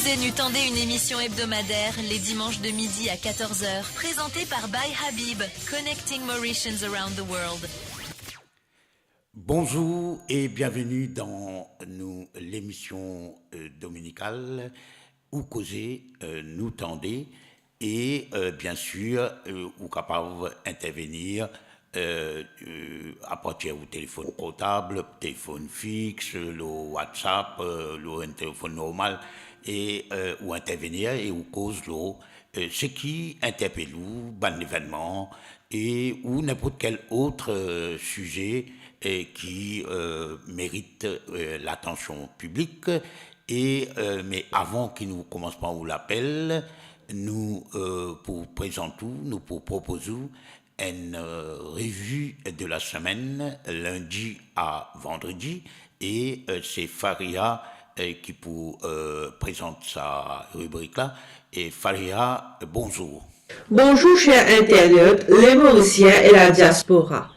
Causez Nu tendez une émission hebdomadaire les dimanches de midi à 14h, présentée par By Habib, Connecting Mauritians Around the World. Bonjour et bienvenue dans l'émission dominicale où causer nous tendez et bien sûr ou capable d'intervenir à partir du téléphone portable, téléphone fixe, le WhatsApp, le téléphone normal et ou intervenir et ou cause ce qui interpelle ou ban événement et ou n'importe quel autre sujet qui mérite l'attention publique et mais avant qu'il nous commence par l'appel nous pour présenter nous pour proposer une revue de la semaine lundi à vendredi et c'est Faria qui pour présente sa rubrique là et Faria bonjour. Bonjour chers internautes, les Mauriciens et la diaspora.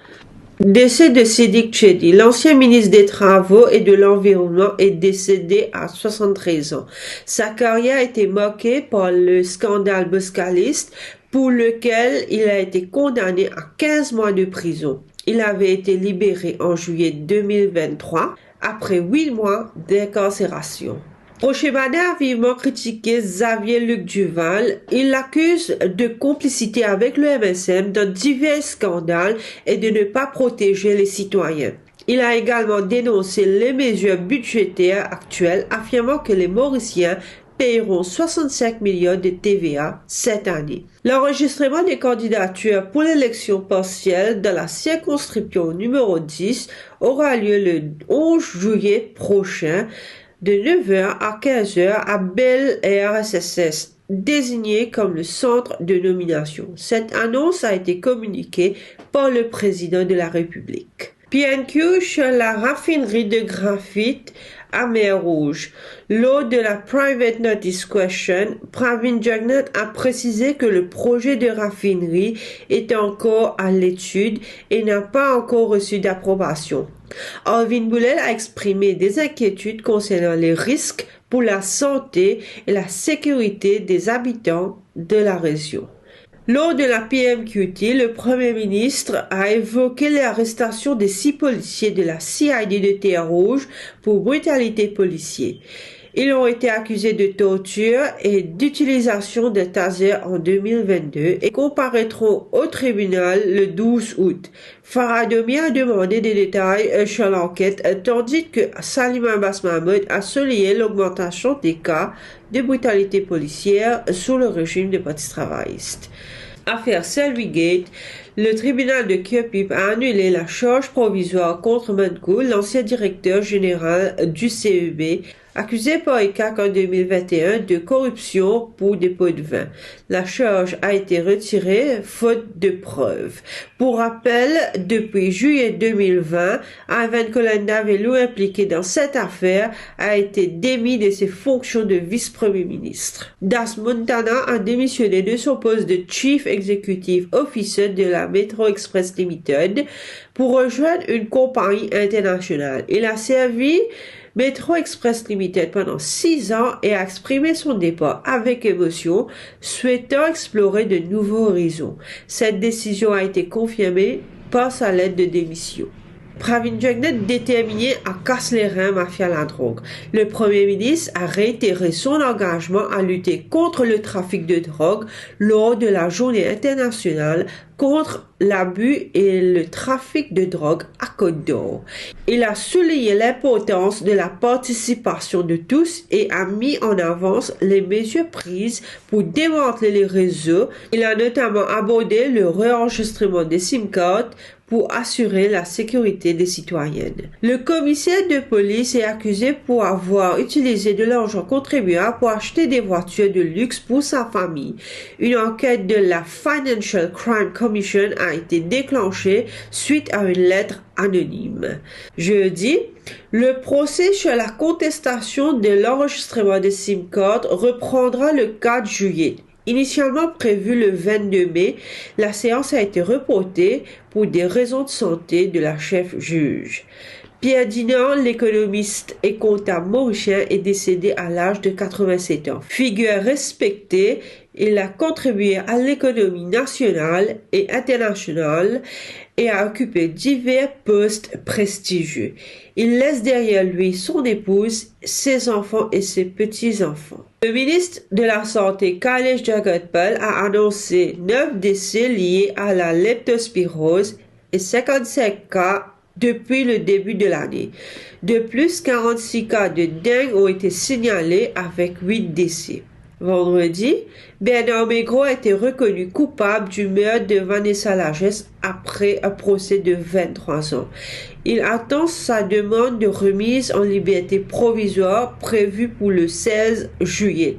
Décès de Siddiq Chedi, l'ancien ministre des Travaux et de l'Environnement est décédé à 73 ans. Sa carrière a été marquée par le scandale boscaliste pour lequel il a été condamné à 15 mois de prison. Il avait été libéré en juillet 2023 après 8 mois d'incarcération. Rocher-Bader a vivement critiqué Xavier Luc Duval. Il l'accuse de complicité avec le MSM dans divers scandales et de ne pas protéger les citoyens. Il a également dénoncé les mesures budgétaires actuelles, affirmant que les Mauriciens paieront 65 millions de TVA cette année. L'enregistrement des candidatures pour l'élection partielle dans la circonscription numéro 10 aura lieu le 11 juillet prochain de 9h à 15h à Bel Air SSS, désigné comme le centre de nomination. Cette annonce a été communiquée par le président de la République. PNQ sur la raffinerie de graphite à Mer Rouge. Lors de la Private Notice Question, Pravin Jagnat a précisé que le projet de raffinerie est encore à l'étude et n'a pas encore reçu d'approbation. Alvin Boulel a exprimé des inquiétudes concernant les risques pour la santé et la sécurité des habitants de la région. Lors de la PMQT, le Premier ministre a évoqué l'arrestation des 6 policiers de la CID de Terre-Rouge pour brutalité policière. Ils ont été accusés de torture et d'utilisation de taser en 2022 et comparaîtront au tribunal le 12 août. Faradomi a demandé des détails sur l'enquête, tandis que Salim Abbas Mahmoud a souligné l'augmentation des cas de brutalité policière sous le régime des partis travaillistes. Affaire Selby-Gate, le tribunal de Kirpip a annulé la charge provisoire contre Mankoul, l'ancien directeur général du CEB, accusé par ECAC en 2021 de corruption pour dépôt de vin. La charge a été retirée faute de preuves. Pour rappel, depuis juillet 2020, Ivan Kolandavelou, impliqué dans cette affaire, a été démis de ses fonctions de vice-premier ministre. Das Montana a démissionné de son poste de Chief Executive Officer de la Metro Express Limited pour rejoindre une compagnie internationale. Il a servi Metro Express Limited pendant 6 ans et a exprimé son départ avec émotion, souhaitant explorer de nouveaux horizons. Cette décision a été confirmée par sa lettre de démission. Pravin Jagnat déterminé à casser les reins mafia la drogue. Le Premier ministre a réitéré son engagement à lutter contre le trafic de drogue lors de la journée internationale contre l'abus et le trafic de drogue à Côte d'Or. Il a souligné l'importance de la participation de tous et a mis en avance les mesures prises pour démanteler les réseaux. Il a notamment abordé le réenregistrement des SIM cards pour assurer la sécurité des citoyennes. Le commissaire de police est accusé pour avoir utilisé de l'argent contribuable pour acheter des voitures de luxe pour sa famille. Une enquête de la Financial Crime Commission a été déclenchée suite à une lettre anonyme. Jeudi, le procès sur la contestation de l'enregistrement des SIM cards reprendra le 4 juillet. Initialement prévue le 22 mai, la séance a été reportée pour des raisons de santé de la chef juge. Pierre Dinan, l'économiste et comptable mauricien, est décédé à l'âge de 87 ans. Figure respectée, il a contribué à l'économie nationale et internationale et a occupé divers postes prestigieux. Il laisse derrière lui son épouse, ses enfants et ses petits-enfants. Le ministre de la Santé, Kailash Jagtapal, a annoncé 9 décès liés à la leptospirose et 55 cas depuis le début de l'année. De plus, 46 cas de dengue ont été signalés avec 8 décès. Vendredi, Bernard Maigret a été reconnu coupable du meurtre de Vanessa Lagesse après un procès de 23 ans. Il attend sa demande de remise en liberté provisoire prévue pour le 16 juillet.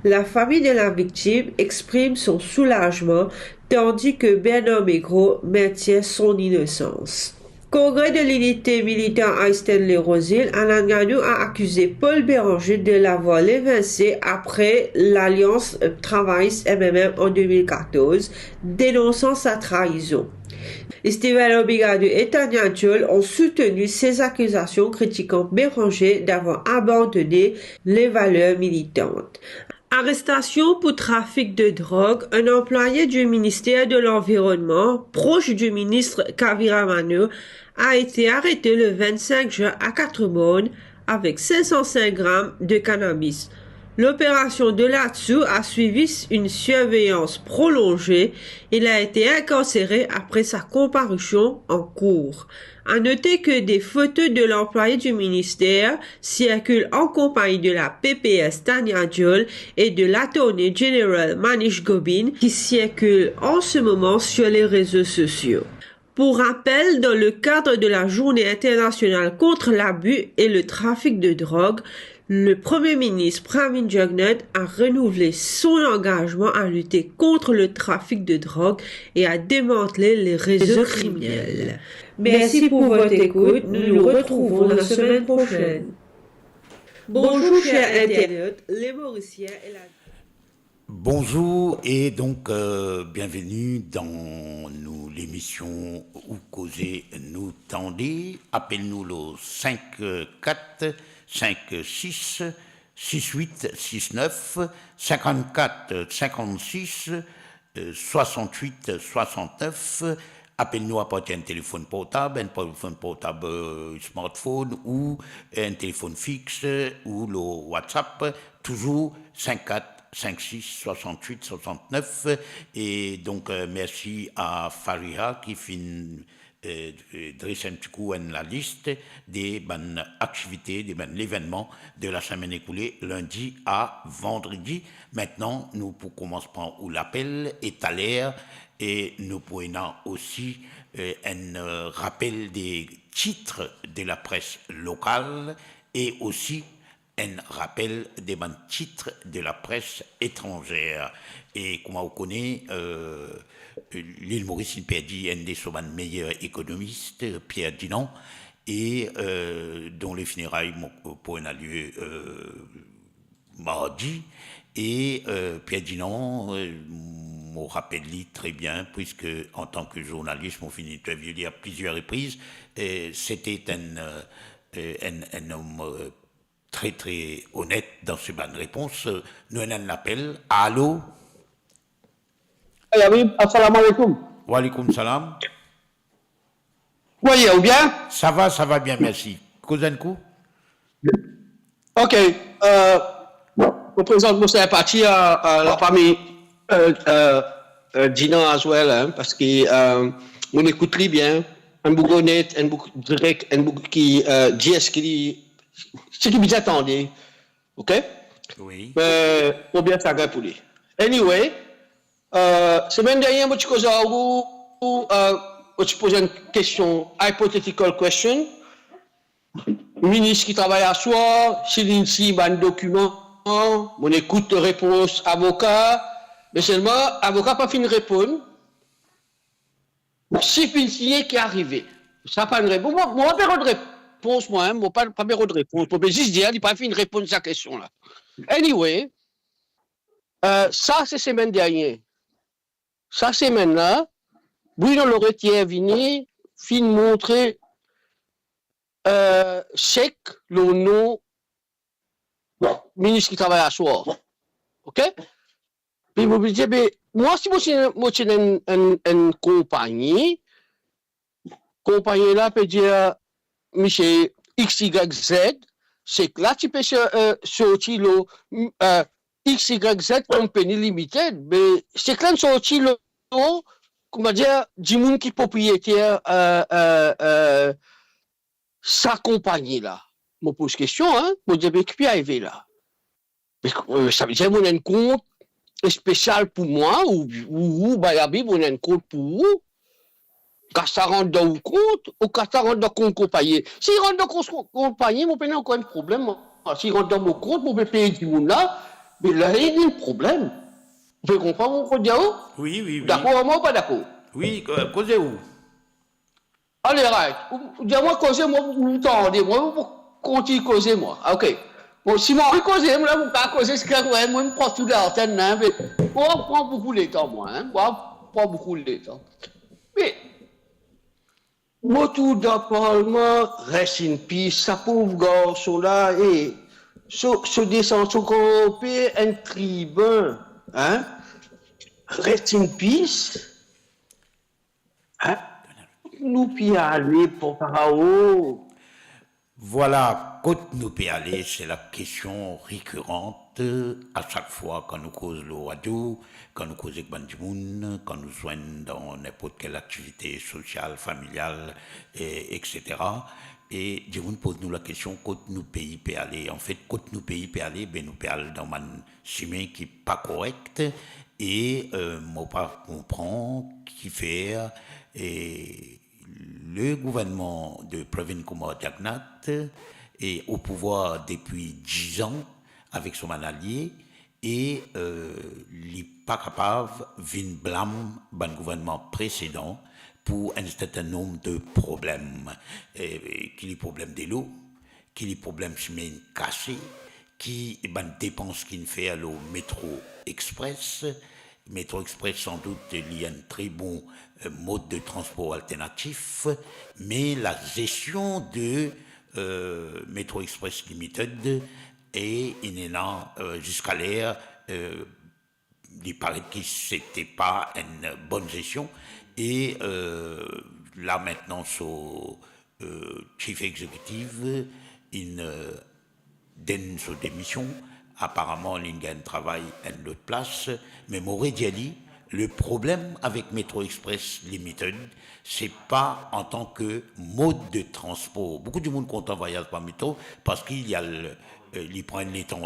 La famille de la victime exprime son soulagement tandis que Bernard Maigret maintient son innocence. Congrès de l'unité militaire Einstein-les-Rosils, Alain Gagnon a accusé Paul Béranger de l'avoir évincé après l'Alliance travailliste MMM en 2014, dénonçant sa trahison. Esteban Obligado et Tania Diol ont soutenu ces accusations critiquant Béranger d'avoir abandonné les valeurs militantes. Arrestation pour trafic de drogue, un employé du ministère de l'Environnement, proche du ministre Kavira Mano, a été arrêté le 25 juin à 4 avec 505 grammes de cannabis. L'opération de là-dessous a suivi une surveillance prolongée. Il a été incarcéré après sa comparution en cour. À noter que des photos de l'employé du ministère circulent en compagnie de la PPS Tania Diol et de l'Attorney General Manish Gobin qui circulent en ce moment sur les réseaux sociaux. Pour rappel, dans le cadre de la Journée internationale contre l'abus et le trafic de drogue, le Premier ministre Pravin Jugnauth a renouvelé son engagement à lutter contre le trafic de drogue et à démanteler les réseaux criminels. Merci pour votre écoute. Nous nous retrouvons la semaine prochaine. Bonjour chers internautes, les Mauriciens et la... Bonjour et donc bienvenue dans l'émission Où causer nous tendez. Appelle-nous le 54 56 68 69 54 56 68 69. Appelle-nous à partir d'un téléphone portable, smartphone ou un téléphone fixe ou le WhatsApp, toujours 54 56 68 69. Et donc merci à Fariha qui finit dresser un petit coup la liste des bonnes activités, des bonnes événements de la semaine écoulée, lundi à vendredi. Maintenant, nous pour commencer par où l'appel est à l'air et nous pourrons aussi un rappel des titres de la presse locale et aussi un rappel des bons titres de la presse étrangère. Et comme on connaît, l'île Maurice il perdit un des meilleurs économistes, Pierre Dinan, et dont les funérailles pourraient avoir lieu mardi. Et Pierre Dinan me rappelle très bien, puisque en tant que journaliste, mon fini d'interviewer à plusieurs reprises, c'était un homme très très honnête dans ses bonnes réponses. Nous avons un appel. Allô? Oui, assalamu alaikum. Wa alaikum salam. Voyez, ou bien? Ça va bien, merci. Cause coup? Ok. Je présente mon sympathie à la famille Dinan as well, hein, parce que on écoute très bien. Un bouc honnête, un bouc direct, un bouc qui dit ce qui vous attendez. Ok? Oui. Pour bien ça pour lui. Anyway, semaine dernière, je te pose une question, hypothetical question. Ministre qui travaille à soi, s'il initie un document, on écoute réponse avocat, mais seulement avocat pas fin répondre. Si finicier qui est arrivé, ça pas une réponse. Moi, pas de réponse, moi, pas de réponse. Pour juste dire, il pas fin répondre à cette question-là. Anyway, ça c'est semaine dernière. Ça semaine-là, Bruno Loretier est venu, fin montrer chèque le nom ministre qui travaille à soir. OK? Puis, je me dis, moi, si je suis une compagnie là peut dire, monsieur XYZ, c'est que là, tu peux sortir le XYZ Company Limited, mais c'est que là, sortir le comment dire, du monde qui est propriétaire sa compagnie là. Je me pose question, hein, je me dis, mais qui est arrivé là? Ça veut dire, on a un compte spécial pour moi, ou Bayabi, on a un compte pour vous. Quand ça rentre dans le compte, ou quand ça rentre dans le compte compagnie. S'il rentre dans le compte compagnie, je n'ai encore un problème. S'il rentre dans mon compte, je peux payer du monde là, mais là, il y a un problème. Vous pouvez comprendre mon dire? Oui. D'accord, moi ou pas d'accord? Oui, causez où? Allez, right. Dis-moi, causez-moi, vous tendez, moi, vous continuez à causer, moi. OK. Bon, si moi, je cause, moi, vous pouvez causer, c'est clair, moi, je me prends tout l'antenne, hein, mais moi, je prends beaucoup de temps, moi, hein. Moi, je prends beaucoup de temps. Mais, moi, tout dans le Parlement, reste in peace, sa pauvre garçon-là, et, se descend, se corromper, un tribun, hein. Reste in peace, hein. Nous puis aller pour Parao. Voilà, côté nous peut aller, c'est la question récurrente à chaque fois quand nous causons le radio, quand nous causons avec Bandimoun, quand nous soignons dans n'importe quelle activité sociale, familiale, etc. Et Dimoun pose nous la question, côté nous pays peut aller. En fait, côté nous pays peut aller, ben nous peut aller dans un chemin qui n'est pas correct et moi pas comprend qui faire et le gouvernement de Pravin Kumar Jagnat est au pouvoir depuis 10 ans avec son allié et il n'est pas capable de blâmer le gouvernement précédent pour un certain nombre de problèmes. Qu'il y ait problème de l'eau, qu'il y ait problème chemin cassé, qui dépenses qu'il fait à l'eau métro express. Métro Express, sans doute, il y a un très bon mode de transport alternatif, mais la gestion de Métro Express Limited et il est là jusqu'à l'air, il paraît que c'était pas une bonne gestion et là maintenant son chief executive il donne sa démission. Apparemment, Lingen travaille à une autre place, mais m'aurait dit, le problème avec Metro Express Limited, c'est pas en tant que mode de transport. Beaucoup de monde compte en voyage par métro parce qu'il y a ils prennent les temps,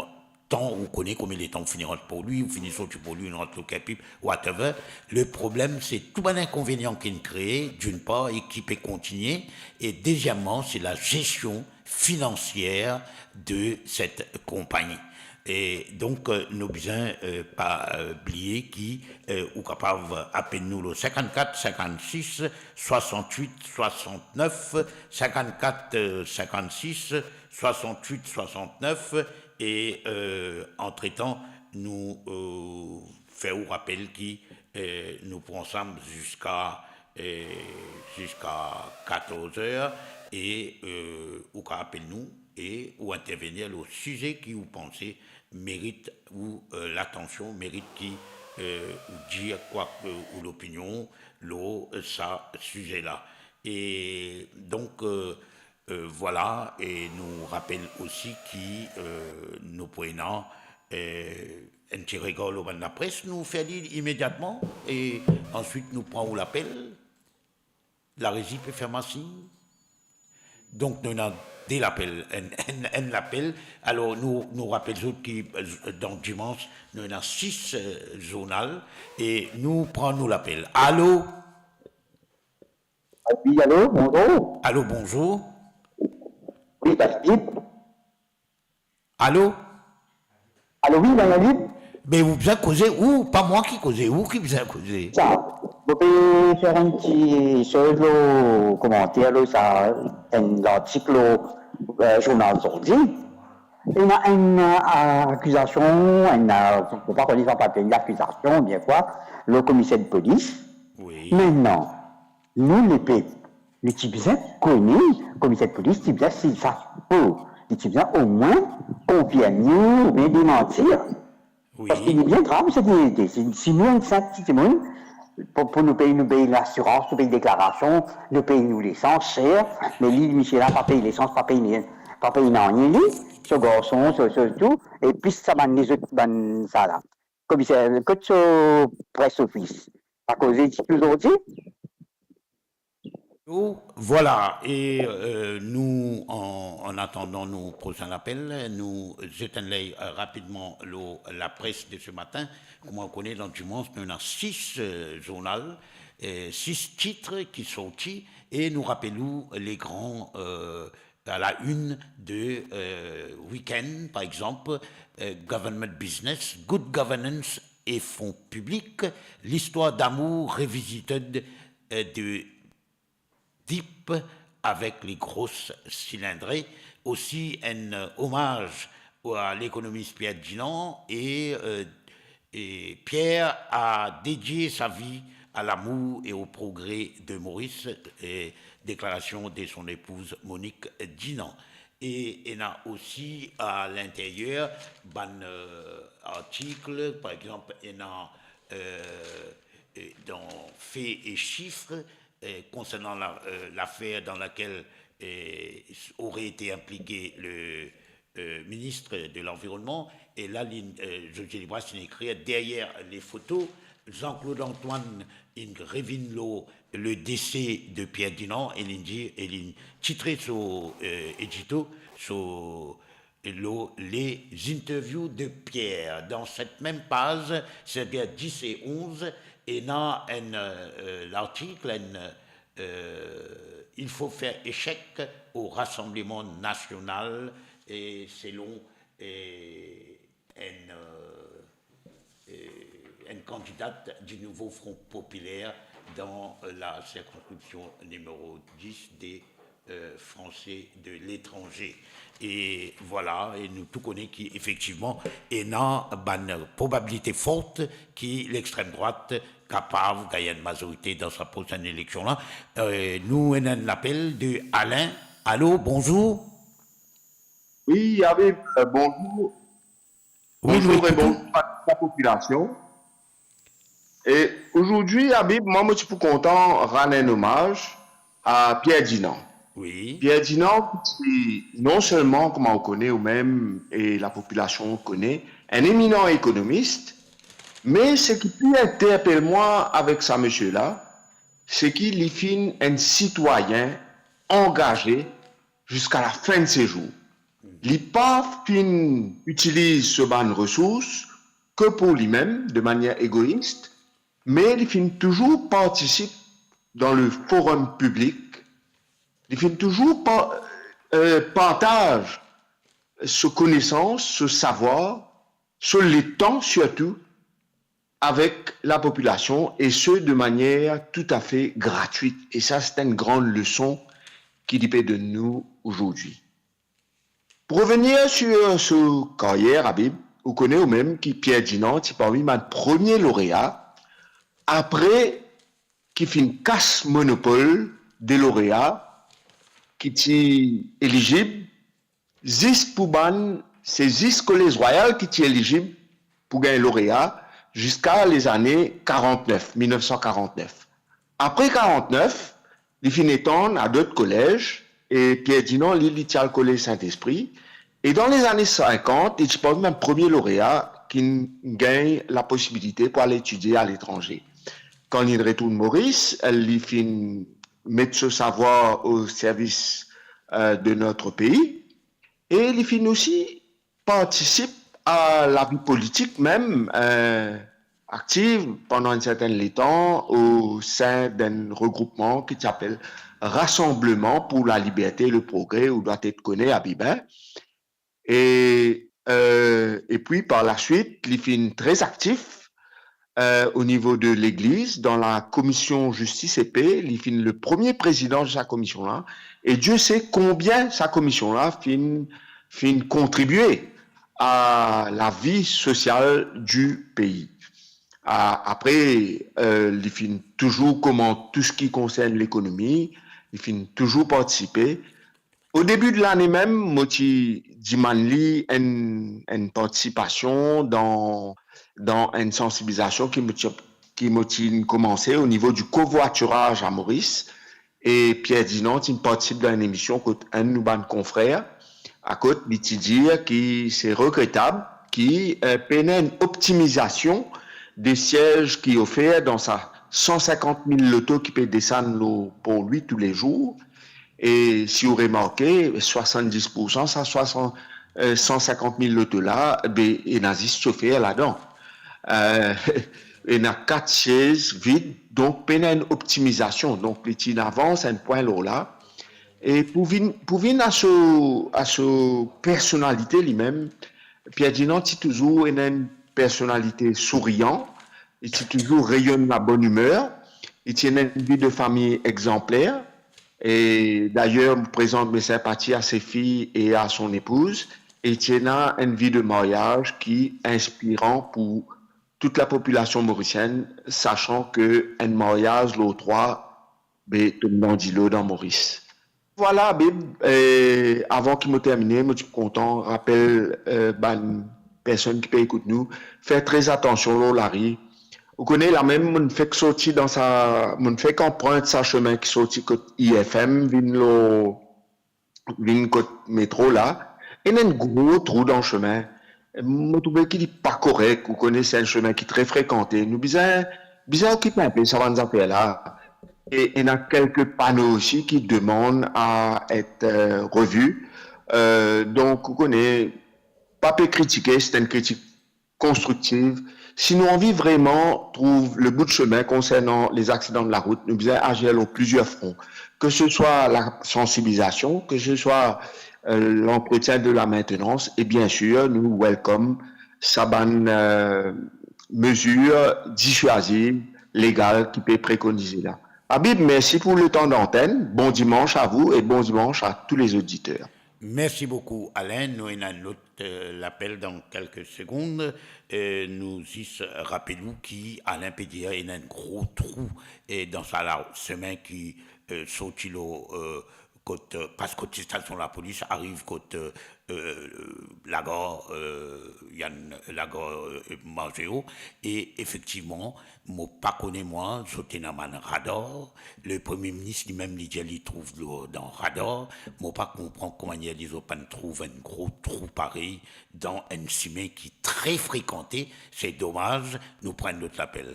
on connaît combien les temps finiront pour lui, ou finissent pour lui, une rentre au capip, whatever. Le problème, c'est tout un inconvénient qu'il crée, d'une part, et qui peut continuer, et deuxièmement, c'est la gestion financière de cette compagnie. Et donc, nous besoin pas oublier qui ou capable appeler nous le 54 56 68 69 54 56 68 69 et entre-temps nous faisons rappel qui nous prend ensemble jusqu'à 14h et ou appelle nous et ou intervenir le sujet qui vous pensez mérite ou l'attention, mérite qui ou dire quoi ou l'opinion, ça sujet-là. Et donc voilà, et nous rappelle aussi qui nous prenons un petit regard au banc de la presse, nous fait lire immédiatement et ensuite nous prenons l'appel. La régie peut faire ma signe. Donc nous avons dès l'appel, un appel. Alors nous rappelons qui dans dimanche, nous avons 6 journaux et nous prenons l'appel. Allô? Oui, allô, bonjour. Allô, bonjour. Oui, Philippe. Allô? Allô, oui, Philippe. Mais vous avez causé où? Pas moi qui causez, vous qui vous avez causé? Ça, vous pouvez faire un petit sur le commentaire, là, ça, un article journal aujourd'hui. Il y a une accusation, je ne peux pas reconnaître en papier, une accusation, bien quoi, le commissaire de police. Oui. Maintenant, nous, le type bien connu, commissaire de police, type bien s'il ça pour, le type bien au moins confirmer ou bien démentir. Parce qu'il est bien grave cette vérité. Si nous, un petit monde, pour nous payer l'assurance, nous payer déclaration, nous payer nous l'essence, cher, mais lui, Michel, pas payer l'essence, pas payer rien, ce garçon, ce tout, et puis ça va les autres, ça là. Commissaire, que ce presse office, à cause de aujourd'hui. Voilà, et nous, en attendant nos prochains appels, nous éteignons rapidement la presse de ce matin. Comme on connaît dans Dimanche, nous avons 6 journaux, 6 titres qui sont sortis, et nous rappelons les grands à la une de Week-end, par exemple, Government Business, Good Governance et Fonds publics, l'histoire d'amour revisitée de Deep avec les grosses cylindrées, aussi un hommage à l'économiste Pierre Dinan et Pierre a dédié sa vie à l'amour et au progrès de Maurice, et déclaration de son épouse Monique Dinan. Et il y a aussi à l'intérieur un article, par exemple, il y a dans Faits et chiffres, concernant l'affaire dans laquelle aurait été impliqué le ministre de l'Environnement. Et là, José Libras écrit derrière les photos, Jean-Claude Antoine, il révèle le décès de Pierre Dinan, et il titré sur édito sur les interviews de Pierre. Dans cette même page, c'est-à-dire 10 et 11, et dans l'article, il faut faire échec au Rassemblement national, et selon une candidate du nouveau Front populaire dans la circonscription numéro 10 des Français de l'étranger. Et voilà, et nous tout connaissons qu'effectivement, il y a une probabilité forte que l'extrême droite capable de gagner une majorité dans sa prochaine élection-là. Nous avons un appel de Alain. Allô, bonjour. Oui, Habib, bonjour. Oui, bonjour et bonjour à la population. Et aujourd'hui, Habib, moi, je suis content de rendre un hommage à Pierre Dinan. Oui. Pierre Dinan, qui non seulement, comme on connaît, ou même, et la population connaît, un éminent économiste, mais ce qui peut interpeller moi avec ça, monsieur-là, c'est qu'il est fin un citoyen engagé jusqu'à la fin de ses jours. L'IPAF utilise ce ban de ressources que pour lui-même, de manière égoïste, mais il finit toujours participe dans le forum public, il finit toujours partage ce connaissance, ce savoir, ce les temps surtout, avec la population, et ce de manière tout à fait gratuite. Et ça, c'est une grande leçon qui dépend de nous aujourd'hui. Pour revenir sur ce carrière, Habib, vous connaissez au même qui Pierre Dinan, qui parmi mes premiers lauréats, après qui fait une casse monopole des lauréats, qui est éligible, 10 pour ban, c'est 10 collèges royales qui sont éligibles pour gagner lauréat jusqu'à les années 1949. Après 49, il finit à d'autres collèges, et Pierre Dinan, il tient le collège Saint-Esprit. Et dans les années 50, il est même premier lauréat qui gagne la possibilité pour aller étudier à l'étranger. Quand il retourne Maurice, il finit mettre ce savoir au service de notre pays. Et il finit aussi participe à la vie politique même, active pendant un certain temps au sein d'un regroupement qui s'appelle Rassemblement pour la liberté et le progrès, où doit être connu à Bibin. Et puis par la suite, il finit très actif au niveau de l'Église, dans la commission justice et paix. Il finit le premier président de sa commission-là. Et Dieu sait combien sa commission-là finit contribuer à la vie sociale du pays. Après, il finit toujours comment tout ce qui concerne l'économie, il finit toujours participer. Au début de l'année même, Moti Dimanli une participation dans une sensibilisation qui m'a commencé au niveau du covoiturage à Maurice. Et Pierre Dinan, il participe dans une émission contre un de nos confrères, à côté de dire qui c'est regrettable, qui peinait une optimisation des sièges qui offert dans sa 150 000 lotos qui peut descendre pour lui tous les jours. Et si vous remarquez, 70%, ça 150 000 lotos là, ben, il y a des chauffeurs là-dedans. Il y a 4 sièges vides, donc il y a une optimisation. Donc, il avance un point là. Et pour venir à ce personnalité lui-même, Pierre Dinan, c'est toujours une personnalité souriante, il est toujours rayonne la bonne humeur, il tient une vie de famille exemplaire. Et d'ailleurs, je présente mes sympathies à ses filles et à son épouse. Et il tient une vie de mariage qui est inspirant pour toute la population mauricienne, sachant qu'un mariage, l'autre 3, tout le monde dit l'eau dans Maurice. Voilà, Bib, avant qu'il me termine, je suis content, rappelle une personne qui peut écouter nous, faites très attention, Larry. Vous connaissez la même, on fait que sortir dans sa, on fait qu'emprunte sa chemin qui sortit côté IFM, vient côté métro là, et il y a un gros trou dans le chemin. Je trouve qu'il n'est pas correct, vous connaissez un chemin qui est très fréquenté. Nous, bizarre occuper un peu, ça va nous en faire là. Et il y a quelques panneaux aussi qui demandent à être revus. Donc, vous connaissez, pas peu critiquer, c'est une critique constructive. Si nous envie vraiment trouve le bout de chemin concernant les accidents de la route, nous devons agir sur plusieurs fronts. Que ce soit la sensibilisation, que ce soit l'entretien de la maintenance, et bien sûr, nous welcome ça mesures dissuasives, légales qui peut préconiser là. Habib, merci pour le temps d'antenne. Bon dimanche à vous et bon dimanche à tous les auditeurs. Merci beaucoup, Alain. Nous avons un autre l'appel dans quelques secondes. Nous y rappelons qu'Alain peut dire qu'il y a un gros trou dans sa semaine qui sortit parce que la station de la police arrive côté la gare Margéo, et effectivement, moi pas connais moi, j'étais dans un radar, le premier ministre lui-même il trouve dans radar, moi pas comprend comment il trouve un gros trou pareil dans un chemin qui est très fréquenté, c'est dommage, nous prenons notre appel.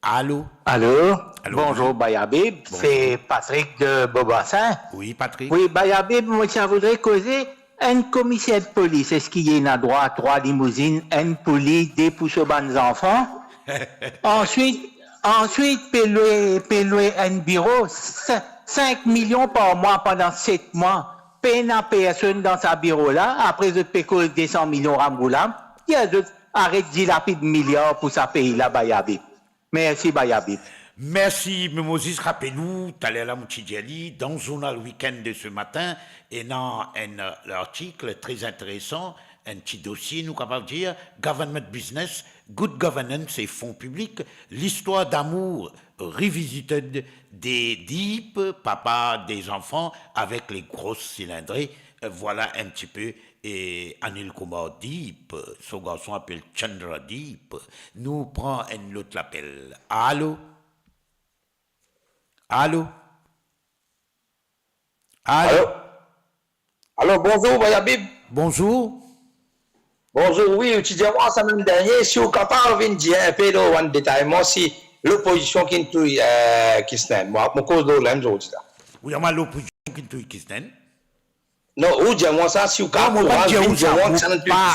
Allô? Allô? Bonjour, Bayabib. C'est Patrick de Bobassin. Oui, Patrick. Oui, Bayabib, moi, ça voudrais causer un commissaire de police. Est-ce qu'il y a un droit, 3 limousines, un police, des pouces aux bonnes enfants? Ensuite, payer un bureau, 5 millions par mois pendant 7 mois. Peine à personne dans sa bureau là. Après, je paye cause des 100 millions Ramgoulam. Il y a d'autres, arrête de dilapide milliards pour sa pays là, Bayabib. Merci, Bayabib. Merci, Moses. Rappelez-nous, Talela Moutidjali, dans le journal Week-end de ce matin, et dans un article très intéressant, un petit dossier, nous capables de dire, Government Business, Good Governance et Fonds publics, l'histoire d'amour revisited des DIP, papa des enfants, avec les grosses cylindrées. Voilà un petit peu. Et Anil Kumar Deep, son garçon appelle Chandra Deep, nous prend un autre appel. Allô? Allô? Allô? Allô, bonjour, Bayabib. Bonjour. Bonjour, oui, tu dis moi, ça même dernier, si vous êtes capable de dire un peu de détail, moi, si l'opposition qui est se moi, mon cause de l'un, je dis là. Oui, il y a l'opposition qui est non, ou dis-moi ça, si vous êtes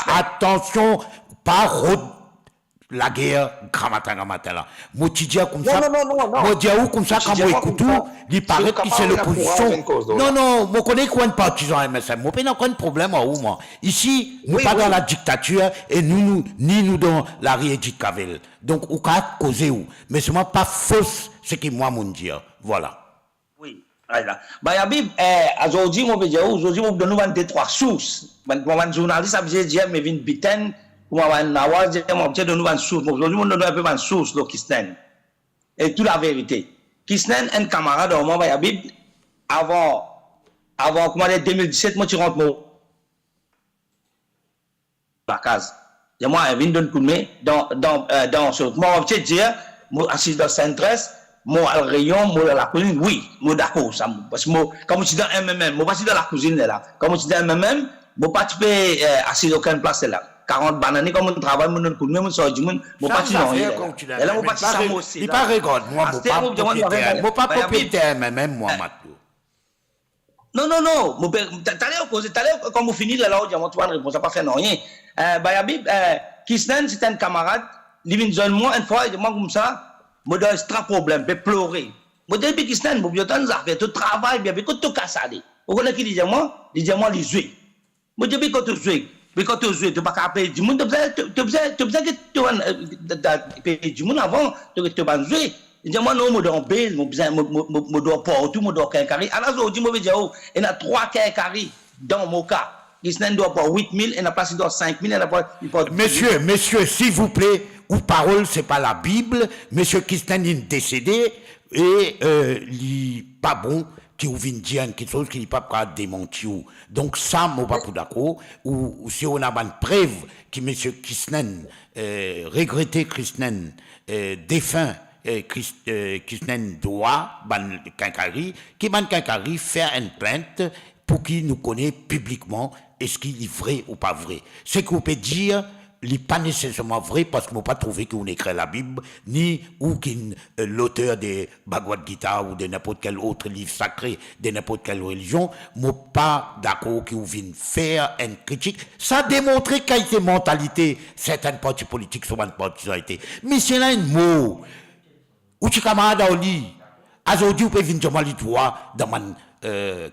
attention, pas la guerre, grammatin là. Moi, tu dis comme ça. Non. Moi, dis comme ça, quand moi écoute tout, il paraît que c'est l'opposition. Non, moi, connais quoi un partisan MSM. Moi, pas un problème à où, moi. Ici, nous pas dans la dictature et nous dans la réédite Cavel. Donc, ou qu'à causer où. Mais c'est moi pas fausse, ce qui moi, mon dire. Voilà. Oui. Bayabib, aujourd'hui, on peut dire, aujourd'hui, on donne nous des 3 sources. Un journaliste a dit, mais vin biten, ou un nawaz, on peut donner une source. Aujourd'hui, on donne un peu une source, le Kisnen. Et toute la vérité. Kisnen, un camarade, au moment, Bayabib, avant, comment dire, 2017, moi, tu rentres la case. Et moi, je viens de coup de main dans ce. Moi, je vais te dire, moi, assis dans Saint-Tresse, moi, à rayon, moi, dans la cuisine, oui, moi, d'accord, ça, parce que moi, comme je suis dans MMM, moi, pas dans la cuisine, là. Comme je suis dans MMM, moi, pas tu peux assis dans aucune place, là. 40 bananes, comme on travaille, mon coup de main, mon sort du monde, moi, pas tu non, là. Et là, moi, pas ça, moi aussi. Il pas regarde, moi, moi, pas propriétaire, même moi, Mathieu. Non, t'allais opposer, quand vous finissez là, tu vas une réponse, ça pas faire rien. Bayabib, Kisnen, c'est un camarade, il vient de moi, une fois, il demande comme ça, moi, j'ai un extra problème, je peux pleurer. Moi, depuis Kisnen, je vais tout travail, bien, quand tu casses, vous connaissez qui dit moi, il joue. Moi, depuis quand tu joues, mais quand tu joues, tu vas pas payer du monde, tu besoin que tu payer du monde avant, tu vas jouer. Il dit, moi, non, je dois payer, je dois porter, je dois quincarrer. Alors, je dis, il y a 3 quincarrer dans mon cas. Il doit pas 8 000, il n'a pas 5 000, il pas. Monsieur, s'il vous plaît, ou parole, c'est pas la Bible. Monsieur Kisnen est décédé et il n'est pas bon qui vous vient dire quelque chose qui n'est pas démentir. Donc, ça, je ne suis pas d'accord. Ou si on a une preuve que monsieur Kisnen, regretté Kisnen, défunt, Kisnen doit, ban Kinkari, qui ban Kinkari faire une plainte pour qu'il nous connaisse publiquement est-ce qu'il est vrai ou pas vrai. Ce qu'on peut dire, il n'est pas nécessairement vrai parce qu'on n'a pas trouvé qu'on écrit la Bible, ni ou l'auteur de Bhagavad Gita ou de n'importe quel autre livre sacré de n'importe quelle religion, je ne suis pas d'accord qu'on vienne faire une critique. Ça a démontré qu'il y a une mentalité, certaines partis politiques sont une partisanité. Mais c'est là un mot. Ou tu camarade au lit, aujourd'hui, vous pouvez venir dire le droit dans mon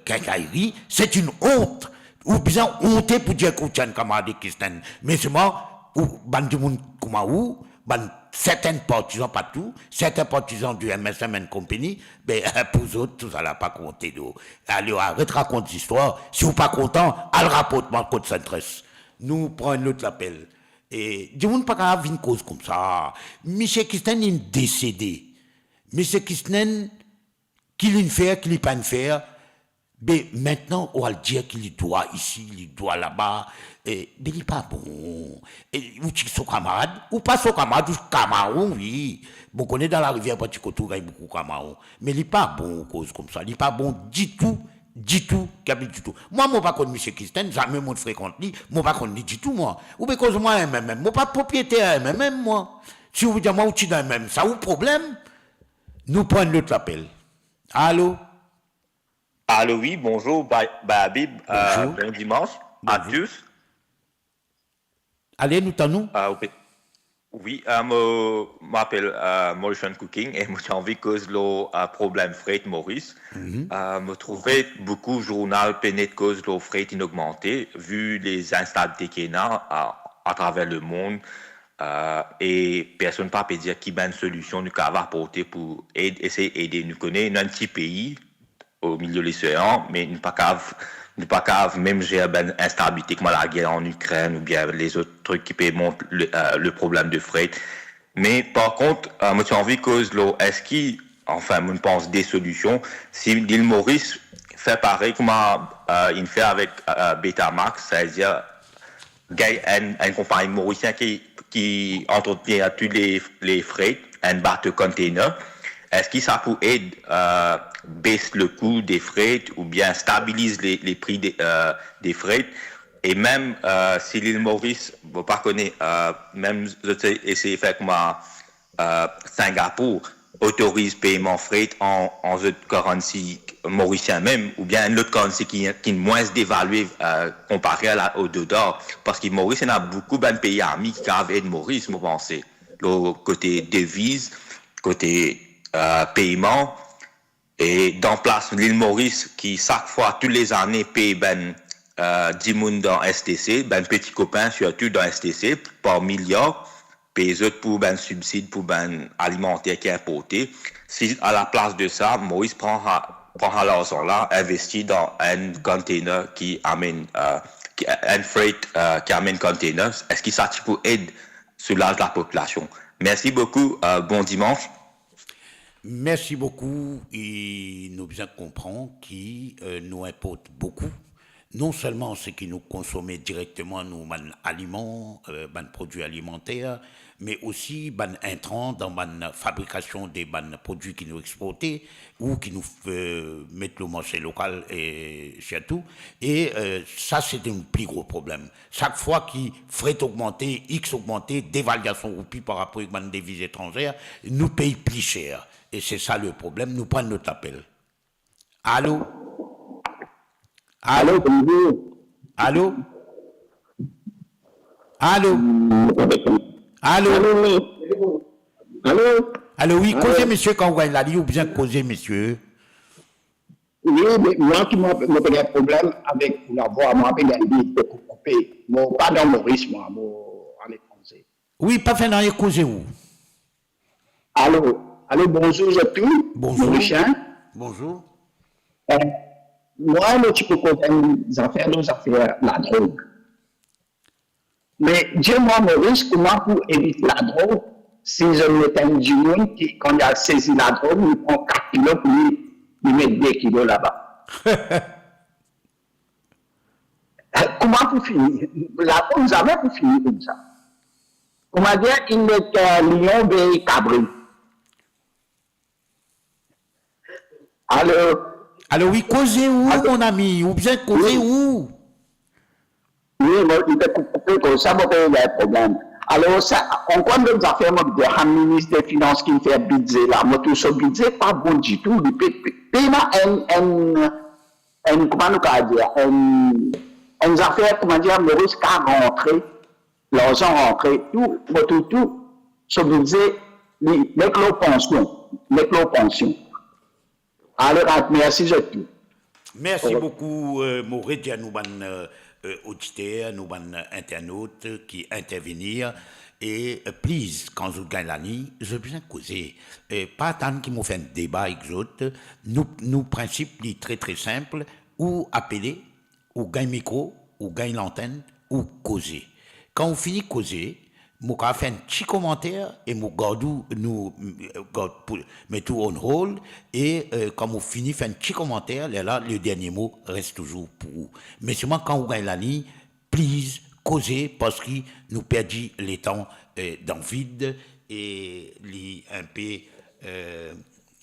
quincaillerie, c'est une honte. Ou bien honte pour dire que tu as un camarade qui est mais seulement, ou ban du monde comme ou, ban certains partisans, pas tout, certains partisans du MSM and Company, ben, pour eux autres, tout ça n'a pas compté d'eau. Allez, arrête, raconte l'histoire. Si vous n'êtes pas content, allez, rapporte-moi code Saint-Tresse. Nous prenons un autre appel. Et, du monde pas grave une cause comme ça. Michel Kisnen est décédé. Michel Kisnen, qu'il y fait, qu'il n'y pas faire, mais maintenant, on va le dire qu'il doit ici, il doit là-bas, mais il n'est pas bon. Ou tu es son camarade, ou pas son camarade, ou Cameroun, oui. Bon, on est dans la rivière Patikotou, il y a beaucoup de Cameroun. Mais il n'est pas bon, cause comme ça. Il n'est pas bon du tout, du tout. Moi, je ne pas connais M. Kisnen, jamais je fréquente lui, je ne pas connais du tout, moi. Ou parce que moi, je ne suis pas propriétaire, moi. Si vous dites, moi, je suis dans le même, ça a un problème. Nous prenons l'autre appel. Allô? Allô, oui, bonjour, Habib, bon dimanche à tous. Allez, nous t'en Oui, je m'appelle Mauritian Cooking et j'ai envie que le problème fret Maurice. Je trouvais beaucoup de journaux peinaient cause le fret inaugmenté vu les instabilités qu'il y a à travers le monde. Et personne ne peut dire qu'il y a une solution nous va apporter pour essayer d'aider nous connaître un petit pays au milieu de l'océan, mais nous pas capable même gérer une instabilité comme la guerre en Ukraine ou bien les autres trucs qui peuvent montrer le problème de fret. Mais par contre, moi j'ai envie que est-ce qu'il, enfin, je pense des solutions. Si l'île Maurice fait pareil comme il fait avec Betamax, c'est-à-dire une compagnie mauricienne qui entretient tous les frais, un bateau container. Est-ce que ça peut aider baisse le coût des frais ou bien stabilise les prix des frais? Et même si l'île Maurice, vous ne connaissez pas, même j'ai essayé de faire comme Singapour, autorise paiement frais en currency mauricien même, ou bien une autre currency qui est moins dévaluée comparée au dollar. Parce que Maurice, il y a beaucoup de pays amis qui avaient de Maurice, vous pensez. Le côté devise, côté paiement, et dans place l'île Maurice, qui chaque fois, toutes les années, paye 10 moun dans STC, petit copain, surtout dans STC, par milliard, paye les autres pour subside, pour alimentaire qui est importé. Si à la place de ça, Maurice prend l'argent là, investit dans un container qui amène, un freight qui amène container, est-ce que ça peut aider sur l'âge de la population? Merci beaucoup, bon dimanche. Merci beaucoup et nous nous bien comprendre qui nous importe beaucoup. Non seulement ce qui nous consomme directement, nous, aliments, produits alimentaires, mais aussi intrants dans la fabrication des produits qui nous exportent ou qui nous mettent le marché local et surtout. Et ça, c'est un plus gros problème. Chaque fois qu'il frais augmenté, X augmenté, dévaluation roupie par rapport aux devises étrangères, nous payons plus cher. Et c'est ça le problème. Nous prenons notre appel. Allô? Allô? Allô? Allô? Allô? Allô? Allô, oui, causez, monsieur, quand vous avez la ligne, ou bien causez, monsieur. Oui, mais moi qui m'ai un problème avec la voix, moi, avec la ligne de couper. Pas dans Maurice, moi, en étranger. Oui, pas fait rien, causez où? Allô? Allô, bonjour, je tout. Bonjour. Mauricien. Bonjour. Moi, je peux comprendre les affaires, la drogue. Mais dis-moi, Maurice, comment pour éviter la drogue, si je me du monde qui, quand il a saisi la drogue, il prend 4 kilos pour lui mettre 2 kilos là-bas. Comment pour finir? La drogue, jamais pour finir comme ça. Comment dire, il met lion de cabri. Alors oui, causez où, mon ami? Ou bien causez où? Oui, il était coupé comme ça, il y a un problème. Alors, on compte des affaires de un ministre des Finances qui me fait budget là. Moi, tout ce budget, pas bon du tout. Il paye comment nous dire, une affaire, comment dire, le risque à rentrer, l'argent rentré, tout, ce budget, avec leur pension. Alors, merci, je tout. Merci beaucoup, Maurice, à nous, auditeurs, nous, internautes qui intervenir. Et, please, quand je gagne la nuit, je viens causer. Pas tant qui m'ont fait un débat avec les autres. Nous, principe, très, très simple, ou appeler, ou gagne micro, ou gagne l'antenne, ou causer. Quand on finit causer, je fais un petit commentaire et je mets tout on hold. Et quand on finit, fait un petit commentaire, là, le dernier mot reste toujours pour vous. Mais seulement quand vous gagnez la ligne, please, causez parce que nous perdons les temps dans le vide et un peu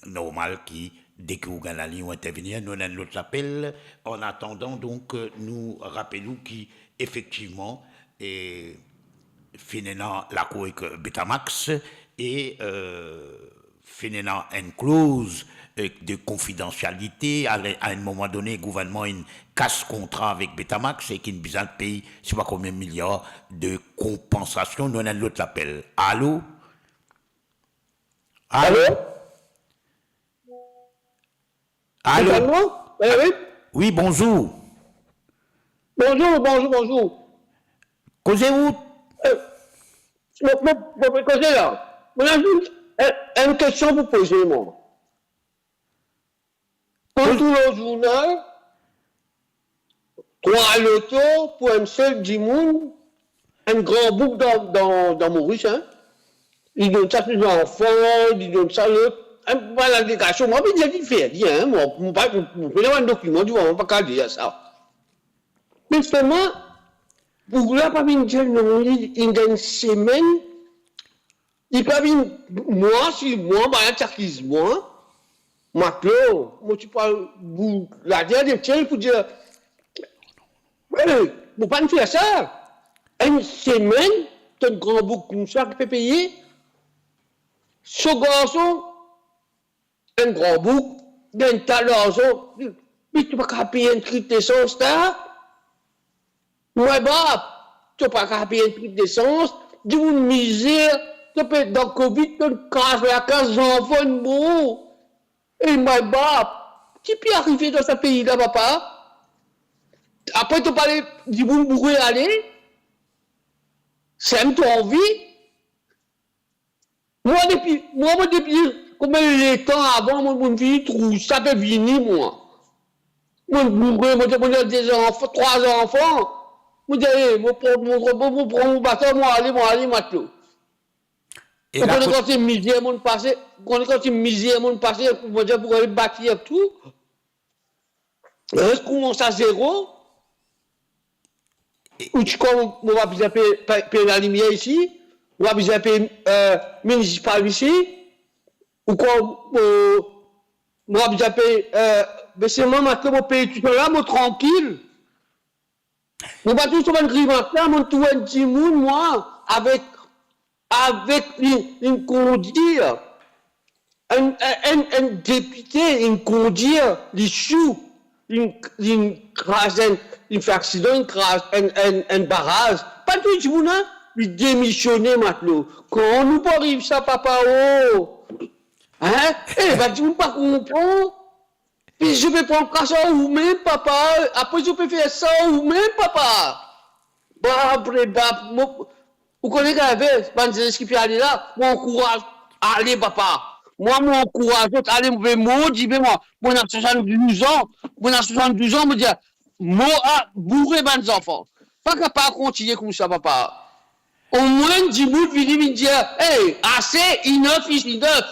normal qui, dès que vous gagnez la ligne, vous intervenir, nous avons l'autre appel. En attendant, donc, nous rappelons qu'effectivement, finalement la cour avec Betamax et finalement une clause de confidentialité. À un moment donné, le gouvernement une casse contrat avec Betamax et qui nous besoin de payer, je ne sais pas combien de milliards de compensation. Nous avons l'autre appel. Allô? Allô? Allô? Allô? Oui? Oui, bonjour. Bonjour. Causez-vous? Je vais causer là. On a juste une question pour poser, moi. Quand tout le journal, 3 lotos pour un seul dimoun, un grand bouc dans Maurice, hein. Ils donnent ça aux enfants, ils donnent ça pas la délégation. Moi, je dis fait, hein. Moi, je fais un document, tu vois, on ne va pas dire ça. Mais seulement, pour là, pas une semaine, il pas une mois, si moi, il y a 15 mois, maintenant, moi, tu parles, la dernière tiens pour dire, vous pas faire ça. Une semaine, tu as un grand bouc comme ça qui peut payer. Ce garçon, un grand bouc, d'un tas d'argent, mais tu ne peux pas payer un prix d'essence là. Ouais, tu ne peux pas payer un prix d'essence, tu veux une misère, tu peux être dans le Covid, tu casses la case d'enfants, bon. Et tu peux arriver dans ce pays-là, papa. Après, tu parles du bout bourré aller. C'est un peu envie. Moi, depuis, combien de temps avant, mon fille trouve ça peut venir, moi. Moi, j'ai des enfants, 3 enfants. Moi, je prends mon bâton, moi, aller, matelot. Et On là, connaît quand c'est misère, mon passé, on quand c'est misère, mon passé, pour dire pour aller bâtir tout. Est-ce qu'on commence à zéro? Ou tu comme on va bien payer la lumière ici, on va bien payer municipal ici, ou quoi, on va bien payer, mais c'est moi maintenant, mon pays tout là, moi tranquille. On va tous sur un grimace là, mon tout un petit monde, moi, avec une conduire, un député, une conduire, les choux, une crase, une fait accident, une crase, un barrage. Pas tout le monde, hein? Il démissionner maintenant. Quand on nous arrive ça, papa, oh! Hein? Eh, bah, tu ne pas comprendre. Puis je peux prendre ça ou même, papa. Après, je peux faire ça ou même, papa. Bah, vous connaissez qu'à faire, ce qui peut aller là, moi, encourage, allez, papa. Moi, encourage, allez, moi, dis-moi, moi, à 72 ans, me dire, moi, bourrer mes enfants. Pas capable de continuer comme ça, papa. Au moins, 10 minutes, me dire, hey, assez, enough is enough.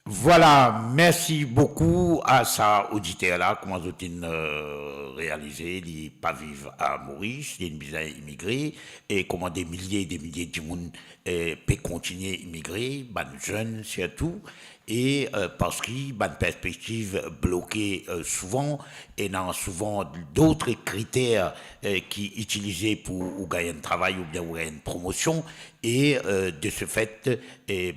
voilà, merci beaucoup à sa auditeur-là, comment ont réalisé, il n'est pas vivre à Maurice, il est une bizarre immigré, et comment des milliers de monde peuvent continuer à immigrer, les jeunes surtout, et parce qu'il y a une perspective bloquée souvent, et dans souvent d'autres critères qui sont utilisés pour gagner un travail ou bien gagner une promotion, et de ce fait,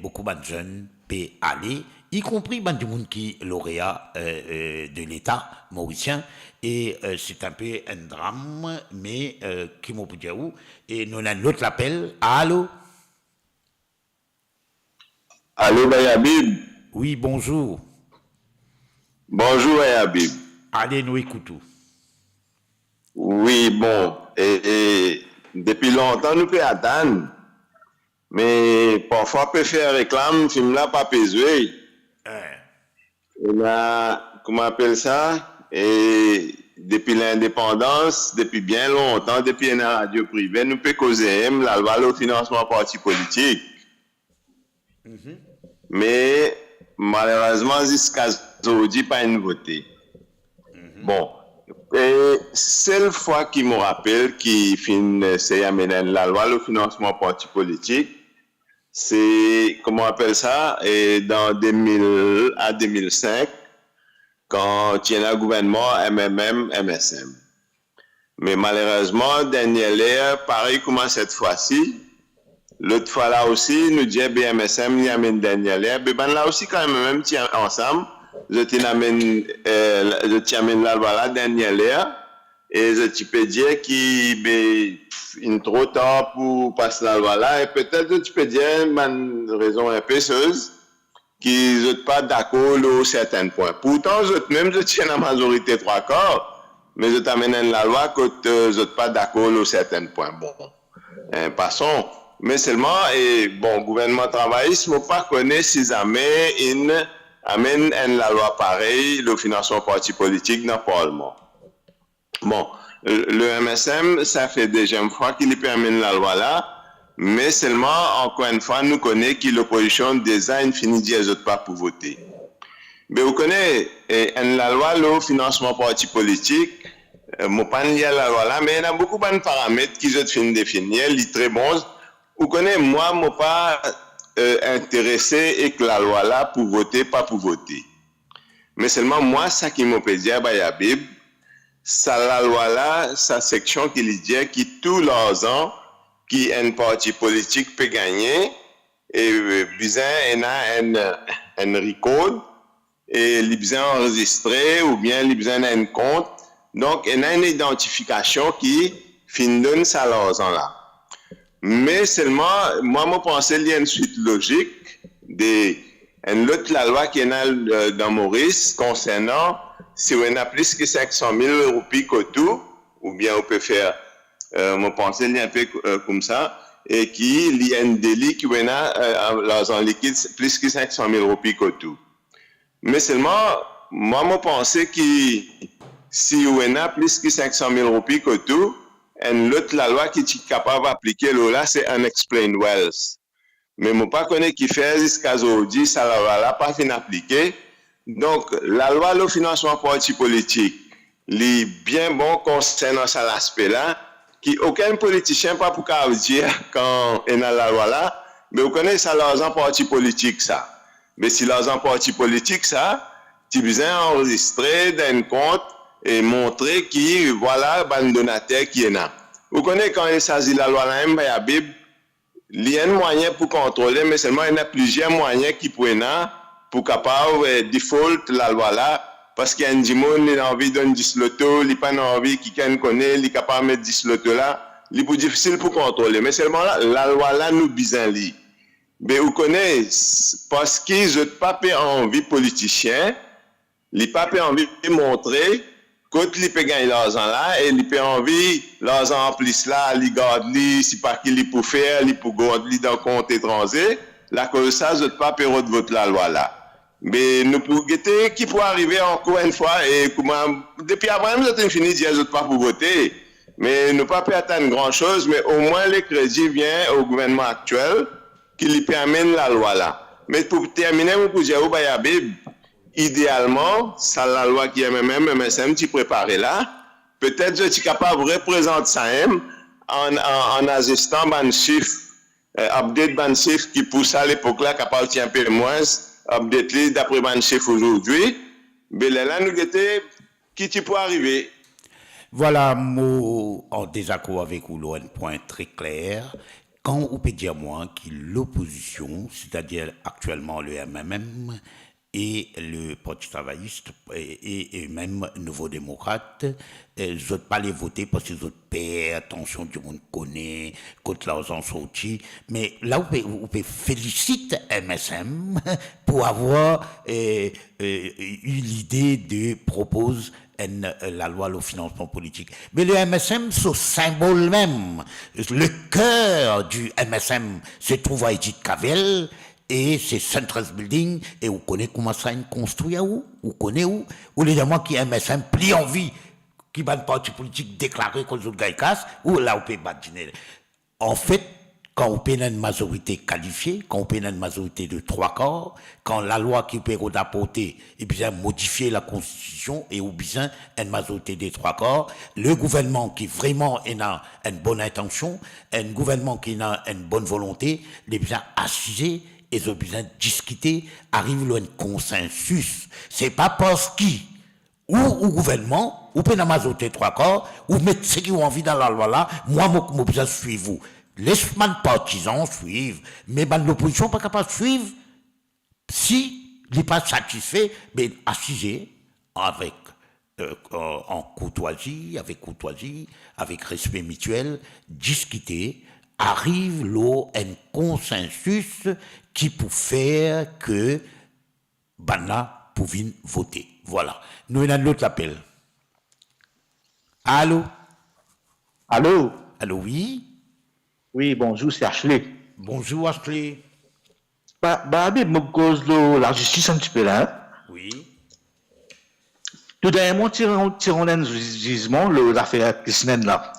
beaucoup de jeunes peuvent aller, y compris des gens qui sont lauréats de l'État mauricien. Et c'est un peu un drame, mais qui m'a dit où. Et nous avons l'autre appel. Allô? Allô, Bayabib? Oui, bonjour. Bonjour, Bayabib. Allez, nous écoutons. Oui, bon. Et depuis longtemps, nous pouvons attendre. Mais parfois, on peut faire réclame, film là, pas pesé. On a, comment on appelle ça? Et depuis l'indépendance, depuis bien longtemps, depuis une radio privée, nous pouvons causer la loi au financement parti politique. Mais malheureusement, jusqu'à aujourd'hui, pas une votée. Bon, seule fois qui me rappelle qui c'est amener la loi au financement parti politique, c'est, comment on appelle ça, et dans 2000 à 2005, quand il y a un gouvernement MMM, MSM. Mais malheureusement, dernière, pareil comme cette fois-ci, l'autre fois là aussi, nous disons BMSM, il y a une dernière, mais ben là aussi quand même, tiens ensemble, je t'amène la loi là, dernière, et je peux dire qu'il est trop tard pour passer la loi là, et peut-être tu peux dire une raison un peu seuse, qui ne sont pas d'accord à certains points. Pourtant, même je tiens la majorité 3/4, mais je t'amène la loi que je ne pas d'accord à certains points. Bon, passons. Mais seulement, et bon, gouvernement travailliste, ne pas connaître si jamais il amène la loi pareille, le financement parti politique dans le Parlement. Bon, le MSM, ça fait deuxième fois qu'il peut amener la loi là, mais seulement, encore une fois, nous connaissons que l'opposition déjà fini de dire qu'ils pas pour voter. Mais vous connaissez, la loi, le financement parti politique, je ne sais pas la loi là, mais il y a beaucoup de paramètres qui sont finis définir, ils sont très bons. Vous connaissez, moi, je ne suis pas intéressé avec la loi là pour voter, pas pour voter. Mais seulement, moi, ça qui m'a dit à Bayabib, ça la loi là, sa section qui dit que tous les ans, qui un parti politique peut gagner, et besoin il a un record, et il besoin enregistré, ou bien il besoin un compte. Donc, il y a une identification qui donne ça l'argent là. Mais seulement, moi, je pense qu'il y a une suite logique une autre la loi qui est dans Maurice concernant si on a plus que 500 000 roupies que tout, ou bien on peut faire je pense qu'il y a un peu comme ça, et qu'il y a un délit qui a l'argent liquide plus que 500 000 roupies que tout. Mais seulement, moi, je pense que si on a plus que 500 000 roupies que tout, l'autre la loi qui est capable d'appliquer là, c'est unexplained wealth. mais je ne pas connais qui fait jusqu'à aujourd'hui, ça là pas fin appliqué. Donc, la loi le financement parti politique, est bien bon concernant ça l'aspect-là, qui aucun politicien pas pour dire quand il y a la loi là, mais vous connaissez ça l'argent parti politique ça. Mais si l'argent parti politique ça, tu besoin enregistrer d'un compte et montrer qui voilà ban donateur qui est là. Vous connaissez quand il s'agit de la loi là, il y a un moyen pour contrôler, mais seulement il y a plusieurs moyens qui pourraient là pour capable default la loi là. Parce qu'il y a un monde qui a envie de 10 loto, il n'a pas envie qui connaît, il est capable de mettre 10 loto là, il est plus difficile pour contrôler. Mais seulement là, la loi là nous besoin. Mais vous connaissez, parce qu'ils n'ont pas envie politicien, ils n'ont pas envie de montrer quand ils peuvent gagner l'argent là, et ils peuvent envie l'argent en plus là, ils gardent, c'est pas qu'il peut faire, ils peuvent garder dans le compte étranger, la cause ça, ils n'ont pas peur de voter la loi là. Mais nous pouvons guetter qui peut arriver encore une fois et comment depuis avant nous avons fini de dire qu'ils pas pour voter. Mais nous pas attendre grand chose, mais au moins les crédits viennent au gouvernement actuel qui lui permet la loi là. Mais pour terminer, vous pouvez dire au Bayabib, idéalement, ça la loi qui est même MSM qui préparé là, peut-être je suis capable de représenter ça en ajustant ban chiffre, update ban chiffre qui pousse à l'époque là capable tient un peu moins. Update d'après mon chef aujourd'hui, mais là nous était qui peut arriver. Voilà, moi en désaccord avec vous, un point très clair. Quand on peut dire moi que l'opposition, c'est-à-dire actuellement le MMM et le Parti travailliste et même Nouveau Démocrate, ils n'ont pas les voter parce qu'ils ont peur, attention, du monde connaît, contre l'argent sorti. Mais là, on peut féliciter MSM pour avoir eu l'idée de proposer la loi au financement politique. Mais le MSM, ce symbole même, le cœur du MSM se trouve à Edith Cavell, et c'est Central Building, et vous connaissez comment ça est construit à où? Vous connaissez où? Ou les gens qui aiment MSM pli en vie, qui va un parti politique déclaré contre le Gaïkas, ou là vous pouvez battre. En fait, quand on peut une majorité qualifiée, quand on peut une majorité de 3/4, quand la loi qui peut apporter est bien modifier la constitution et ou bien une majorité des 3/4, le gouvernement qui vraiment a une bonne intention, un gouvernement qui a une bonne volonté, les bien assiser et ils ont besoin de discuter, arrive à un consensus. C'est pas parce qui ou au gouvernement, ou peut la majorité 3/4, ou mettre ceux qui ont envie dans la loi là, moi, je besoin de suivre vous. Les partisans suivent, mais l'opposition n'est pas capable de suivre. Si il n'est pas satisfait, mais assiser avec en courtoisie, avec respect mutuel, discuter, arrive là un consensus qui peut faire que Bana pouvait voter. Voilà. Nous avons l'autre appel. Allô? Allô? Allô, oui? Oui, bonjour, c'est Ashley. Bonjour, Ashley. Me cause la justice un petit peu là. Oui. Tout dernièrement, tirons un jugement, l'affaire Kisnen là.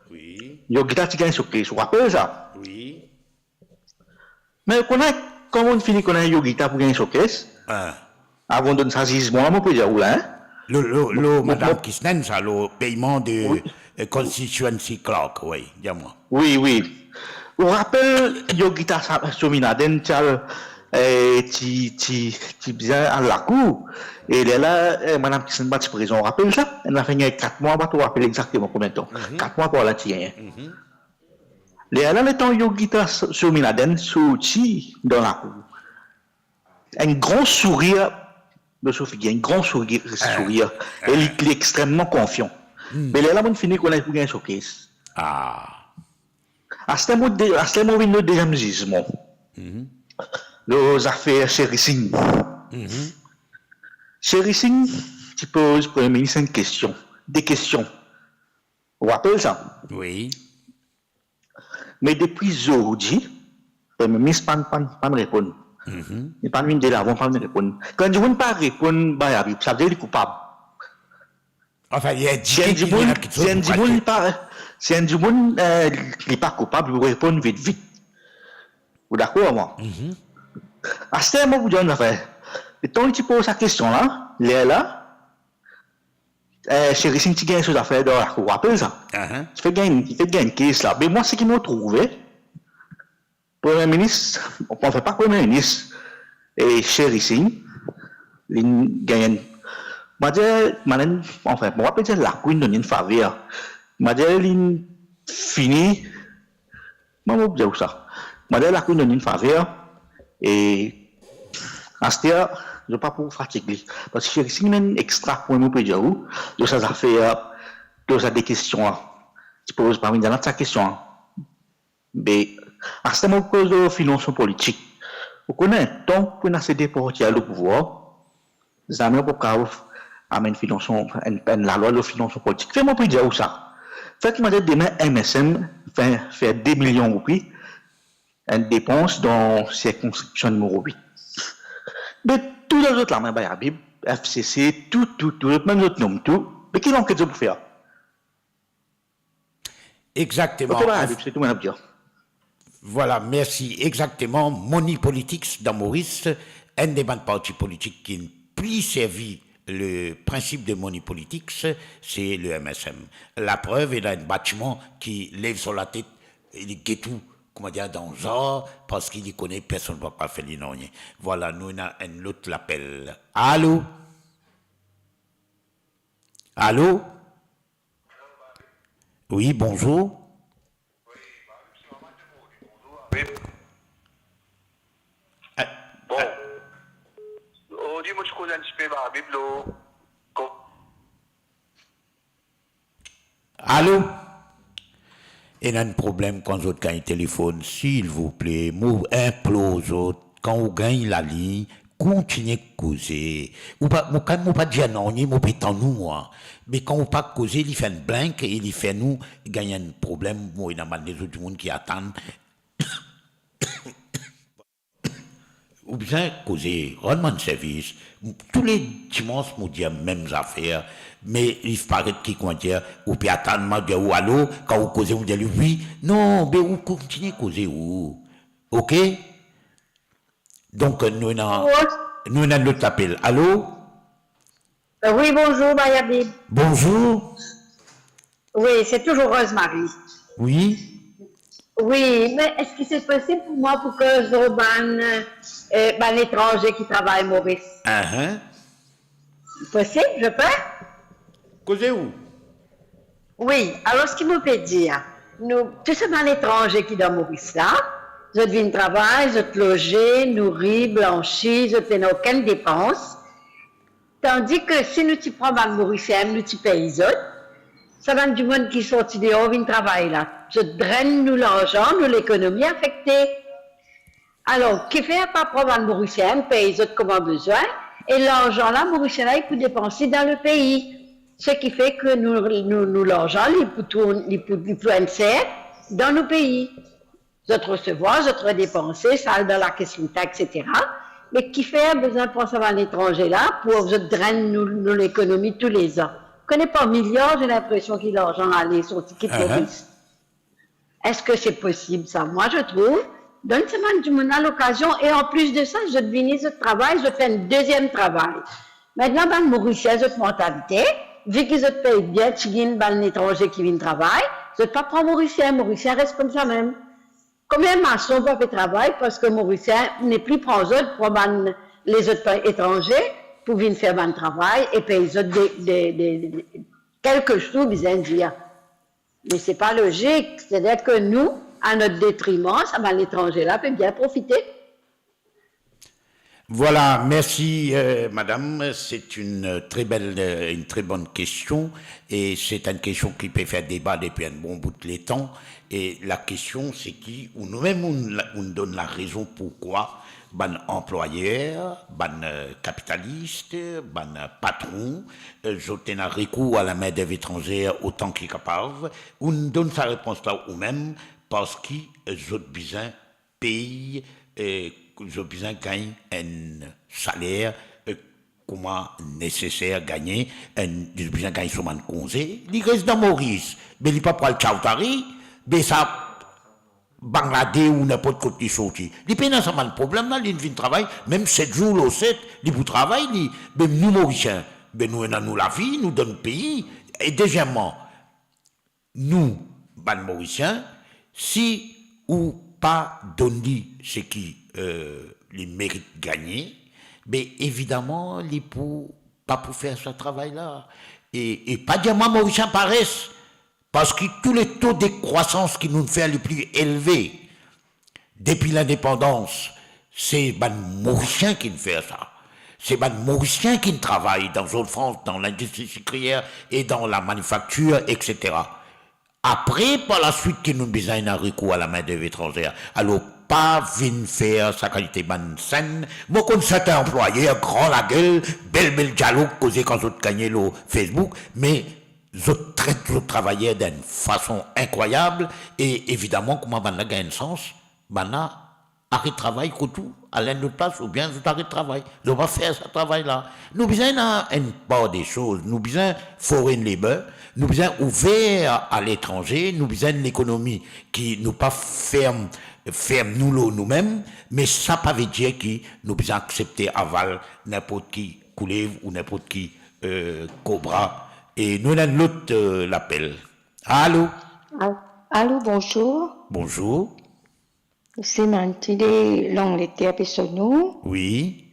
Oui. Il y a un qui gagne sur clé, vous rappelez ça? Oui. Mais comment on finit qu'on a un yogita pour gagner sur caisse? Avant de donner ça jugement, on peut dire où là? Madame Kisnen, ça, le paiement de constituency clerk, oui, dis-moi. Oui. On rappelle Yogita Sominaden, tu bien à la cour. Et là, Madame Kisnen bat prison. On rappelle ça? Elle a fait 4 mois, on rappelle exactement combien de temps. 4 mois pour la tienne. Là, le temps Yogita Sominaden sorti dans la cour. Un grand sourire de Sophie, un grand sourire. Et il est extrêmement confiant. Mais là, on finit qu'on a pour gagner sur caisse. À ce moment, il y a le deuxième jugement. Les affaires Chérissing. Chérissing, tu poses pour le ministre une question. Des questions. Vous rappelez ça? Oui. Mais depuis aujourd'hui, le ministre ne répond pas. Il n'est pas venu de l'avant, pas répondre. Quand je ne pas répondre, ça veut dire qu'il est coupable. Enfin, il y a si un du monde n'est pas coupable, il répond vite. Vous d'accord, moi? À ce moment, vous dites une affaire. Et tant que tu poses sa question là, là, chérie, si tu gagnes sur l'affaire de la cour, rappelle ça. Tu fais gagner une caisse là. Mais moi, ce qui m'a trouvé, Premier ministre, on ne fait pas Premier ministre, et chérie, si, il gagne. Moi, enfin, moi, peut-être la queen donne une faveur. Moi, il fini. Moi, je dis ça. Moi, la queen donne une faveur, et à ce temps, je ne vais pas pour fatiguer. Parce que chérie, si, il extra pour moi, je de ça fait, de ça des questions. Tu poses parmi dans ta question. Mais, à ce moment, cause de finances politiques, vous connaissez, tant qu'on a cédé pour retirer le pouvoir, les amis pour amène la loi de finances politiques. Fais-moi plus dire où ça. Faites-moi dire demain, MSM fait 2 millions de roupies, une dépense dans circonscription numéro 8. Mais tous les autres, là, même Bayabib, FCC, tout, même les autres noms, tout. Mais qui l'ont que pour faire? Exactement. C'est tout, même dire. Voilà, merci. Exactement. Money Politics dans Maurice, un des partis politiques qui n'a plus servi le principe de Money Politics, c'est le MSM. La preuve, il a un bâtiment qui lève sur la tête, il est tout, comment dire, dans le genre, parce qu'il y connaît, personne ne va pas faire l'inonien. Voilà, nous, on a un autre l'appel. Allô? Allô? Oui, bonjour. Bon, aujourd'hui, moi, je connais un petit peu ma Bible. Allô? Il y a un problème quand vous gagnez le téléphone, s'il vous plaît, vous implose, quand vous gagnez la ligne, continuez à causer. Vous ne pas dire non, vous pas tant nous, moi. Mais quand vous pas causer, il fait un blank et il fait nous gagner un problème. Moi, il y a mal des autres monde qui attendent. Ou bien causer, rendement de service. Tous les dimanches, nous disons mêmes affaires. Mais il paraît qu'il dire, ou puis attendre, dire, ou allô, quand vous causez, vous dites oui. Non, mais vous continuez à causer, ou. OK? Donc, nous avons l'autre appel. Allô? Oui, bonjour, Bayabib. Bonjour. Oui, c'est toujours Rosemary. Oui. Oui, mais est-ce que c'est possible pour moi pour que je ban l'étranger qui travaille à Maurice? Possible, je peux? Causez où? Oui, alors ce qu'il me peut dire, nous, tout ce ban l'étranger qui est dans Maurice là, je viens travailler, je te loger, nourrir, blanchir, je ne fais aucune dépense. Tandis que si nous tu prends ban Mauricien, nous tu payes les autres, ça va du monde qui sortit dehors, vient travailler là. Je draine nous l'argent, nous l'économie affectée. Alors, qui fait pas prendre un Mauricien, paye les autres comme on a besoin, et l'argent là, Mauricien là, il peut dépenser dans le pays. Ce qui fait que nous l'argent, il peut insérer dans nos pays. Je te recevoir, je te dépenser, ça dans la question taxe, etc. Mais qui fait besoin de penser à l'étranger là, pour je draine nous l'économie tous les ans. Je ne connais pas milliards, j'ai l'impression qu'il a l'argent aller sur le ticket de Maurice. Est-ce que c'est possible ça? Moi, je trouve, donne semaine du monde à l'occasion, et en plus de ça, je devine ce travail, je fais un deuxième travail. Maintenant, dans le Mauricien, cette mentalité, vu qu'ils te payent bien, tu gagnes un étranger qui vient travailler, je ne pas prendre Mauricien reste comme ça même. Combien de maçons peuvent faire travail parce que Mauricien n'est plus prend autres pour les autres étrangers pour venir faire un travail et payer les autres quelque chose, bien dire. Mais c'est pas logique. C'est-à-dire que nous, à notre détriment, ça va l'étranger là peut bien profiter. Voilà, merci madame, c'est une très bonne question et c'est une question qui peut faire débat depuis un bon bout de temps et la question c'est qui, ou nous-mêmes on donne la raison pourquoi ban employeur, ban capitaliste, ban patron, j'obtiens un recours à la main-d'œuvre étrangère autant qu'il est capable, on donne sa réponse là ou même parce qu'ils ont besoin payer j'ai besoin de gagner un salaire comment nécessaire gagner j'ai besoin de gagner sur mon congé il reste dans Maurice mais il n'est pas pour le Tchaoutari mais ça Bangladesh ou n'importe quoi qui sorti. Il n'y a pas de problème là, il vient travailler, même 7 jours ou 7, il peut travailler, même nous Mauriciens, nous avons la vie, nous donnons le pays. Et deuxièmement, nous, les Mauriciens, si ou pas donner ce qui les mérite gagner, mais évidemment, ils ne pas pour faire ce travail-là. Et pas dire moi, Mauricien paraissent. Parce que tous les taux de croissance qui nous fait les plus élevés depuis l'indépendance, c'est les Mauriciens qui nous font ça. C'est les Mauriciens qui travaillent dans la France, dans l'industrie sucrière et dans la manufacture, etc. Après, par la suite, qui nous besoin d'un recours à la main-d'œuvre étrangère. Alors, pas venir faire sa qualité de scène. Moi, comme certains employés, grand la gueule, belle dialogue, causé quand vous gagnez le Facebook, mais je traite le travailleur d'une façon incroyable et évidemment, comment on a gagné un sens, on a arrêté de travail comme tout, à l'un de place, ou bien je arrêté de travail. Je vais faire ce travail-là. Nous besoin une part des choses, nous besoin foreign labor, nous besoin ouvert à l'étranger, nous besoin une économie qui nous pas ferme nous-mêmes, mais ça ne veut pas dire que nous besoin accepter aval n'importe qui couleuvre ou n'importe qui cobra. Et nous avons l'autre l'appel. Allô? Allô, bonjour. Bonjour. C'est Mantide l'Angleterre Pessonou. Oui.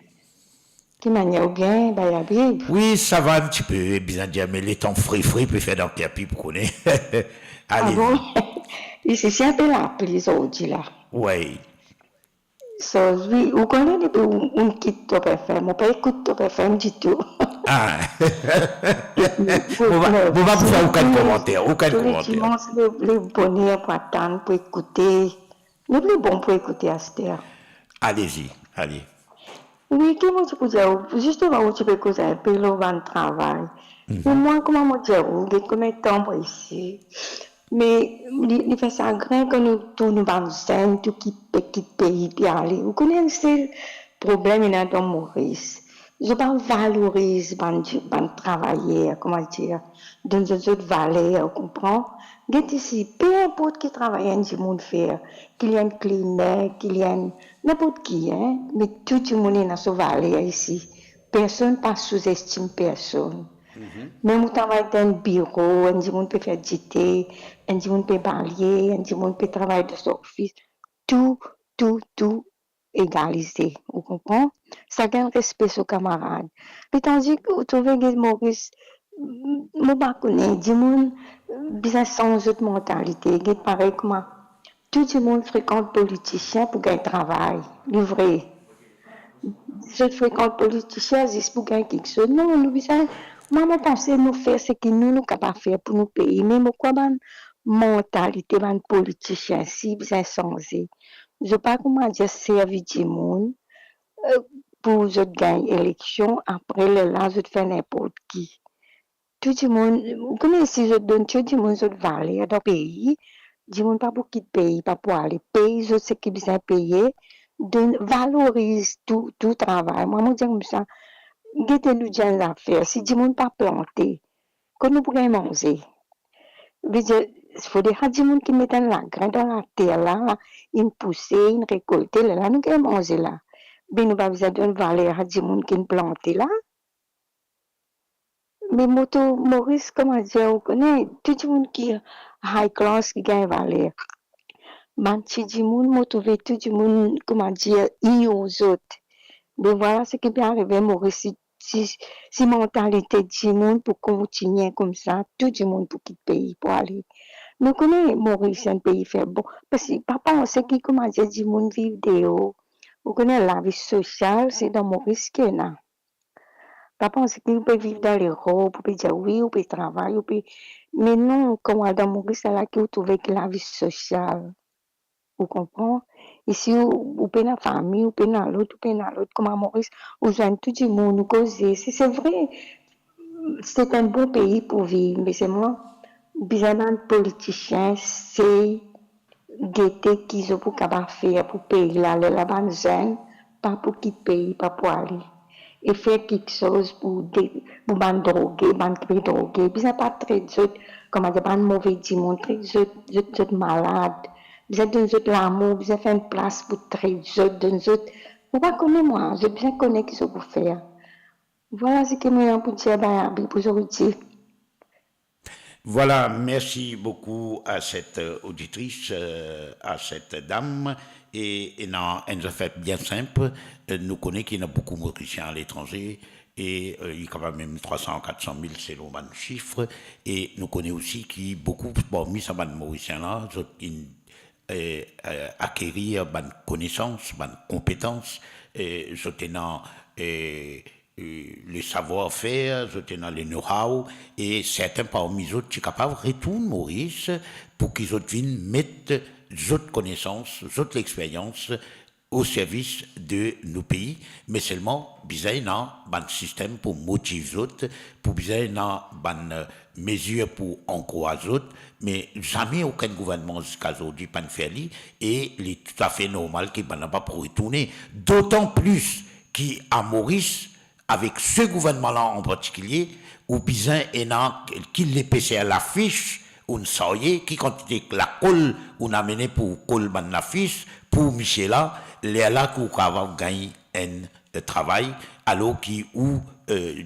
Qui manière bien, Bayabib? Oui, ça va un petit peu, bien dire, mais les temps frais peut faire dans le pipe, vous connaissez. Allez. Ah bon? Ici, c'est un peu la prise aujourd'hui, là. Oui. So, oui, vous connaissez un kit Top FM, on peut écouter Top FM du tout. Ah. Vous va vous faire aucun commentaire, aucun commentaire. Les dimanches, les bonheurs pour attendre, pour écouter. Le plus bon pour écouter Aster. Allez-y, allez. Oui, comment tu peux dire, justement, où tu peux causer un peu le travail. Et moi, comment je dire, vous êtes combien de temps pour ici? Mais il fait ça grand que nous tournons dans le sein, tout qui pays puis aller. Vous connaissez le problème dans Maurice. Je ne valorise pas les travailleurs, comment dire, dans les autres vallées, vous comprenez? Ici, peu importe qui travaille du monde faire, qu'il y ait un cleaner, qu'il y ait n'importe qui, hein, mais tout le monde est dans ce vallée ici. Personne ne sous-estime personne. Même au travail dans un bureau, un monde peut faire dicter, un monde peut balayer, un monde peut travailler dans son office. Tout égalisé. Vous comprenez? Ça gagne respect aux camarades. Mais tandis que vous trouvez que Maurice, je ne connais pas, du monde, bien sans autre mentalité, pareil que moi. Tout le monde fréquente politiciens pour gagner travail, livré. Je fréquente politiciens juste pour gagner quelque chose. Non, nous besoin. Moi, je pense que nous faire ce que nous sommes capables de faire pour nous payer. Mais pourquoi la mentalité des politiciens si bien changé? Je ne sais pas comment dire servir du monde pour gagner l'élection. Après, là, je fais n'importe qui. Tout le monde, vous connaissez, je donne tout le monde une valeur dans le pays. Du monde pas pour quitter le pays, pas pour aller payer, je sais qu'ils besoin payer. Valorise tout travail. Moi, je dis comme ça. Mettez-nous dans les affaires. Si du monde pas planté, que nous pourrions manger. Il faut des gens qui mettent la graine dans la terre, là, une poussée, une récoltée, là, nous pourrions manger là. Mais nous pas besoin d'une valeur à des gens qui sont plantés là. Mais Maurice, comment dire, on connaît tout le monde qui est high class, qui gagne valeur. Si du monde, moi, trouve tout le monde, comment dire, aux autres. Mais voilà ce qui est arrivé, Maurice. Si mentalité du monde pour continuer comme ça, tout le monde pour quitter le pays pour aller. Mais connaît Maurice, un pays fait bon. Parce que papa, on sait qui comment dire du monde vivre dehors. Vous connaissez la vie sociale, c'est dans Maurice qu'il y a. Papa, on sait qu'il peut vivre dans les robes, on peut dire oui, on peut travailler, on peut. Mais non, comme dans Maurice, c'est là que vous trouvez que la vie sociale. Vous comprenez? Ici, vous pouvez dans la famille, vous pouvez dans l'autre, comme à Maurice, vous joignez tout le monde, vous causez. C'est vrai, c'est un bon pays pour vivre, mais c'est moi, bizarrement, les politiciens, c'est guetter qu'ils ont pour faire pour payer la bonne jeune, pas pour qui paye, pas pour aller. Et faire quelque chose pour ban droguer, ban droguer, bizarrement pas très d'autres, comme à dire, ban mauvais du monde, très d'autres malades. Besoin de nous autres l'amour, besoin de faire une place pour traiter les autres, de nous autres. Vous ne connaissez pas moi, j'ai besoin de connaître ce que vous faites. Voilà ce que moi pour dire pour aujourd'hui. Voilà, merci beaucoup à cette auditrice, à cette dame. Et non, elle nous a fait bien simple. Nous connaissons qu'il y a beaucoup de Mauriciens à l'étranger. Et il y a quand même 300 400 000 selon le chiffre. Et nous connaissons aussi qu'il y a beaucoup parmi ces Mauriciens-là qui acquérir des connaissances, des compétences, le savoir-faire, le know-how, et certains parmi eux sont capables de retourner Maurice pour qu'ils viennent mettre d'autres connaissances, d'autres expériences au service de nos pays, mais seulement besoin d'un système pour motiver les autres, pour besoin d'une mesure pour encourager les autres, mais jamais aucun gouvernement jusqu'à aujourd'hui pas fait et il est tout à fait normal qu'il n'ait pas pour retourner. D'autant plus qu'à Maurice, avec ce gouvernement-là en particulier, ou besoin qu'il les pêche à l'affiche, on sait qui quantité la colle on a mené pour colle l'affiche, pour Michela, les là qui ont gagné un travail, alors qui ou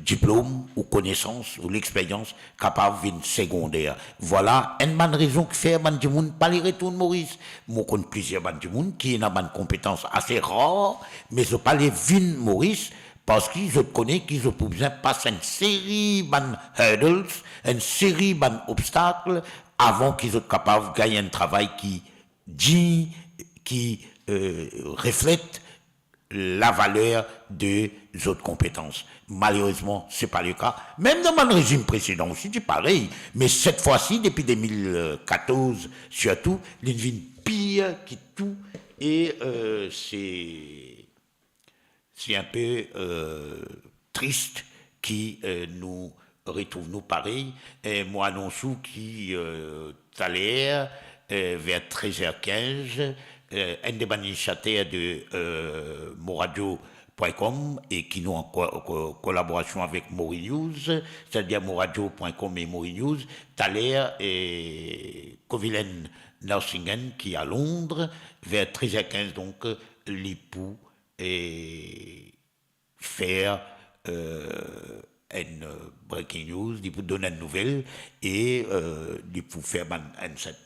diplôme, ou connaissance, ou l'expérience capable d'une secondaire. Voilà une bonne raison qui fait que les pas les retourner Maurice. Moi, je connais plusieurs gens qui ont une compétence assez rare, mais je pas les vins Maurice, parce qu'ils connaissent qu'ils ont besoin de passer une série de hurdles, une série d'obstacles, avant qu'ils soient capables de gagner un travail qui dit, qui reflète la valeur des autres compétences. Malheureusement, ce n'est pas le cas. Même dans mon régime précédent aussi, c'est pareil. Mais cette fois-ci, depuis 2014, surtout, l'une pire qui tout. Et c'est un peu triste qui nous retrouve nous pareil. Et moi, non sous qui, tout à l'heure, vers 13h15, un des initiateurs de moradio.com et qui nous en collaboration avec Mori News, c'est-à-dire moradio.com et Mori News, Thaler et Covilen Nursingen qui est à Londres, vers 13h15, donc l'époux et faire une breaking news, il peut donner une nouvelle et il peut faire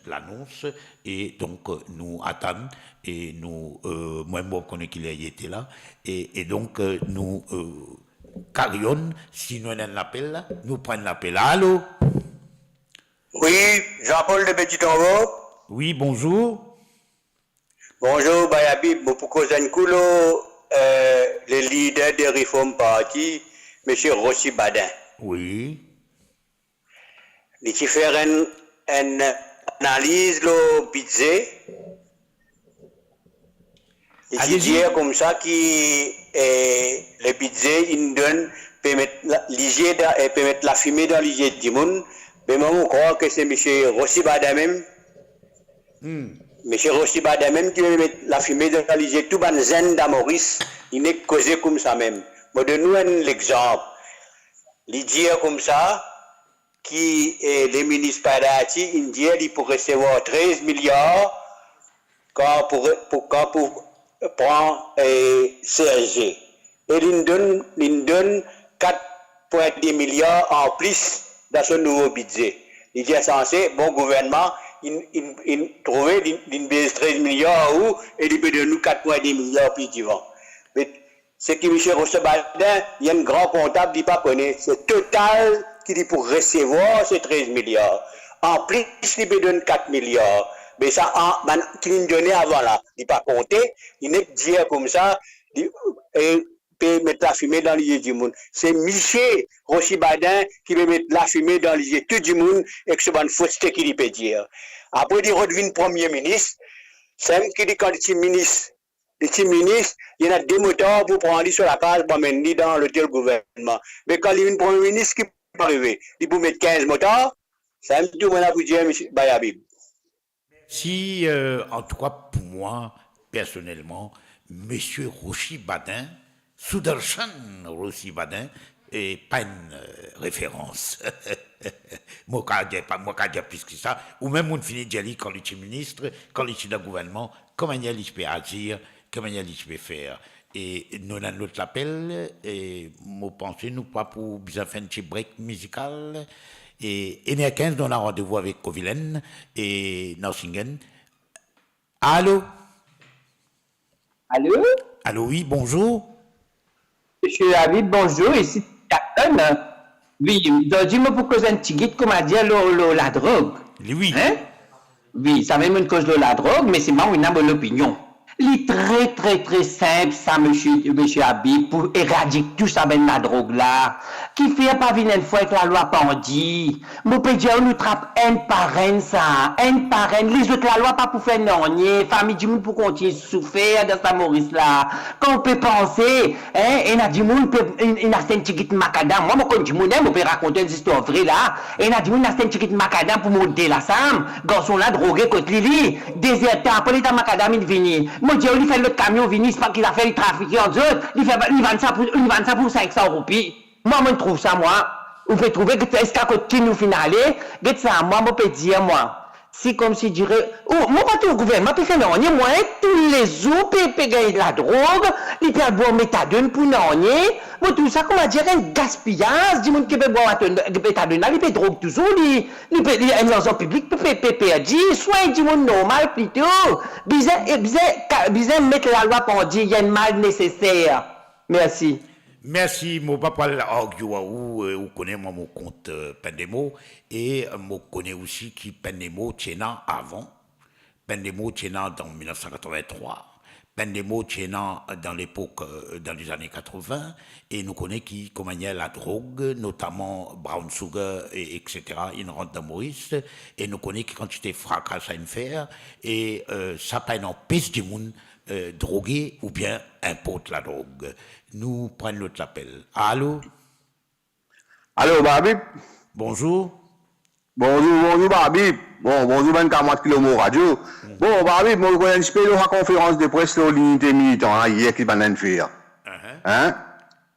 l'annonce et donc nous attendons et nous moi connais qu'il a été là et donc nous carrions si nous avons un appel nous prenons l'appel. Allô? Oui, Jean-Paul de Petit-Tombeau. Oui, bonjour. Bonjour, Bayabib, Bopukozankulo, le leader de Reform Party, M. Rossi Badin. Oui. Il faut faire une analyse le budget. Il faut dire comme ça que le budget il donne permettre la fumée dans l'IG du monde. Mais moi, je crois que c'est M. Rossi Badin même. M. Rossi Badin même qui veut mettre la fumée dans l'IG tout ban zen d'Amoris. Il n'est causé comme ça même. Je donne nous un exemple. L'idée comme ça, qui est le ministre Padati, il dit qu'il pour recevoir 13 milliards pour prendre CSG. Et il donne 4,10 milliards en plus dans ce nouveau budget. Il est censé, bon gouvernement, il trouvait une baisse 13 milliards et il peut donner nous 4,10 milliards plus du vent. C'est que M. Rossebaldin, il y a un grand comptable qui ne connaît pas. C'est Total qui dit pour recevoir ces 13 milliards. En plus, il peut donner 4 milliards. Mais ça, qui nous donnait avant là, il n'est pas compté. Il n'est pas dit comme ça, il peut mettre la fumée dans les yeux du monde. C'est Michel Rossebaldin qui peut mettre la fumée dans les yeux tout du monde et que c'est une fausseté qu'il peut dire. Après, il redevient Premier ministre. C'est même qui dit quand il est ministre. Les petits ministres, il y en a des moteurs pour prendre sur la case pour mener dans l'hôtel gouvernement. Mais quand il y a un premier ministre qui peut arriver, il peut mettre 15 moteurs, c'est un tout mon pour dire, M. Bayabib. Si, en tout cas, pour moi, personnellement, M. Rossi Badin, Sudarshan Rossi Badin, n'est pas une référence. moi qu'à dire plus que ça, ou même on finit de dire quand il est ministre, quand il est dans le gouvernement, comment il peut agir, comment il peut faire. Et nous avons notre appel, et moi pensez nous pas pour bien faire un petit break musical. Et il y a 15, on a rendez-vous avec Covilen et Narsingen. Allô? Allô? Allô, oui, bonjour. Monsieur Habib, bonjour, ici Captain. Oui, dis-moi pour cause un petit guide, comment dire, la drogue. Oui. Hein? Oui, ça même une cause de la drogue, mais c'est moi une bonne opinion. Il est très simple, ça, monsieur Habib, pour éradiquer tout ça, ben, la drogue là. Qui fait pas venir une fois avec la loi Pandi. Mon pédiatre nous trappe un par un, ça. Un par un. Les autres, la loi pas pour faire non, famille du monde pour continuer à souffrir dans sa Maurice là. Quand on peut penser, hein, il y a du monde, il y a un petit macadam. Moi, quand du monde, on peut raconter une histoire vraie là. Il y a du monde, il y a un petit macadam pour monter la sam. Garçon là, drogué, contre Lili. Déserteur, après l'état macadam, il vient. Mon Dieu, il fait le camion venir, c'est pas qu'il a fait le trafic en d'autres, il vend ça pour 500 roupies. Moi, je trouve ça, moi. Vous pouvez trouver que est-ce qu'à côté nous finale, que ça, moi, je peux dire, moi. C'est comme si je dirais, oh, moi, pas tout le gouvernement, puis non, moi, tous les autres, puis gagner de la drogue, ils peuvent boire méthadone pour non, moi, tout ça, comment dire, un gaspillage, du monde qui peut boire méthadone, il peut drogue toujours, il peut, l'argent public peut perdre, soit du monde normal plutôt, bizarre, mettre la loi pour dire, il y a un mal nécessaire. Merci. Merci, moi pas parler ou connais moi mon compte Pendemo et moi connais aussi qui Pendemo tiena avant, Pendemo tiena dans 1983, Pendemo tiena dans l'époque dans les années 80 et nous connais qui commandait la drogue, notamment brown sugar et etc. Il rentre dans Maurice et nous connais qui quantité fracasse à une faire et ça pas une empêche du monde droguer ou bien importe la drogue. Nous prenons notre appel. Allô? Allô, Babib? Bonjour. Bonjour, Babib. Bon, bonjour, 24 km radio. Bon, Babib, moi, je connais un peu la conférence de presse de l'unité militante, hier, qui va nous faire. Hein?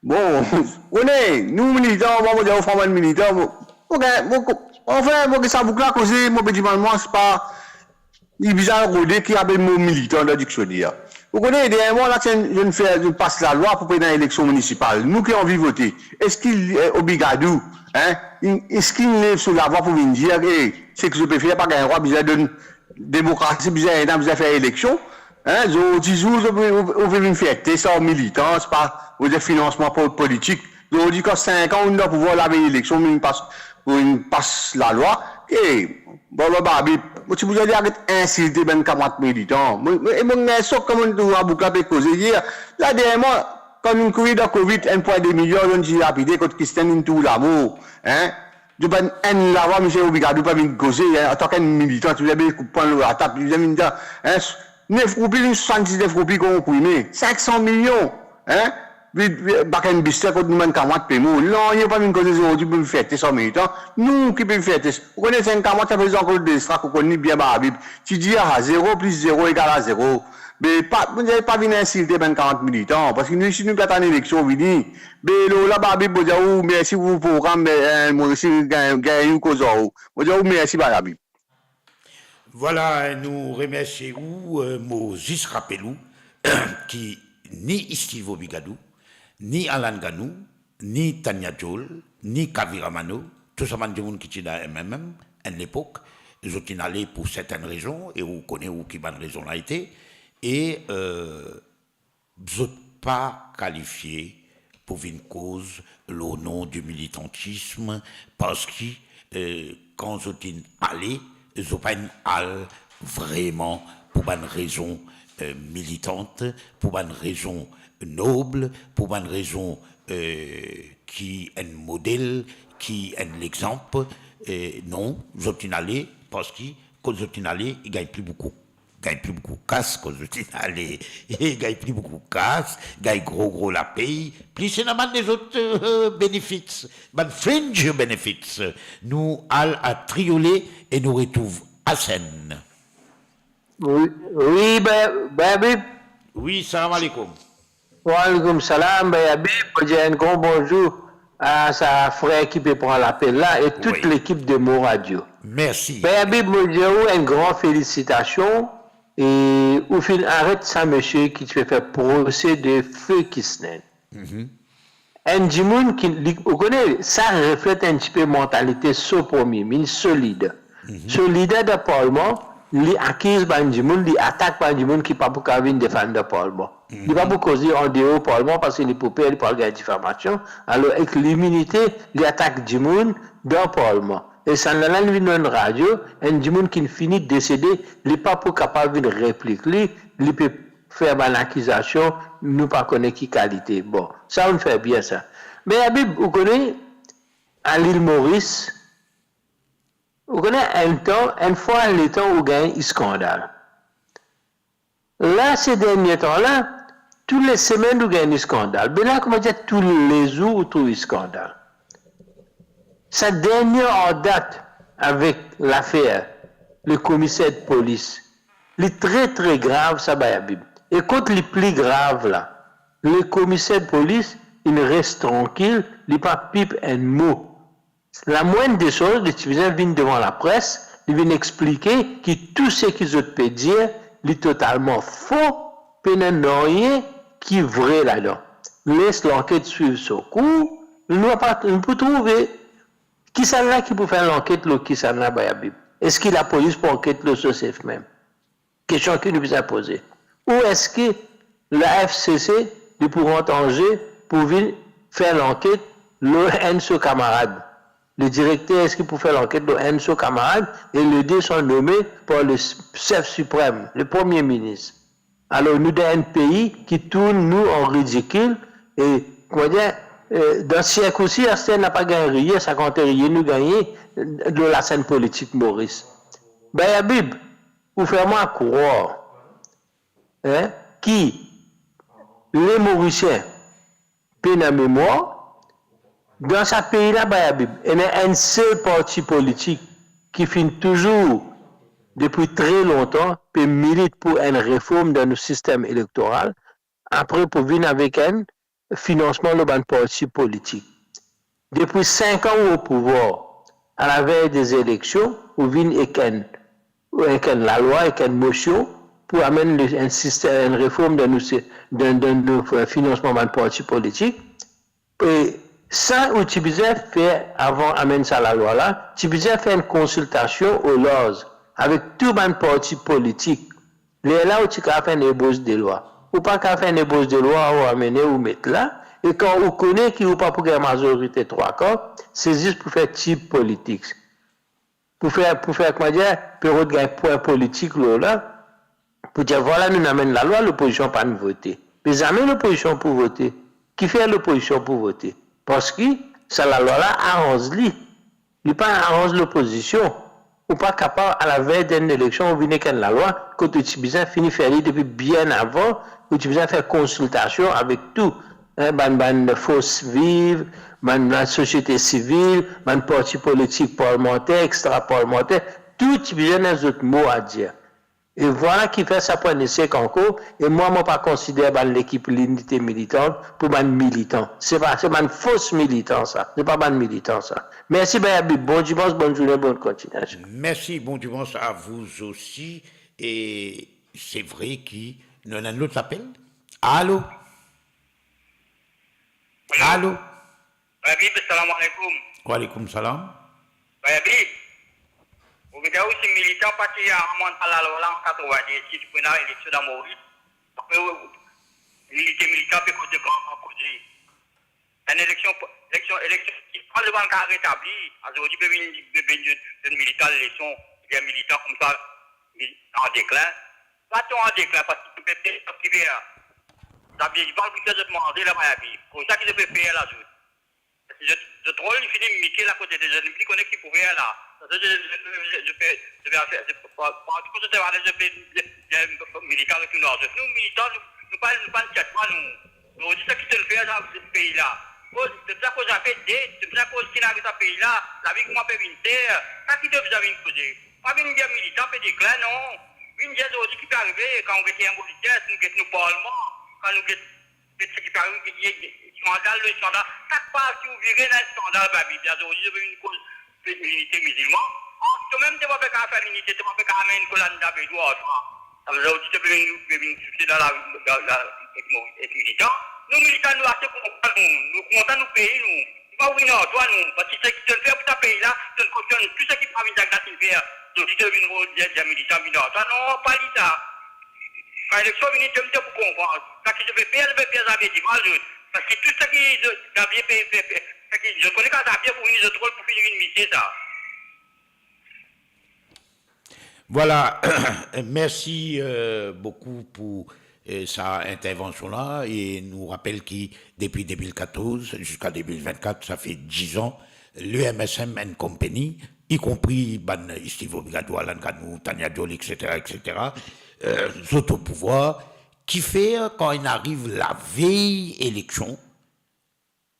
Bon, vous connaissez, nous, militants, moi, je dis aux femmes militants, enfin, moi, que ça boucle à causer, moi, moi, c'est pas, il est bizarre de qui a des mots militants dans le dictionnaire. Vous connaissez, dernièrement, là, je passe la loi pour prendre l'élection municipale. Nous qui avons envie de voter, est-ce qu'il est obligatoire, hein? Est-ce qu'il est sur la voie pour venir dire, c'est que je peux faire, pas qu'un roi, besoin de démocratie, besoin de faire élection, hein? Je dis, vous pouvez me faire tester ça militant, c'est pas, vous êtes financement politique. Je dis qu'en 5 ans, on doit pouvoir laver l'élection, on passe la loi, et, bon, Babi, si vous avez insulté ben 40 militants, et mon sauf comme on a beaucoup causé hier, là, dernièrement, quand on courit dans Covid, 1,2 million, on dit rapide, quand Christian tout l'amour, hein, je vais un lava, monsieur Obligato, pas venir causer, en tant qu'un militant, tu vas prendre le attaque, tu vas venir dire, hein, 9 roupies, 79 roupies qu'on imprimé, 500 millions, hein, bac un biscuit quand nous demandons 40 paiements. Non, il n'y a pas une cause aujourd'hui pour me faire tester 100 militants. Nous qui pouvons faire tester. Vous connaissez 40, ça fait encore des strates qu'on connaît bien par la Bible. Tu dis à 0 plus 0 égale à 0. Mais vous n'avez pas venir insulter 40 militants. Parce que nous, si nous avons une élection, venir. Mais là, la Bible, vous dites, merci pour le programme, moi aussi, gagnez une cause. Vous dites, merci par la Bible. Voilà, nous remercions Moses Rapelou, qui ni Steve Obigadou, ni Alan Ganou, ni Tania Joel, ni Kavira Mano, tout ça, des gens qui étaient dans MMM à l'époque, ils ont allé pour certaines raisons, et vous connaissez où qui bonne raison a été, et ils n'ont pas qualifié pour une cause le nom du militantisme, parce que quand ils sont allés, ils n'ont pas allé vraiment pour une raison militante, pour une raison noble, pour une raison qui est un modèle, qui est un exemple. Non, ils sont allés parce que quand ils sont allés, ils ne gagnent plus beaucoup. Ils gagnent plus beaucoup de casse quand ils sont allés. Ils gagnent plus beaucoup de casse, ils gagnent gros la paye. Plus c'est normal des autres bénéfices, des fringe bénéfices. Nous allons à trioler et nous retrouvons à Seine. Oui, Babib. Oui, salam alaikum. Wa alaikum salam, Babib. Je dis un grand bonjour à sa frère qui peut prendre l'appel là et toute l'équipe de Mo Radio. Merci. Ben, Habib Modjou, une grande félicitation. Et au final, arrête ça, monsieur, qui te fait faire procès de feu qui se n'est. Un Jimoun qui, vous connaissez, ça reflète un petit peu mentalité so premier, mais solide. Ce leader de Parlement, il accuse par Jimoun, il attaque par Jimoun qui pas pour venir défendre le Parlement. Il ne va pas causer en dehors du Parlement parce qu'il est pour perdre, il parle de diffamation. Alors, avec l'immunité, il attaque Jimoun dans le Parlement. Et ça n'a pas une radio, un Jimoun qui finit de décéder, il n'est pas pour capable de répliquer, il peut faire une accusation, nous pas connaître qui qualité. Bon, ça on fait bien ça. Mais Habib, vous connaissez, à l'île Maurice, vous connaissez une fois le temps où il y a un scandale. Là, ces derniers temps-là, toutes les semaines où il y a un scandale. Mais là, comment dire, tous les jours où il y a un scandale. Sa dernière en date avec l'affaire, le commissaire de police, est très très grave, ça, Habib. Et quand les plus grave là, le commissaire de police, il reste tranquille, il ne pas pipe un mot. La moindre des choses, les citoyens viennent devant la presse, ils viennent expliquer que tout ce qu'ils ont pu dire, est totalement faux, puis il n'y a rien qui est vrai là-dedans. Laisse l'enquête suivre son cours, il ne peut trouver. Qui ça là qui peut faire l'enquête, qui ça là, Habib? Est-ce que la police peut enquêter le SOSEF même? Question qui nous a posée. Ou est-ce que la FCC pourra entendre pour venir faire l'enquête, le Enso camarade? Le directeur, est-ce qu'il peut faire l'enquête de Enso camarade? Et les deux sont nommés par le chef suprême, le premier ministre. Alors nous avons un pays qui tourne nous en ridicule et, comment dire, dans ce siècle aussi, Astel n'a pas gagné rien, ça compte rien, nous gagner de la scène politique Maurice. Ben Habib, vous faites-moi croire qui, les Mauriciens, peine à mémoire, dans ce pays-là, ben Habib, il y a un seul parti politique qui finit toujours, depuis très longtemps, puis milite pour une réforme dans le système électoral, après pour venir avec un financement de parti politique. Depuis 5 ans au pouvoir, à la veille des élections, on vient avec la loi, avec une motion pour amener un système, une réforme dans le financement de parti politique. Et ça, tu besoin faire, avant d'amener ça à la loi là, tu besoin faire une consultation au LOZ avec tout le parti politique. Là où tu as fait une ébauche de loi. Ou pas qu'à faire une ébauche de loi ou amener ou mettre là, et quand on connaît qu'il n'y a pas pour la majorité 3 quarts, c'est juste pour faire type politique. Pour faire comment dire, période de point politique là, pour dire voilà, nous amène la loi, l'opposition pas nous voter. Mais jamais l'opposition pour voter. Qui fait l'opposition pour voter? Parce que ça, la loi là arrange lui. Il pas arrange l'opposition. Ou pas capable, à la veille d'une élection, on vient avec la loi, quand tu besoin fini faire depuis bien avant, où tu besoin faire consultation avec tout. Ban force vive, la société civile, parti politique parlementaire, extra-parlementaire, tout tu besoin des autres mots à dire. Et voilà qui fait ça pour un essai encore. Et moi, je ne pas considère l'équipe l'unité militante pour un militant. C'est un fausse militant, ça. C'est pas un militant, ça. Merci, Habib. Bon dimanche, bonne journée, bonne continuation. Merci, bon dimanche à vous aussi. Et c'est vrai qu'il y en a un autre appel. Allô? Allô? Habib, salam alaikum. Wa alaikum salam. Habib. Vous avez aussi militant parce qu'il y a un monde à la loi en 86 pour l'élection dans Maurice. Après, l'unité militaire peut causer comment causer. Une élection qui prend le banc à rétablir. Aujourd'hui, il y a une militaire l'élection, des militants comme ça en déclin. Pas-on en déclin parce que peut être activé là. Ça veut dire qu'il va plus demander là, pour ça qu'il peut payer là. Je trouve qu'il finit de miquer à côté des jeunes, il connaît qui pourrait là. Je vais faire, militaires avec nous. Nous, militants, nous pas de traitement, nous. C'est ça qui te le fait dans ce pays-là. C'est ça que j'ai fait, c'est ça que dans ce pays-là, la vie que moi peut venir, ça qui te vous avez posé. Pas venir dire militant, peut dire clair, non. Venir dire aussi qui peut arriver quand on est un politicien, nous sommes au Parlement, quand nous sommes ce qui peut arriver, scandale. Chaque fois que vous virez dans le scandale, Bible, aujourd'hui, c'est une cause de l'unité musulmane. Quand même, tu vas faire l'unité, tu vas faire une colonne d'abédois. Ça veut dire que tu peux succès dans les militants. Nous, militants, nous, assez contents, nous contents, nous payons, nous. Pas oui, non, toi, nous. Parce que ce qui te fait pour ta pays là, tu cautionnes tout ce qui prend une acte d'affaires. Donc, si tu veux une militants, toi, non, pas l'État. Quand l'élection vient, tu me pour comprendre. Parce que je vais payer avec dimanche. Parce que tout ce qui je connais quand ça vient pour une autre pour finir une mission, ça. Voilà, merci beaucoup pour sa intervention-là et nous rappelle que depuis 2014 jusqu'à 2024, ça fait 10 ans, l'UMSM and Company, y compris Steve Obrigado, Alan Ganou, Tania Diol, etc., au pouvoir, qui fait quand il arrive la veille élection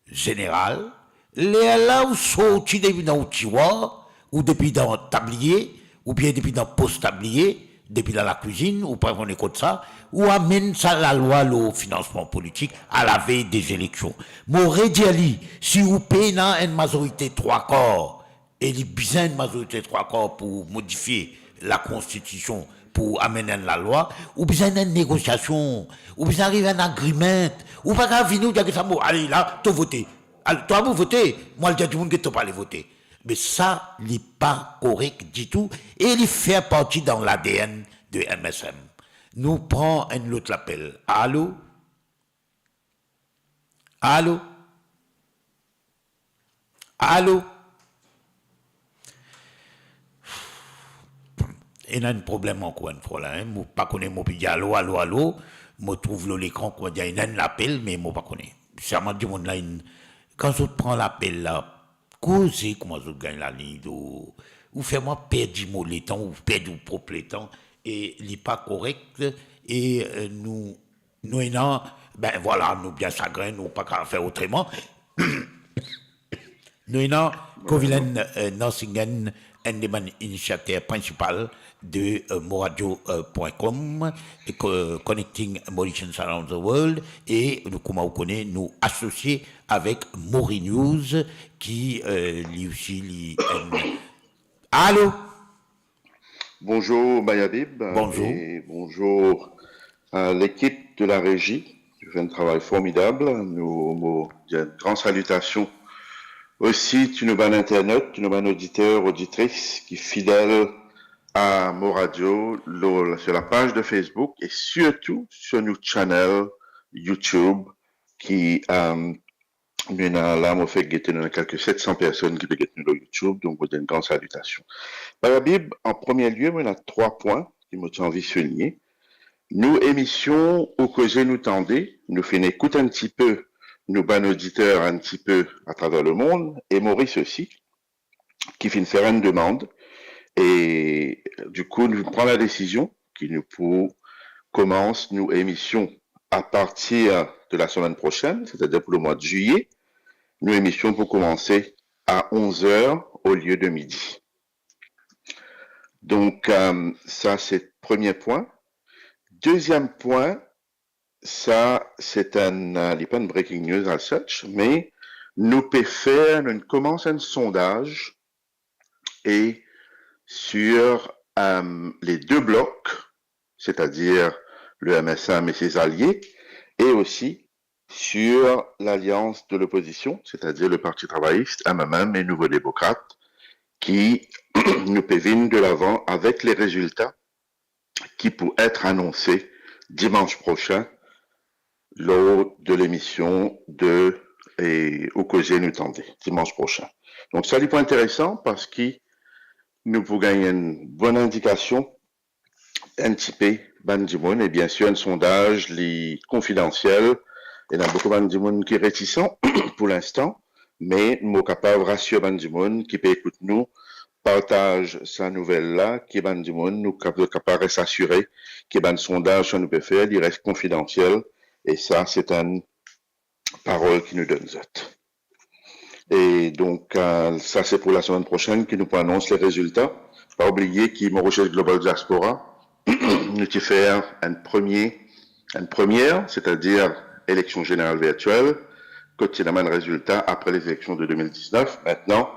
générale, les là où sorti depuis dans le tiroir, ou depuis dans le tablier, ou bien depuis dans le post-tablier, depuis dans la cuisine, ou pas qu'on écoute ça, ou amène ça la loi au financement politique à la veille des élections. M'aurait dit, si vous payez une majorité 3/4, et il y a besoin d'une majorité 3/4 pour modifier la constitution, pour amener la loi, ou besoin d'une négociation, ou besoin d'arriver à un agreement, ou pas qu'à venir dire que ça, allez là, tu votes. Toi, vous votez, moi, je dis à tout le monde que tu n'as pas les voter. Mais ça, il n'est pas correct du tout, et il fait partie dans l'ADN de MSM. Nous prenons un autre appel. Allô? Allô? Allô? Il y a un problème encore une fois là. Je ne pas connaître mon pays. Allô, allô, allô. Je trouve l'écran quand il y a un appel, mais je ne pas connaître. C'est à moi du monde là. Quand je prends l'appel là, causez comment je gagne la ligne, ou fais-moi perdre le temps, ou perdre mon propre temps, et il n'est pas correct, et nous, ben voilà, nous bien chagrins, nous pas qu'à faire autrement. Nous, Covilen Norsingen, un des initiateurs principaux de moradio.com, Connecting Mauritians Around the World, et comme on connaît, nous associés avec Mori News, qui lui aussi... Allô? Bonjour Bayabib. Bonjour. Et bonjour à l'équipe de la régie. Tu fais un travail formidable. Nous une grande salutation aussi, tu nous ban internet, tu nous ban auditeurs, auditrices qui fidèles à Moradio sur la page de Facebook et surtout sur notre channel YouTube qui là, on fait guetter dans quelques 700 personnes qui peuvent guetter sur YouTube, donc vous une grande salutation. Bayabib, en premier lieu, on a 3 points qui m'ont envie de souligner. Nous, émissions au causé nous tendez, nous faisons écouter un petit peu nos ban auditeurs un petit peu à travers le monde, et Maurice aussi, qui fait faire une demande, et du coup, nous prenons la décision qui nous commence nos émissions à partir de la semaine prochaine, c'est-à-dire pour le mois de juillet, nos émissions vont commencer à 11h au lieu de midi. Donc, ça, c'est le premier point. Deuxième point, ça, c'est pas une breaking news as such, mais nous commençons un sondage et sur les 2 blocs, c'est-à-dire le MSM et ses alliés, et aussi sur l'alliance de l'opposition, c'est-à-dire le Parti travailliste, MMM et Nouveaux démocrates, qui nous pévinent de l'avant avec les résultats qui pourraient être annoncés dimanche prochain lors de l'émission au causé nous tendez, dimanche prochain. Donc ça, c'est point intéressant parce que nous pouvons gagner une bonne indication, un petit peu, Bandimoun, et bien sûr un sondage confidentiel. Il y a beaucoup de Bandimoun qui est réticent pour l'instant, mais nous sommes capables de rassurer Bandimoun qui peut écouter nous, partage sa nouvelle là, qui est Bandimoun, nous sommes capables de s'assurer qu'il y a un sondage que nous pouvons faire, il reste confidentiel, et ça, c'est une parole qui nous donne ça. Et donc, ça, c'est pour la semaine prochaine qui nous annonce les résultats. Pas oublier qu'il Mauritius Global Diaspora, nous qui faire une première, c'est-à-dire élection générale virtuelle, quotidiennement le résultat après les élections de 2019. Maintenant,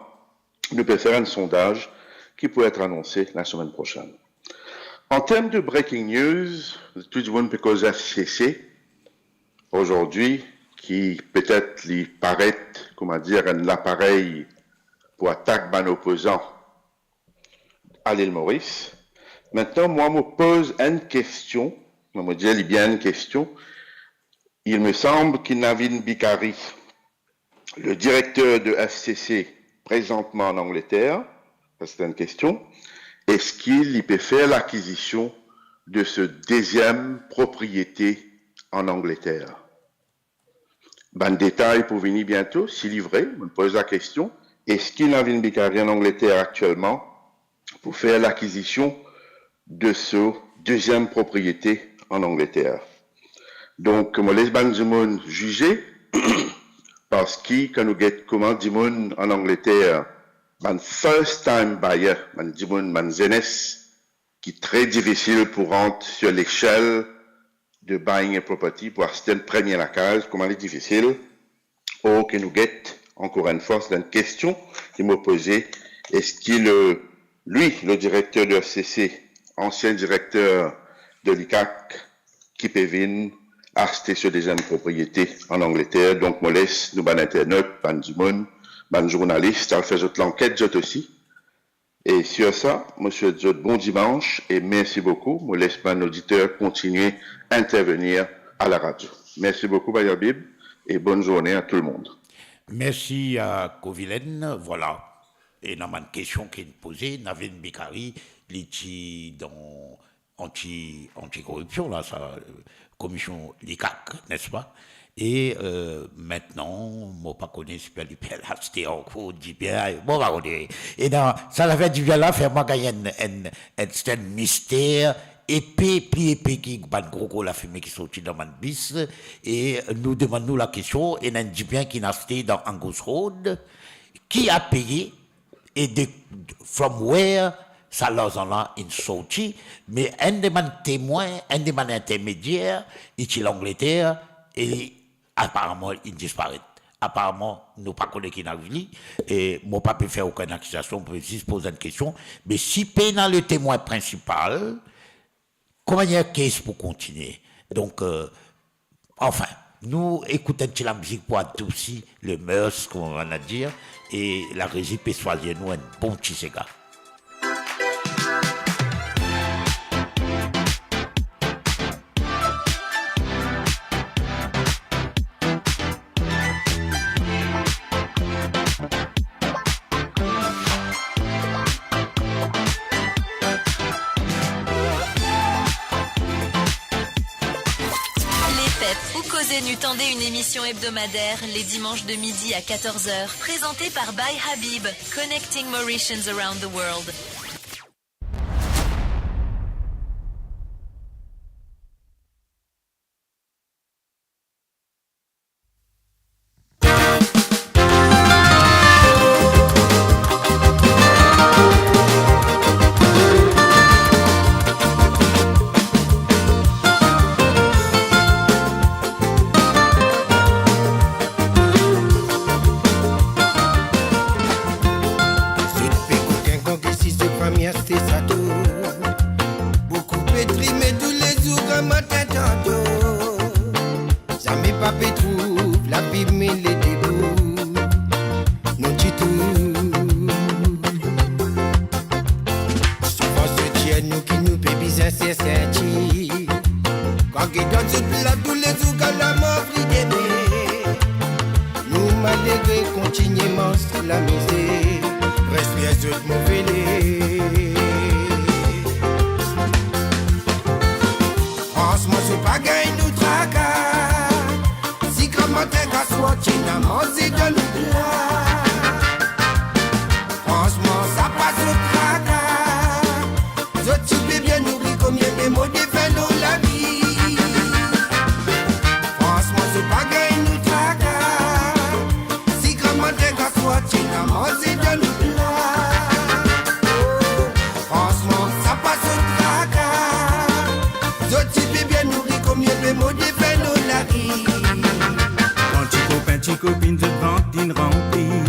nous pouvons faire un sondage qui peut être annoncé la semaine prochaine. En termes de breaking news, tout le monde peut causer FCC aujourd'hui, qui peut-être lui paraît, comment dire, un appareil pour attaquer un opposant à l'île Maurice. Maintenant, moi, me pose une question, je me dis, bien une question. Il me semble qu'il Navin Bikari, le directeur de FCC présentement en Angleterre, c'est une question, est-ce qu'il peut faire l'acquisition de ce deuxième propriété en Angleterre? Ben, détail pour venir bientôt, s'il est vrai, je me pose la question, est-ce qu'il Navin Bikari en Angleterre actuellement pour faire l'acquisition de ce deuxième propriété en Angleterre? Donc, je laisse du monde juger, parce que quand nous avons comment du monde en Angleterre, un first time buyer, du monde, un jeunesse, qui est très difficile pour rentrer sur l'échelle de buying a property, pour acheter une première la case, comment c'est difficile. Or, que nous avons, encore une fois, c'est une question qui m'a posée, est-ce qu'il, lui, le directeur de FCC, ancien directeur de l'ICAC, qui peut venir acheter sur deuxième propriété en Angleterre. Donc, je laisse nous, ban internautes, ban du monde, ban journaliste, à faire l'enquête, j'autre aussi. Et sur ça, monsieur Dieu, bon dimanche et merci beaucoup. Je laisse ban auditeur continuer à intervenir à la radio. Merci beaucoup, Bayabib, et bonne journée à tout le monde. Merci à Kovilen, voilà. Et dans ma question qui est posée, Navin Bikari, il dans anti-corruption, là, ça, commission l'ICAC, n'est-ce pas? Et maintenant, moi, pas connais si du bien là, c'était encore du bien, bon, va connaître. Et dans, ça l'avait du bien là, faire moi gagner un mystère, épais, qui, ban gros la fumée qui sortit dans mon bis, et nous demandons la question, et un du bien qui n'a acheté dans Angus Road, qui a payé, et from where, ça l'argent-là, il sortit, mais un des témoins, un des intermédiaires, il est l'Angleterre, et apparemment, il disparaît. Apparemment, nous pas connaissons qui n'a vu, et moi pas pu faire aucune accusation, on peut juste poser une question, mais si pénal le témoin principal, comment il y a case pour continuer? Donc, enfin, nous écoutons la musique pour adoucir le mœurs, comme on va dire, et la régie peut choisir nous un bon petit cigare. Nous tendez une émission hebdomadaire les dimanches de midi à 14h, présentée par By Habib, Connecting Mauritians Around the World. copines de ventine remplie.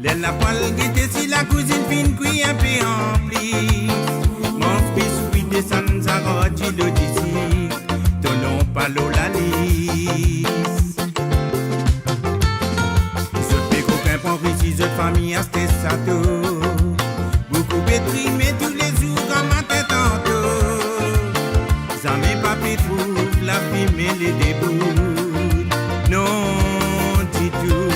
L'aile la poêle guette si la cousine fine cuit un peu emplie. Mon biscuit descend sa roche le d'ici. Tonon palo la lisse. Ce fait qu'aucun pont précis de famille à ce sato. Beaucoup pétri mais tous les jours comme un tête en dos. Ça m'est pas pétrou, la fumée les débouts. Non, dis tout.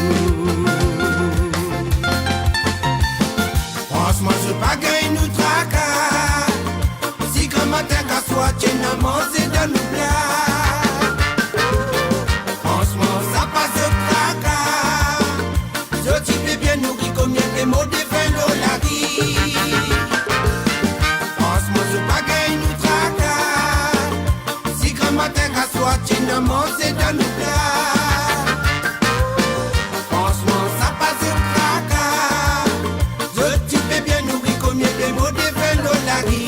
Franchement, je pas gagné nous tracas. Si comme matin qu'à soit, tu n'as mangé dans nos plats. Franchement, ça passe au tracas. Je t'y fais bien nourrir combien de mots de vélo la vie. Franchement, je pas gagné nous tracas. Si comme matin qu'à soit, tu n'as mangé dans nos plats. Franchement, ça passe au tracas. Je t'y fais bien nourrir combien de mots de vélo la vie.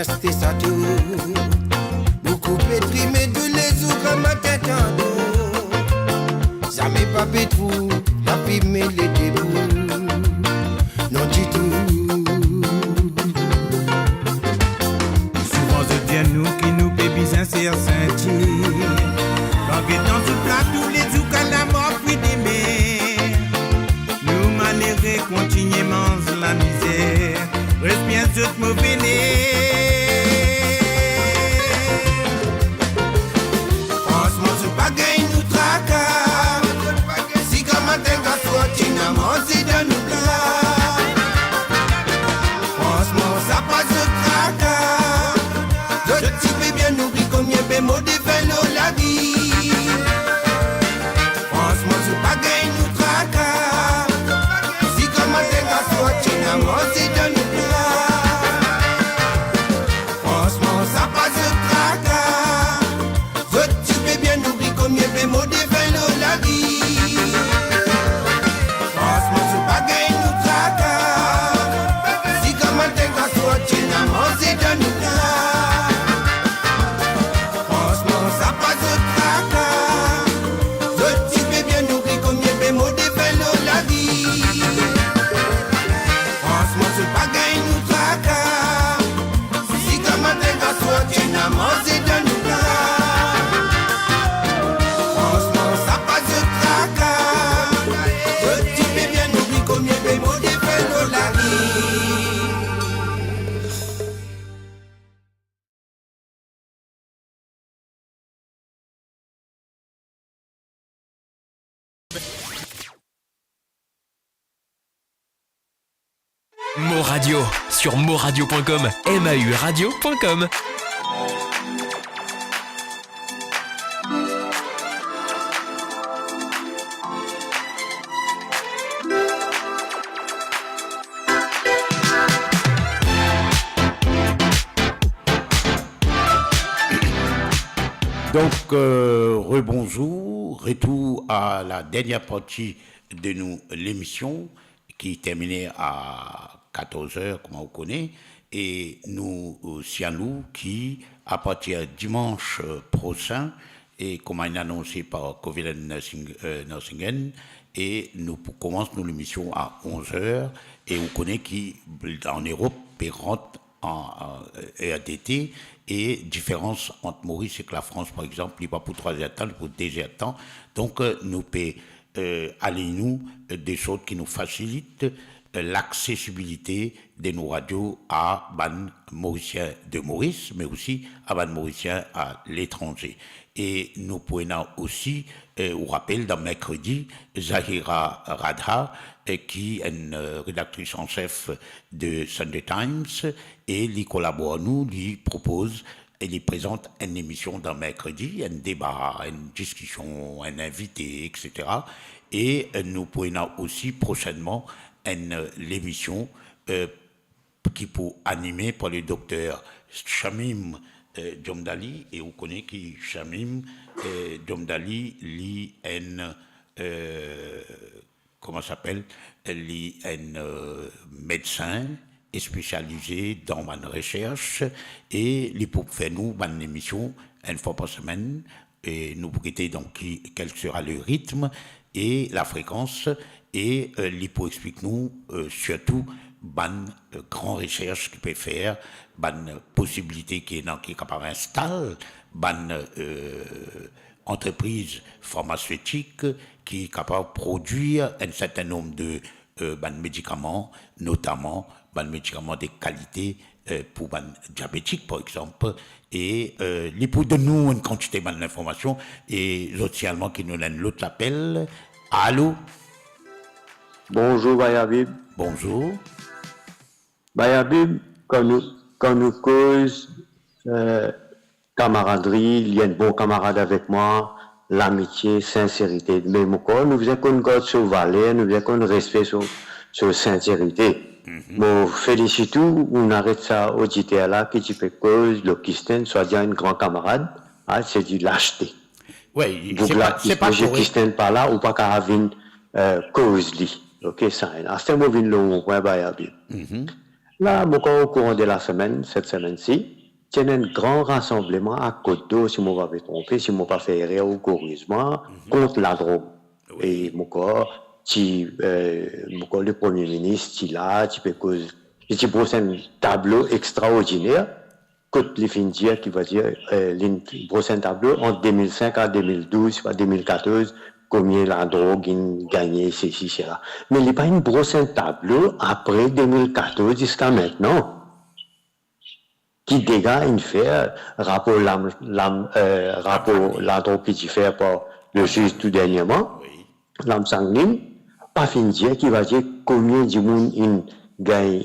C'était ça tout. Beaucoup pétri, mais tous les jours comme ma tête en dos. Jamais pas pétrou, la pime et les débouts. Non du tout. Souvent c'est bien nous qui nous bébis insérer sentir. Quand guettant sous plat tous les jours qu'à la mort puis d'aimer. Nous manérer continuellement la misère. Reste bien toute mauvais nez. C'est de nous plats. Franchement, ça passe au tracas. Je t'y fais bien nourrir combien de mots de vélo la vie. Franchement, c'est pas gagné nous tracas. Si comme un dégât soit, tu n'as mangé de nous plats. Franchement, ça passe au tracas. Je t'y fais bien nourrir combien de mots de vélo la vie. C'est de nous là. Franchement, ça passe au tracas. Je t'y fais bien nourrir combien de mots de vélo la vie. Franchement, c'est pas gagné nous tracas. Si comme un dégât soit, tu n'as mangé de nous là. Franchement, ça passe au tracas. Je t'y fais bien nourrir combien de mots de vélo la vie. Mo Radio sur moradio.com, mauradio.com. Donc, rebonjour, retour à la dernière partie de l'émission qui terminait à 14h, comme on connaît, et nous, Sianou, qui, à partir de dimanche prochain, et comme on a annoncé par Covalent Nursingen, et nous commençons l'émission à 11h, et on connaît qui, en Europe, rentre en RDT, et différence entre Maurice et que la France, par exemple, il n'est pas pour 3 heures de temps, il est pour 2 heures de temps. Donc, nous pouvons aller nous des choses qui nous facilitent l'accessibilité de nos radios à ban mauriciens de Maurice, mais aussi à ban mauriciens à l'étranger. Et nous pouvons aussi, on rappelle, dans mercredi, Zahira Radha, qui est une rédactrice en chef de Sunday Times, et lui collabore nous, lui propose, et lui présente une émission dans mercredi, un débat, une discussion, un invité, etc. Et nous pouvons aussi prochainement l'émission qui peut animer par le docteur Shamim Djomdali, et vous connaissez qui Chamim, Djomdali, li en, comment s'appelle, li en médecin, et spécialisé dans ma recherche, et li pour faire nous une émission une fois par semaine, et nous prêter donc quel sera le rythme et la fréquence, et li pour expliquer nous surtout ban grand recherche qui peut faire, ban possibilité qui est capable d'installer, ban entreprise pharmaceutique qui est capable de produire un certain nombre de ban médicaments, notamment ban médicaments de qualité pour ban diabétique par exemple, et li pour de nous une quantité d'informations, et socialement qui nous donne l'autre appel. Allô? Bonjour Bayabib. Bonjour. Bayabib, quand nous cause camaraderie, il y a un bon camarade avec moi, l'amitié, sincérité. Mais nous faisons qu'on garde sur valeur, nous faisons qu'on respect sur sincérité. Bon, félicite tout, on arrête ça auditeur là, qui tu peux cause, le Kisten, soit bien un grand camarade, c'est du lâcheté. Oui, c'est pas correct. Kisten par là, ou pas qu'à avoir cause li. Ok, ça, c'est un mauvais long, ouais, Bayabib. Là, au courant de la semaine, cette semaine-ci, il y a un grand rassemblement à Côte-d'Or, si je ne me pas trompé, si je ne me pas fait erreur ou corrigeusement, contre la drogue. Et le Premier ministre, tu peux cause, tu poses un tableau extraordinaire, côte les fins dire qui va dire, un tableau en 2005 à 2012, à 2014, combien la drogue a gagné, ceci, cela. Mais il n'y a pas une brosse un tableau après 2014 jusqu'à maintenant. Qui dégage une fait, rapport la drogue qui fait par le juge tout dernièrement, l'âme sanguine, pas fin dire qui va dire combien de monde gagne,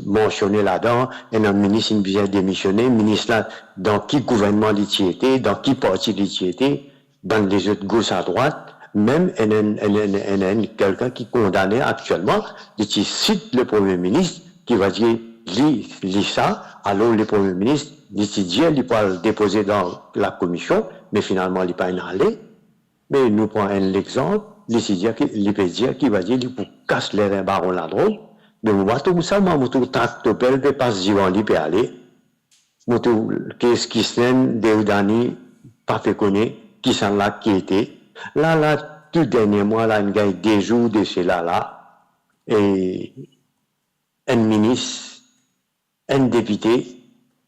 mentionné là-dedans, et un ministre il vient démissionner, ministre là, dans qui gouvernement il était, dans qui parti il était, dans les autres gauche à droite, même quelqu'un qui est condamné actuellement, qui cite le Premier ministre, qui va dire, lis ça, alors le Premier ministre, il peut déposer dans la commission, mais finalement, il n'est pas allé. Mais nous prenons l'exemple, il peut dire qu'il va dire, il peut casser les reins baron la drogue, mais moi, tout ça, moi, je tractopelle, je passe Divan, il peut aller. Qu'est-ce qui se fait, Deudani, pas fait connaître, qui sont là, qui était. Là, tout dernier mois, là, il y a des jours de cela, là, et un ministre, un député,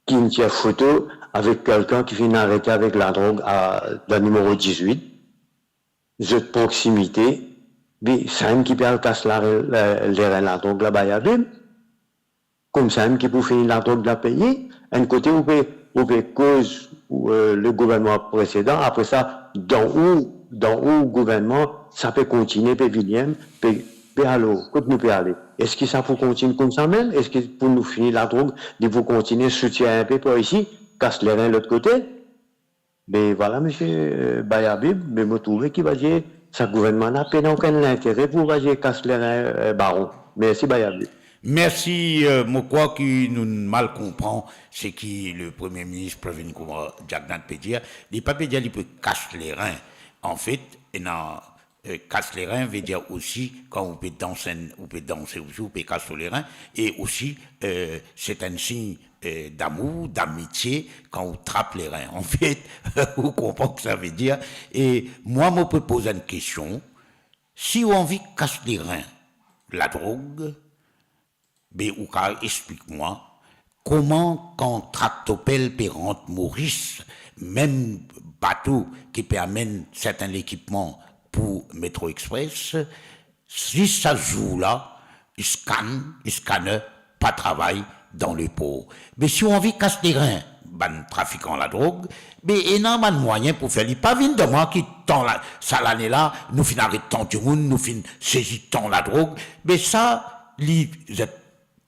qui a une photo avec quelqu'un qui vient arrêter avec la drogue dans le numéro 18, de proximité, mais c'est qui peut casser la drogue là-bas, comme ça, qui peut finir la drogue de la payer, un côté où peut cause le gouvernement précédent, après ça, dans où le gouvernement, ça peut continuer, peut William, peut aller, quand nous peut aller. Est-ce que ça peut continuer comme ça même? Est-ce que pour nous finir la drogue, il faut continuer, soutien un peu pour ici, casse les reins de l'autre côté? Mais voilà, monsieur Bayabib, mais vous trouvez qu'il va dire, ce gouvernement n'a pas aucun intérêt pour casser les reins, baron. Merci Bayabib. Merci, moi quoi qui nous mal comprend, c'est que le Premier ministre Pravin Kumar Jagnnath peut dire, il peut pas dire qu'il peut casser les reins. En fait, casse les reins veut dire aussi quand on peut danser aussi, on peut casser les reins, et aussi c'est un signe d'amour, d'amitié quand on trappe les reins. En fait, vous comprenez ce que ça veut dire. Et moi, je peux poser une question. Si on a envie de casser les reins, la drogue, ben, ou explique-moi, comment quand tractopelle peut rentrer Maurice, même bateau qui peut amener certains équipements pour Métro Express, si ça joue là, il scanne, pas travail dans le pot. Mais si on vit casse les reins, ban trafiquant la drogue, mais il y a un moyen pour faire. Il pas vient de moi qui tend ça l'année là, nous fin arrêtons tout le monde, nous fin saisissons la drogue, mais ça, the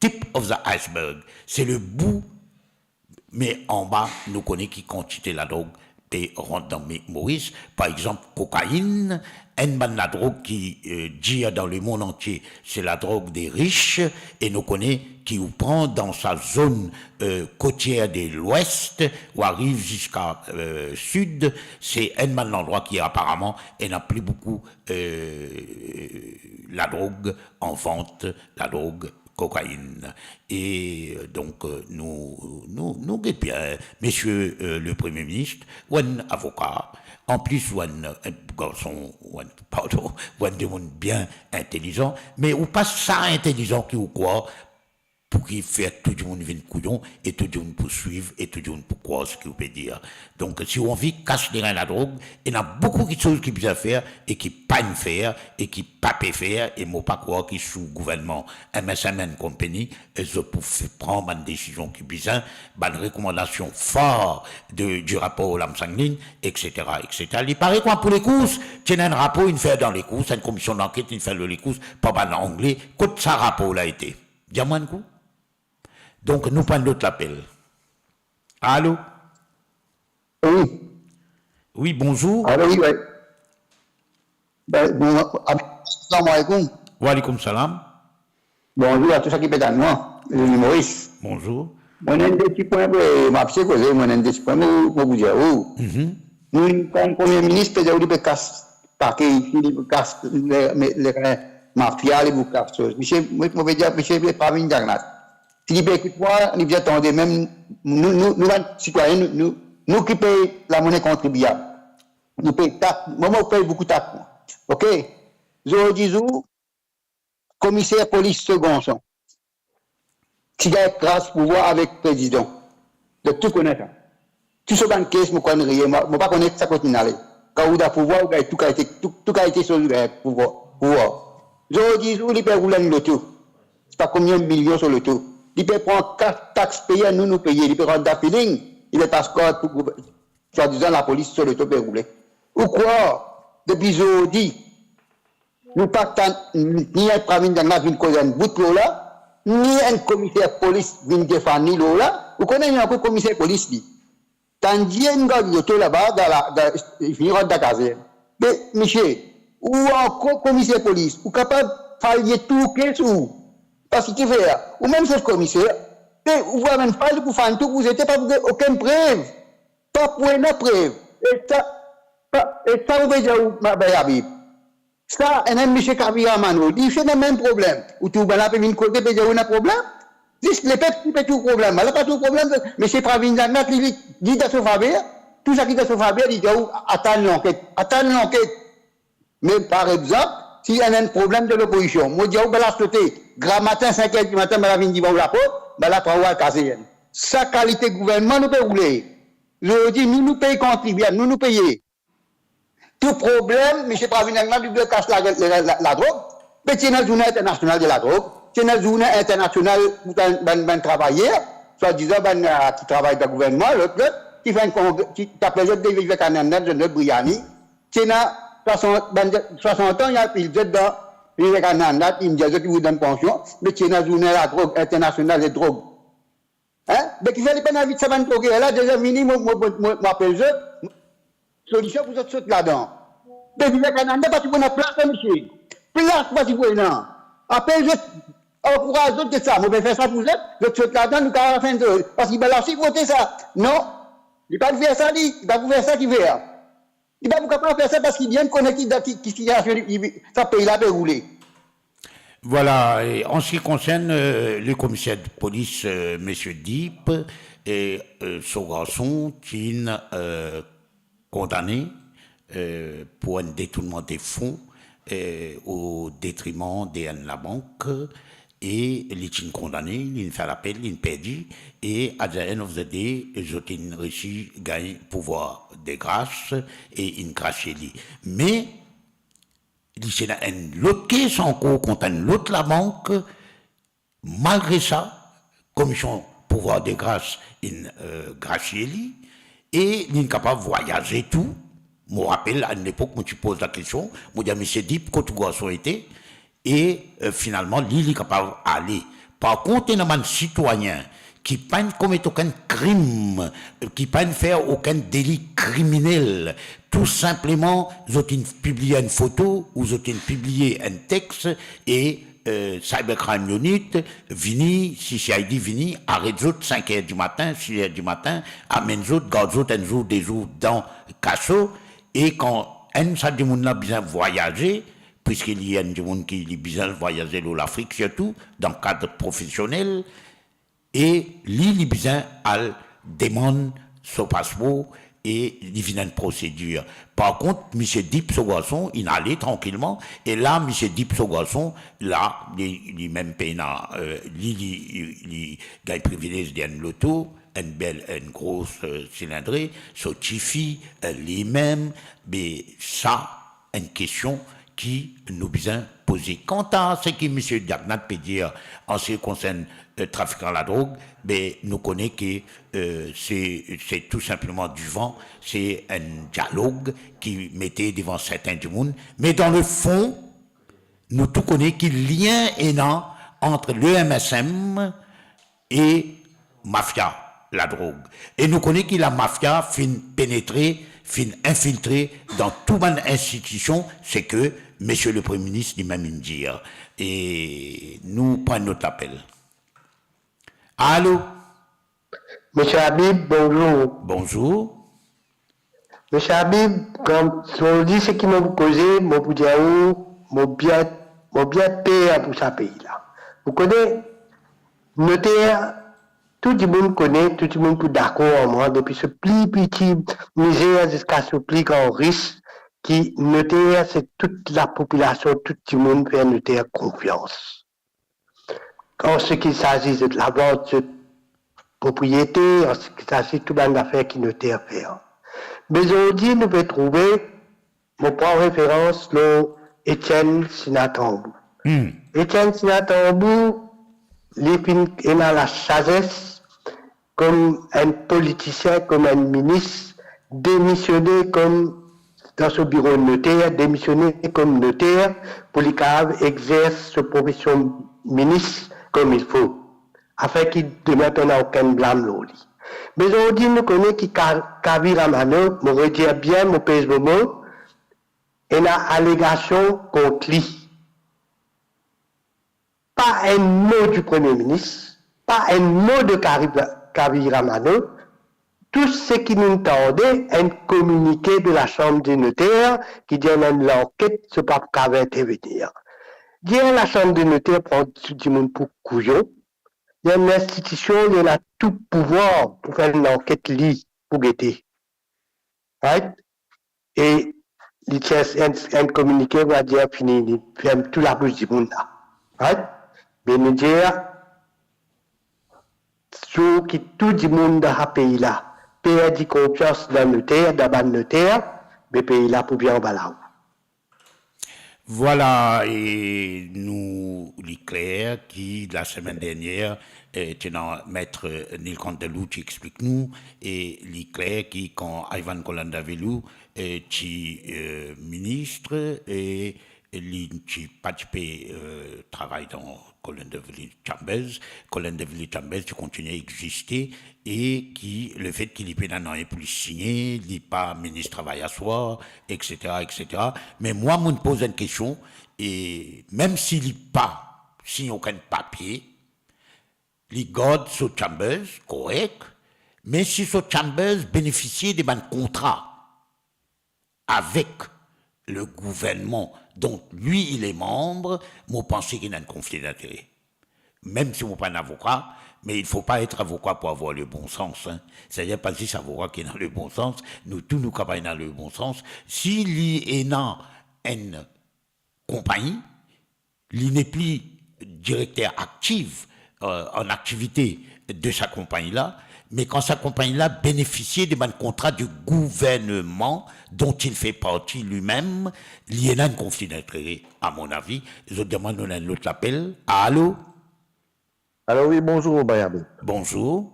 tip of the iceberg, c'est le bout, mais en bas, nous connaissons qui quantité la drogue et rentre dans Maurice. Par exemple, cocaïne, la drogue qui dit dans le monde entier, c'est la drogue des riches, et nous connaissons qui vous prend dans sa zone côtière de l'ouest, ou arrive jusqu'à sud, c'est un endroit qui apparemment n'a plus beaucoup la drogue en vente, la drogue cocaïne. Et donc, nous bien, monsieur le Premier ministre, ou un avocat, en plus, ou un garçon, ou un monde bien intelligent, mais ou pas ça intelligent qui ou quoi, pour qu'il fasse tout le monde vienne couillon, et tout le monde pour suivre, et tout le monde pour croire ce qu'il peut dire. Donc, si on vit casse les reins la drogue, il y a beaucoup de choses qui peuvent faire, et qui pas faire, et qui pas peuvent faire, et moi pas croire qu'ils sous gouvernement, MSMN Company, ils peuvent prendre une décision qui bizarre, une recommandation forte du rapport Lamsanglin, etc., etc. Il paraît quoi pour les courses, tiens un rapport, il fait dans les courses, une commission d'enquête, il fait les courses, pas en anglais, quand ça rapport là été. Dis-moi un coup. Donc, nous prenons d'autres appels. Allô? Oui. Oui, bonjour. Allô, oui, oui. Assalamu alaikum. Wa alaikum salam. Bonjour à tous ceux qui pédalent moi, Maurice. Bonjour. Moi, j'ai un petit point pour m'appeler, moi, j'ai un petit point pour vous dire. Nous, comme Premier ministre, il peut casser il peut casser les mafias, les boucas. Monsieur, moi, je veux dire, monsieur, pas une diagnostic. Si vous écoutez moi, nous attendons même, nous, citoyens, nous qui payons la monnaie contribuable. Nous payons taxes. Moi, je paye beaucoup de taxes. OK? Je dis, commissaire police second son. Qui a grâce pouvoir avec le président. De tout connaître. Tout ce ban caisse, je ne connais rien. Je ne connais pas connaître ça continue à aller. Quand vous avez pouvoir, tout a été sur le pouvoir. Je dis, il peut rouler le loto. C'est pas combien de millions sur le loto. Il peut prendre 4 taxes payées, nous payer. Il peut rendre d'appeling, il peut passer pour, soi-disant, la police sur le loto peut rouler. Ou quoi? Depuis jeudi, nous pas ni un premier ministre vient causer un bout de l'eau là, ni un commissaire police vient défendre l'eau là. Vous connaissez un peu commissaire police dit. Tandis qu'il y a un loto là-bas, il finira dans la caserne. Mais, monsieur, ou encore commissaire police, ou capable de faire tout qu'est-ce ou parce qu'il fait, ou même ce commissaire, vous avez même pas pour faire tout, vous n'êtes pas pour aucune preuve, pas pour une preuve. Et ça, vous veut dire, ça, un monsieur Kabila Mano, il fait le même problème. Ou tout, là, peut venir côté, peut dire, on a un problème. Juste les peuples qui fait tout problème. Là, pas tout problème. Mais c'est pas Vinzanat, il dit dans ce Faber, tout ça qui est dans ce Faber, il dit, attends l'enquête. Mais par exemple, s'il y a un problème de l'opposition, moi, je dis, la sauter, grand matin, 5h du matin, je viens dire, la porte, la 3 heures casser. Sa qualité de gouvernement, nous peut rouler. Je dis, nous payons contribuables, nous payons. Tout problème, M. Pravinagna, il casse la drogue, mais c'est une journée internationale de la drogue, c'est une journée internationale où un travailleur, soit-disant, qui travaille dans le gouvernement, l'autre, qui fait un congrès, qui appelle les autres de Vivekananda, de notre Briani, c'est 60 ans, il y a il dans Vivekananda, il me dit qu'il vous donne pension, mais c'est une journée internationale de drogue. Hein? Mais qui fait les pénalités de ça, drogue, là, déjà, minimum, m'appelle eux, solution pour autres choses là-dedans. Mais Vivekananda, parce qu'on a place, monsieur. Place, parce qu'on a. Après, je encourage d'autres de ça. On peut faire ça pour eux. L'autre chose là-dedans, nous, à la fin de. Parce qu'il va leur voter ça. Non. Il ne va pas faire ça, il va vous faire ça qu'il veut. Il va vous capable faire ça parce qu'il vient de connaître qui ça pays-là peut rouler. Voilà. Et en ce qui concerne le commissaire de police, M. Deep, et son garçon, qui condamné pour un détournement des fonds au détriment de la banque et il est condamné, il fait l'appel, il perdu et à the end of the day, ils ont réussi à gagner pouvoir de grâce et une grâce chez lui. Mais il y a une autre caisse encore contre l'autre la banque, malgré ça, commission pouvoir de grâce, une grâce chez lui. Et il est capable de voyager tout. Je me rappelle, à une époque où tu poses la question, je dis à M. Deep, quand tu garçon était, et finalement, il est capable d'aller. Par contre, il y a un citoyen qui pas commettre aucun crime, qui pas faire aucun délit criminel. Tout simplement, ils ont publié une photo ou ils ont publié un texte et Cybercrime Unit, vini, CCID vini, arrête autres 5h du matin, 6h du matin, amène autres, garde autres un jour, des jours dans le cachot, et quand un ça du monde a besoin de voyager, puisqu'il y a un monde qui a besoin de voyager dans l'Afrique surtout, dans le cadre professionnel, et il a besoin de demander son passeport et il vient une procédure. Par contre, M. Dip, ce garçon, il allait tranquillement, et là, M. Dip, ce garçon, là, il même peine, il a le privilège d'une loto, une grosse cylindrée, son Tifi, lui-même, mais ça, une question qui nous besoin poser. Quant à ce que M. Diagnat peut dire en ce qui concerne le trafic à la drogue, ben, nous connaissons que c'est tout simplement du vent, c'est un dialogue qui mettait devant certains du monde, mais dans le fond, nous tout connaissons qu'il y a un lien entre le MSM et mafia, la drogue. Et nous connaissons que la mafia fin pénétrer, fin infiltrer dans toute bonne institution, c'est que Monsieur le Premier ministre lui-même dire. Et nous prenons notre appel. Allô? Monsieur Habib, bonjour. Bonjour. Monsieur Habib, comme on dit ce qui m'a causé, mon boudiaou, mon bien payé pour ce pays-là. Vous connaissez, notaire, tout le monde connaît, tout le monde est d'accord en moi, depuis ce plus petit misère jusqu'à ce plus grand risque, qui notaire, c'est toute la population, tout le monde fait notaire confiance. En ce qui s'agit de la vente de propriété, en ce qui s'agit de toute une affaire qui notaire fait. Mais aujourd'hui, nous pouvons trouver, mon point de référence, le Étienne Sinatambou. Étienne Sinatambou, il a la sagesse, comme un politicien, comme un ministre, démissionné comme dans ce bureau de notaire, démissionné comme notaire, pour qu'il exerce sa profession ministre comme il faut, afin qu'il ne mette aucun blâme l'oli. Mais aujourd'hui, nous connaissons que Kavi Ramano, nous redire bien mon pays de mots, et une allégation contre lui. Pas un mot du Premier ministre, pas un mot de Kavi Ramano, tout ce qui nous entendait, un communiqué de la Chambre des notaires qui dit que l'enquête, ce n'est pas pour intervenir. Dire la Chambre des notaires prend du monde pour couillon. Il y a une institution, il y a tout pouvoir pour faire une enquête pour guetter. Right? Et il tient un communiqué va dire fini, il fait toute la bouche du monde là. Right? Mais nous dire, sur qui tout le monde dans ce pays là, perd confiance dans le notaire, dans le notaire, mais pays là pour bien en balade. Voilà, et nous, l'éclair, qui, la semaine dernière, tenant maître Neil Candelou, qui explique nous, et l'éclair qui, quand Ivan Colandavelou, qui ministre, et qui participait, travaille dans Colandavelou Chambers, qui continue à exister, et qui, le fait qu'il n'en ait plus signé, il n'est pas ministre travail à soi, etc., etc. Mais moi, je me pose une question, et même s'il n'est pas signé aucun papier, il garde ce Chambers, correct, mais si ce Chambers bénéficiait de bons contrats avec le gouvernement dont lui il est membre, moi je pense qu'il a un conflit d'intérêt. Même si on n'est pas un avocat, mais il ne faut pas être avocat pour avoir le bon sens. Hein. C'est-à-dire pas si avocat qui est dans le bon sens, nous tous nous capables dans le bon sens. S'il est dans une compagnie, il n'est plus directeur actif en activité de sa compagnie-là, mais quand sa compagnie-là bénéficiait des bons contrats du gouvernement dont il fait partie lui-même, il y a un conflit d'intérêt, à mon avis. Je demande un autre appel. Allô? Alors oui, bonjour, Bayabé. Bonjour.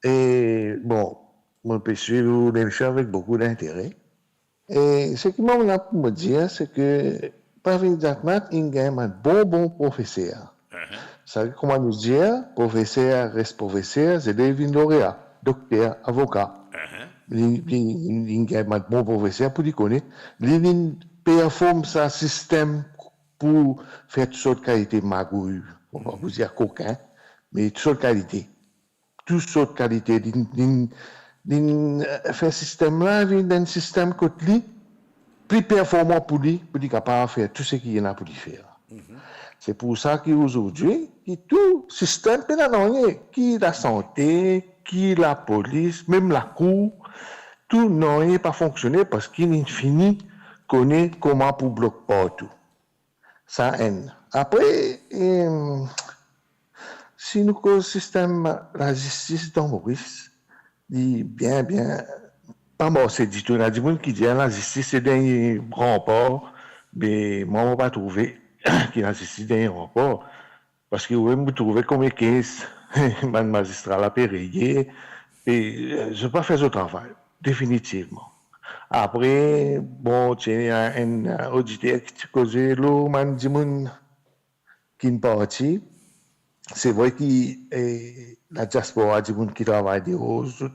Et bon, moi, je peux suivre l'émission avec beaucoup d'intérêt. Et ce qui m'a pour me dire, c'est que Paris Jacquemat, il gagne un bon professeur. Ça, comment nous dire, professeur, reste professeur, c'est devenu lauréat, docteur, avocat. Il y a un bon professeur pour lui connaître. Il performe sa système pour faire toutes sortes de qualités magouilles. On va vous dire coquin, mais toutes sortes de qualités. Toutes sortes de qualités. Il fait système là, il a un système côté plus performant pour lui capable de faire tout ce qu'il y a pour lui faire. C'est pour ça qu'aujourd'hui, tout système pénal, qui la santé, qui la police, même la cour, tout n'a pas fonctionné parce qu'il finit connaît comment pour bloquer partout. Ça haine. Après, si nous le système, la justice dans Maurice, dit bien, pas moi, c'est dit tout, il y a des gens qui disent la justice c'est un rempart, mais moi, je n'ai pas trouvé que la justice c'est un rempart, parce que vous trouvez comme 15 magistrats là périllés, et je n'ai pas fait ce travail, définitivement. Après, bon, il y a un auditeur qui causait l'eau, qui est parti. C'est vrai que la diaspora, des gens qui travaillent des roses,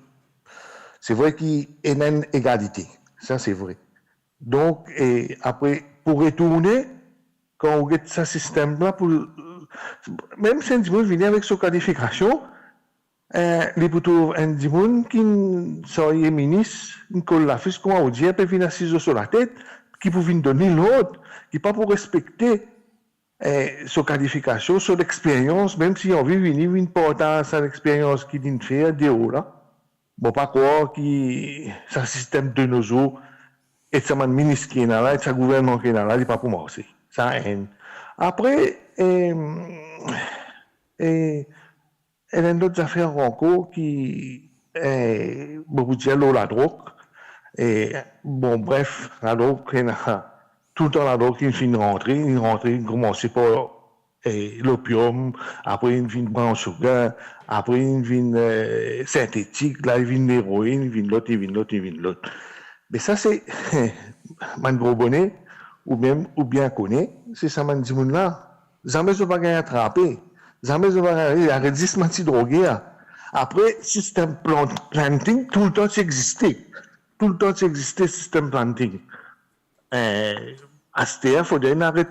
c'est vrai qu'il y a une égalité. Ça, c'est vrai. Donc, après, pour retourner, quand on regarde ce système-là, même si un gens vient avec sa qualification, les plutôt un gens qui sont ministres, qui collent la fiche, comment on dit, peut venir assis sur la tête, qui peuvent donner l'autre, qui pas pour respecter sa qualification, son expérience, même si on veut venir une porter sa expérience qui dit faire des hauts là. Bon, pas croire que ce système de nos jours, et ça ministre qui est là, et ça gouvernement qui est là, il n'est pas pour moi aussi. Ça haine. Après, il y a d'autres affaires encore qui, beaucoup de gens la drogue. Et bon, bref, la drogue, tout le temps la drogue, il finit il commence par l'opium, après il vient branche sugar, après il vient synthétique, là il vient l'héroïne, il vient l'autre. Mais ça c'est, man gros bonnet, ou bien connaît, c'est ça man dit moun là, jamais je vais pas attraper. Jamais je vais arrêter 10 menti drogué. Après, système planting, tout le temps, c'est existé. Tout le temps, c'est existé, système planting. À ce il faut un arrêt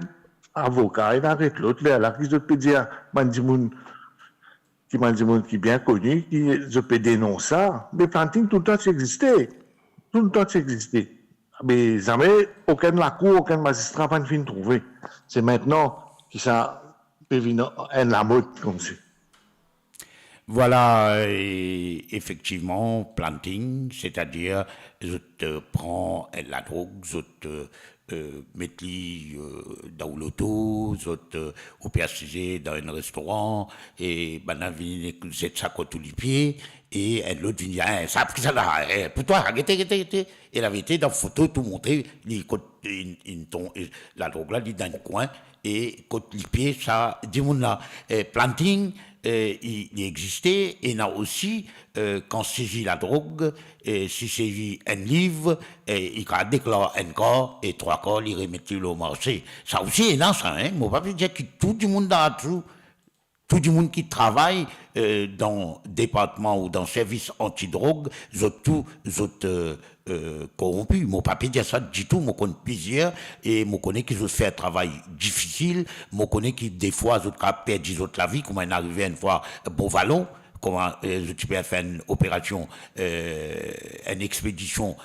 avocat, un arrêt l'autre, là, qui je peux dire, qui est bien connu, qui je peux dénoncer ça. Mais planting, tout le temps, c'est existé. Tout le temps, c'est existé. Mais jamais, aucun la cour, aucun magistrat va ne trouver. C'est maintenant que ça. La mode comme ça. Voilà, effectivement, planting, c'est-à-dire, je te prends la drogue, je te mets dans l'auto, je te opératisé dans un restaurant, et ben, c'est ça contre les pieds, et l'autre vient, ça a pris ça là, pour toi, arrêtez. Et la vérité, dans la photo, tout montrer, la drogue là, il est dans le coin, et contre les pieds, ça, dis-moi là, planting, il existait, et il y a aussi, quand saisit la drogue, si saisit un livre, il déclare un corps, et 3 corps, il remet au marché. Ça aussi, il y a ça, hein, moi, pas dire que tout le monde dans tout le monde qui travaille dans le département ou dans le service anti-drogue, tout corrompu. Mon papier dit ça du tout, moi connais plusieurs, et moi connais qu'ils ont fait un travail difficile, moi connais qu'ils des fois ils ont perdu la vie, comment ils arrivé une fois bon vallon, comment tu peux faire une opération, une expédition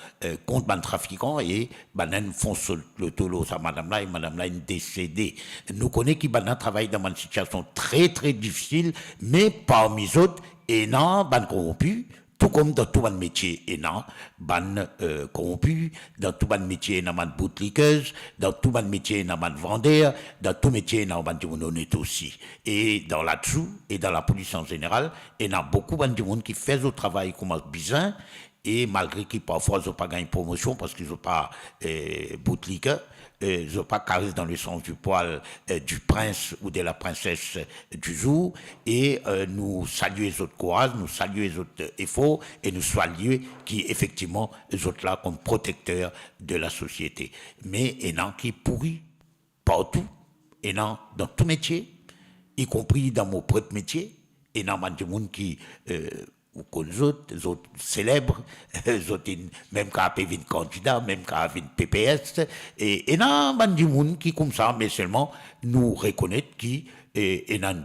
contre les trafiquants, et ils font le tolo, ça madame là, et madame là est décédée. Nous connaissons qu'ils travaillent dans une situation très très difficile, mais parmi les autres, et non, corrompus, tout comme dans tout le métier, et non, corrompus, dans tout le métier, il y a des boutiqueuses, dans tout le métier, il y a des vendeurs, dans tout métier, il y a des honnêtes aussi. Et dans là-dessous, et dans la police en général, il y a beaucoup de monde qui fait le travail comme bizarre, et malgré qu'ils parfois n'ont pas gagné promotion parce qu'ils n'ont pas boutiqueur, ils n'ont pas carré dans le sens du poil du prince ou de la princesse du jour, et nous saluons les autres courage, nous saluons les autres efforts, et nous saluons qui effectivement les autres là comme protecteurs de la société. Mais il y en a qui pourrit partout, et dans tout métier, y compris dans mon propre métier, et dans des gens qui, ou qu'on autres célèbres, même quand ils viennent candidats, même quand ils viennent PPS, et dans des gens qui, comme ça, mais seulement nous reconnaître qui, et dans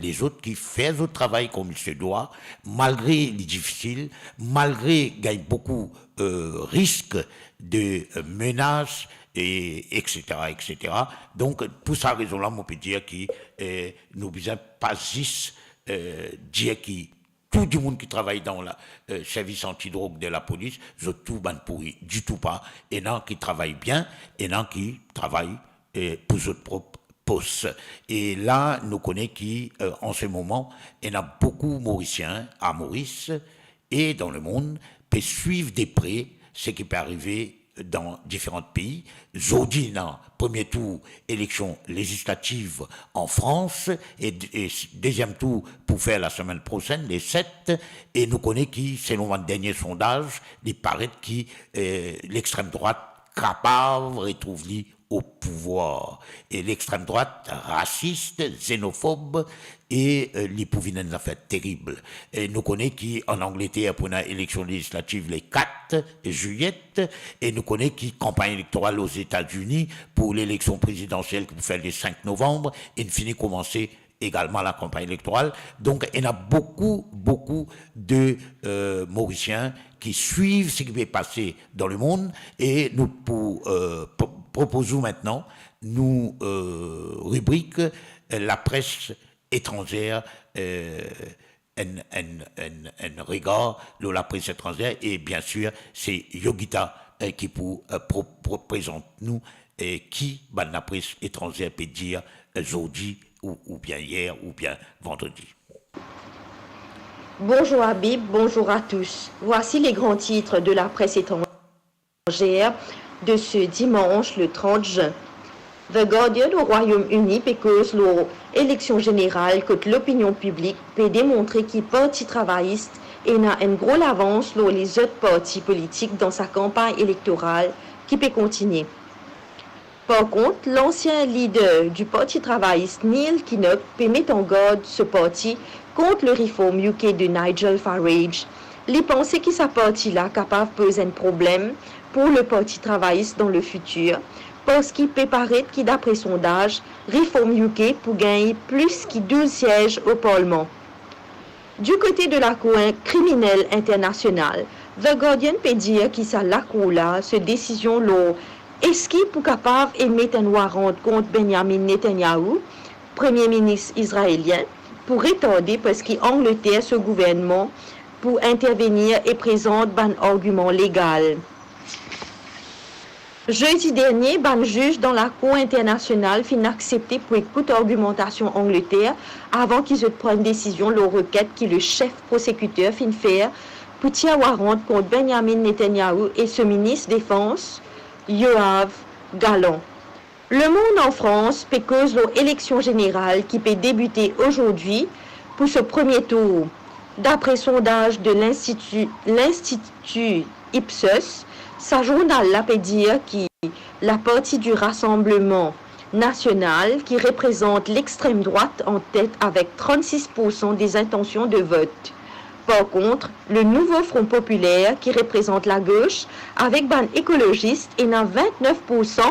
les autres qui font le travail comme il se doit, malgré les difficiles, malgré qu'il y a beaucoup de risques de menaces, et etc. Donc, pour cette raison-là, on peut dire que nous ne pas juste dire que tout le monde qui travaille dans le service antidrogue de la police, je tout ban pourri, du tout pas. Et non, qui travaillent bien, et non, qui travaillent pour leur propre poste. Et là, nous connaissons qu'en ce moment, il y a beaucoup de Mauriciens à Maurice et dans le monde qui suivent de près ce qui peut arriver dans différents pays. Aujourd'hui, dans premier tour, élection législative en France, et deuxième tour pour faire la semaine prochaine, les 7, et nous connaissons qui, selon un dernier sondage, il paraît que l'extrême droite capable retrouve au pouvoir. Et l'extrême droite raciste, xénophobe, et les pouvinent des affaires terribles. Et nous connaissons qu'en Angleterre, pour une élection législative les 4 juillet, et nous connaissons qu'il campagne électorale aux États-Unis pour l'élection présidentielle qui peut faire le 5 novembre, et il finit commencer également la campagne électorale. Donc, il y a beaucoup de Mauriciens qui suivent ce qui va passer dans le monde, et nous proposons maintenant, nous rubrique la presse étrangère, un regard de la presse étrangère, et bien sûr, c'est Yogita qui présente nous qui la presse étrangère peut dire aujourd'hui, ou bien hier, ou bien vendredi. Bonjour Habib, bonjour à tous. Voici les grands titres de la presse étrangère de ce dimanche, le 30 juin. The Guardian au Royaume-Uni parce que l'élection générale que l'opinion publique peut démontrer qu'il parti travailliste et a une grosse avance sur les autres partis politiques dans sa campagne électorale qui peut continuer. Par contre, l'ancien leader du Parti travailliste, Neil Kinnock, peut mettre en garde ce parti contre le Reform UK de Nigel Farage. Les pensées que sa parti-là capable de poser un problème pour le Parti travailliste dans le futur, parce qu'il peut paraître que d'après sondage, Reform UK pour gagner plus que 12 sièges au Parlement. Du côté de la Cour criminelle internationale, The Guardian peut dire que ça la Cour là, cette décision là, est-ce qu'il est capable d'émettre un warrant contre Benjamin Netanyahu, Premier ministre israélien, pour retarder parce qu'Angleterre, ce gouvernement, pour intervenir et présente un argument légal. Jeudi dernier, un juge dans la Cour internationale fin accepté pour écouter argumentation Angleterre avant qu'ils prennent décision leur requête que le chef prosécuteur fin faire pour tirer warrant contre Benjamin Netanyahu et ce ministre défense, Yoav Gallant. Le monde en France peut cause l'élection générale qui peut débuter aujourd'hui pour ce premier tour. D'après sondage de l'Institut Ipsos, sa journal peut dire que la partie du Rassemblement national qui représente l'extrême droite en tête avec 36% des intentions de vote. Par contre, le nouveau Front populaire qui représente la gauche avec ban écologiste et a 29%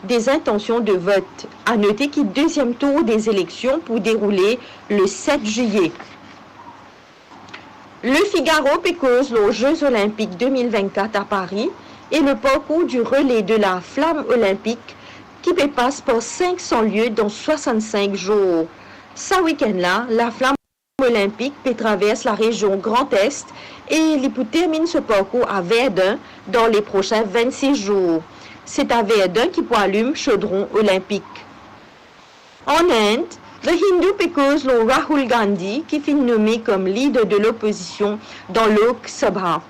des intentions de vote. À noter qu'il deuxième tour des élections pour dérouler le 7 juillet. Le Figaro cause aux Jeux olympiques 2024 à Paris et le parcours du relais de la flamme olympique qui passe pour 500 lieux dans 65 jours. Ce week-end-là, la flamme olympique traverse la région Grand Est et il termine ce parcours à Verdun dans les prochains 26 jours. C'est à Verdun qui allume chaudron olympique. En Inde, le Hindu cause le Rahul Gandhi qui fut nommé comme leader de l'opposition dans Lok Sabha.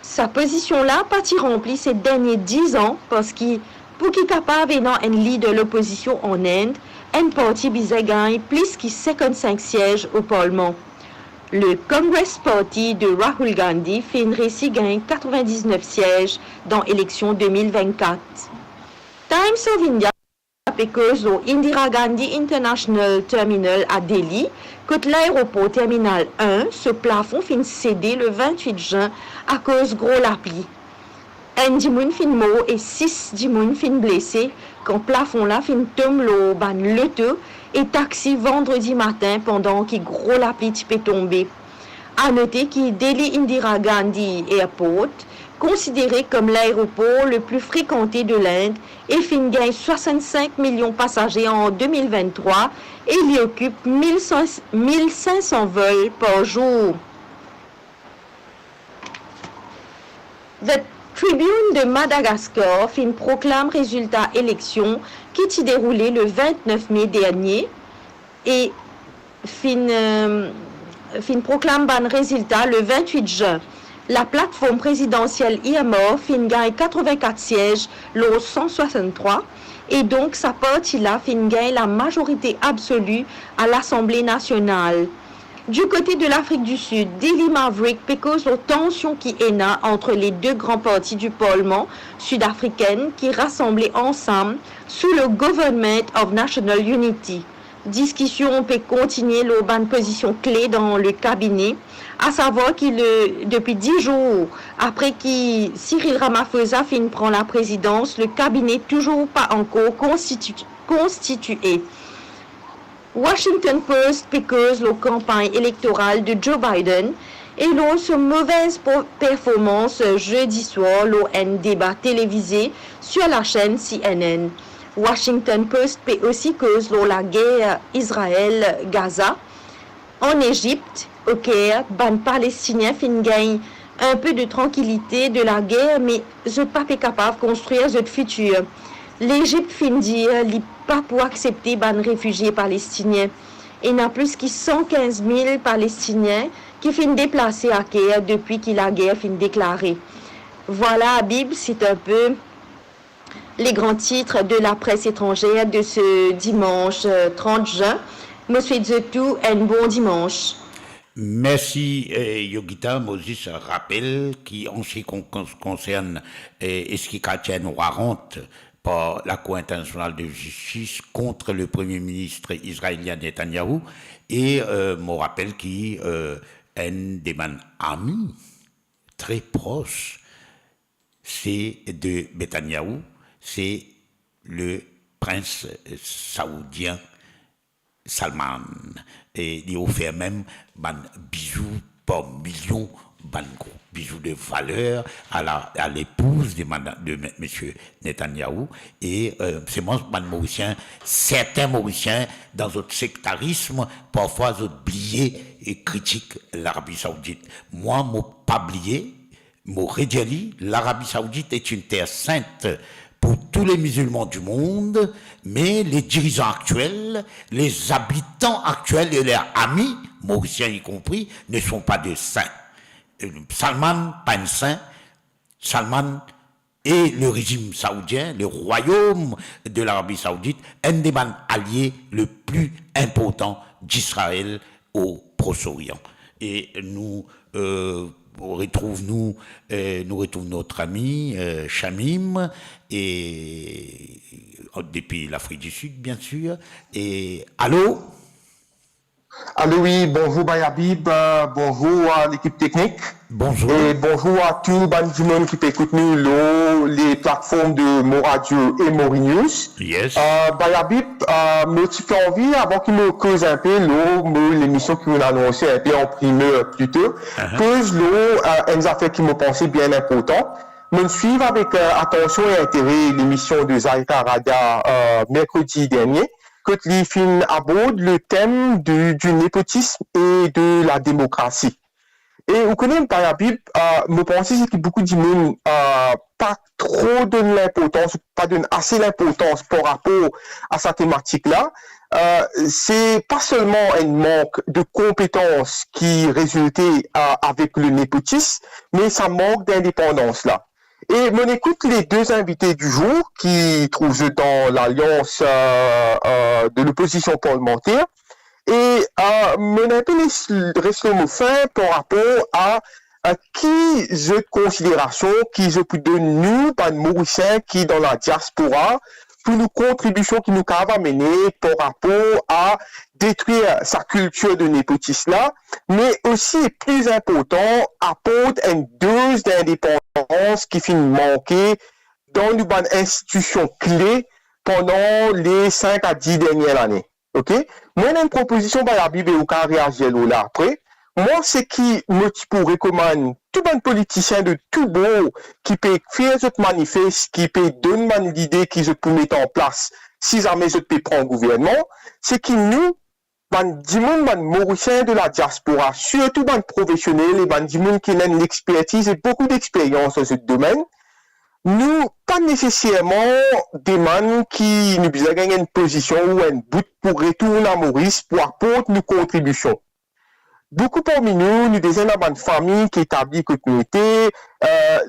Sa position-là pas remplie ces derniers 10 ans parce qu'il pour qu'il capable étant un leader de l'opposition en Inde, un parti bisa gagne plus que 55 sièges au Parlement. Le Congress Party de Rahul Gandhi fait une récit gagne 99 sièges dans l'élection 2024. Times of India because au Indira Gandhi International Terminal à Delhi, que l'aéroport terminal 1, ce plafond fin cédé le 28 juin à cause gros la pluie. Un dimoun fin mort et 6 dimoun fin blessés quand plafond là fin tombe le ban leteux et taxi vendredi matin pendant qu'il gros la pluie peut tomber. À noter que Delhi Indira Gandhi Airport, considéré comme l'aéroport le plus fréquenté de l'Inde, et fin gagne 65 millions de passagers en 2023 et il y occupe 1500 vols par jour. The Tribune de Madagascar fin proclame résultat élection qui s'est déroulé le 29 mai dernier et fin proclame ban résultat le 28 juin. La plateforme présidentielle IMO fin gagne 84 sièges, le 163, et donc sa partie là fin gagne la majorité absolue à l'Assemblée nationale. Du côté de l'Afrique du Sud, Daily Maverick pécose aux tensions qui est là entre les deux grands partis du Parlement sud-africain qui rassemblés ensemble sous le Government of National Unity. Discussion peut continuer la bonne position clé dans le cabinet, à savoir qu'il depuis 10 jours après que Cyril Ramaphosa prend la présidence, le cabinet toujours pas encore constitué. Washington Post pécose la campagne électorale de Joe Biden et l'autre mauvaise performance jeudi soir, un débat télévisé sur la chaîne CNN. Washington Post peut aussi cause la guerre Israël-Gaza. En Égypte, au Caire, ban palestinien fin gagne un peu de tranquillité de la guerre, mais je pas capable de construire ce futur. L'Égypte fin dire n'est pas pour accepter ban réfugiés palestiniens. Il y a plus que 115 000 Palestiniens qui fin déplacés à Caire depuis que la guerre fin déclarée. Voilà, Habib, c'est un peu les grands titres de la presse étrangère de ce dimanche 30 juin. Je souhaite de tout un bon dimanche. Merci Yogita. Moses rappelle qu'en ce qui concerne ce qui contient warrant par la Cour internationale de justice contre le Premier ministre israélien Netanyahou et me rappelle qu'il un des amis très proches c'est de Netanyahou, c'est le prince saoudien Salman. Et il offert même ban bijoux par millions, ban gros bijoux de valeur à l'épouse de M. Netanyahou. Et c'est moi, ban Mauricien, certains Mauriciens, dans notre sectarisme, parfois oubliés et critiquent l'Arabie Saoudite. Moi, je n'ai pas oublié, je redis, l'Arabie Saoudite est une terre sainte pour tous les musulmans du monde, mais les dirigeants actuels, les habitants actuels et leurs amis, mauriciens y compris, ne sont pas des saints. Salman, pas un saint. Salman et le régime saoudien, le royaume de l'Arabie Saoudite, un des alliés le plus important d'Israël au Proche-Orient. Et nous retrouvons notre ami Shamim et depuis l'Afrique du Sud bien sûr. Et allô? Allô, oui, bonjour Bayabib, bonjour à l'équipe technique. Bonjour. Et bonjour à tout le monde qui peut écouter nous les plateformes de Moradio et Morinews. Yes. Bayabib, me fait envie, avant qu'il me cause un peu l'émission qu'il m'a annoncée un peu en primeur plus tôt, cause une affaire qui me pensait bien important. Me suivre avec attention et intérêt l'émission de Zaïta Rada mercredi dernier. Que les films abordent le thème du népotisme et de la démocratie. Et vous connaissez par la Bible, me pensez que beaucoup de monde pas trop donne l'importance, pas donne assez l'importance par rapport à cette thématique-là. C'est pas seulement un manque de compétences qui résultait avec le népotisme, mais ça manque d'indépendance là. Et on écoute les deux invités du jour qui trouvent dans l'alliance de l'opposition parlementaire. Et mon appel reste le mot fin par rapport à qui je considération, qui je peux donner nous, par Mauriciens qui dans la diaspora, pour nos contributions qui nous avons amener par rapport à détruire sa culture de népotisme là, mais aussi, et plus important, apporte une dose d'indépendance qui finit manquer dans une bonne institution clé pendant les 5 à 10 dernières années. OK? Moi, j'ai une proposition par la Bible et au cas réagir là après. Moi, c'est qui me recommande tout bon politicien de tout beau qui peut faire ce manifeste, qui peut donner l'idée qu'ils peut mettre en place si jamais je peux prendre gouvernement, c'est qui nous, les Mauriciens de la diaspora, surtout les professionnels, les qui ont l'expertise et beaucoup d'expérience dans ce domaine, nous, pas nécessairement des gens qui nous besoin gagner une position ou un but pour retourner à Maurice pour apporter nos contributions. Beaucoup parmi nous des une famille qui établit communauté,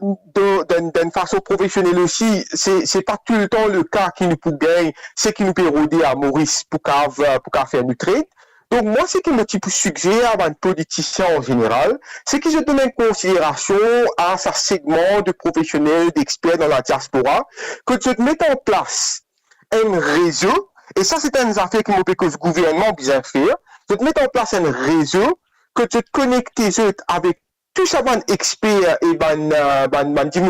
d'une façon professionnelle aussi, c'est pas tout le temps le cas qui nous peut gagner, c'est qui nous peut rôder à Maurice pour faire notre trade. Donc, moi, ce qui me suggère à un politicien en général, c'est que je donne une considération à ce segment de professionnels, d'experts dans la diaspora, que je mette en place un réseau, et ça, c'est une affaire que le gouvernement bien faire, je te mette en place un réseau, que tu te connectes avec tout ça, ban experts et ban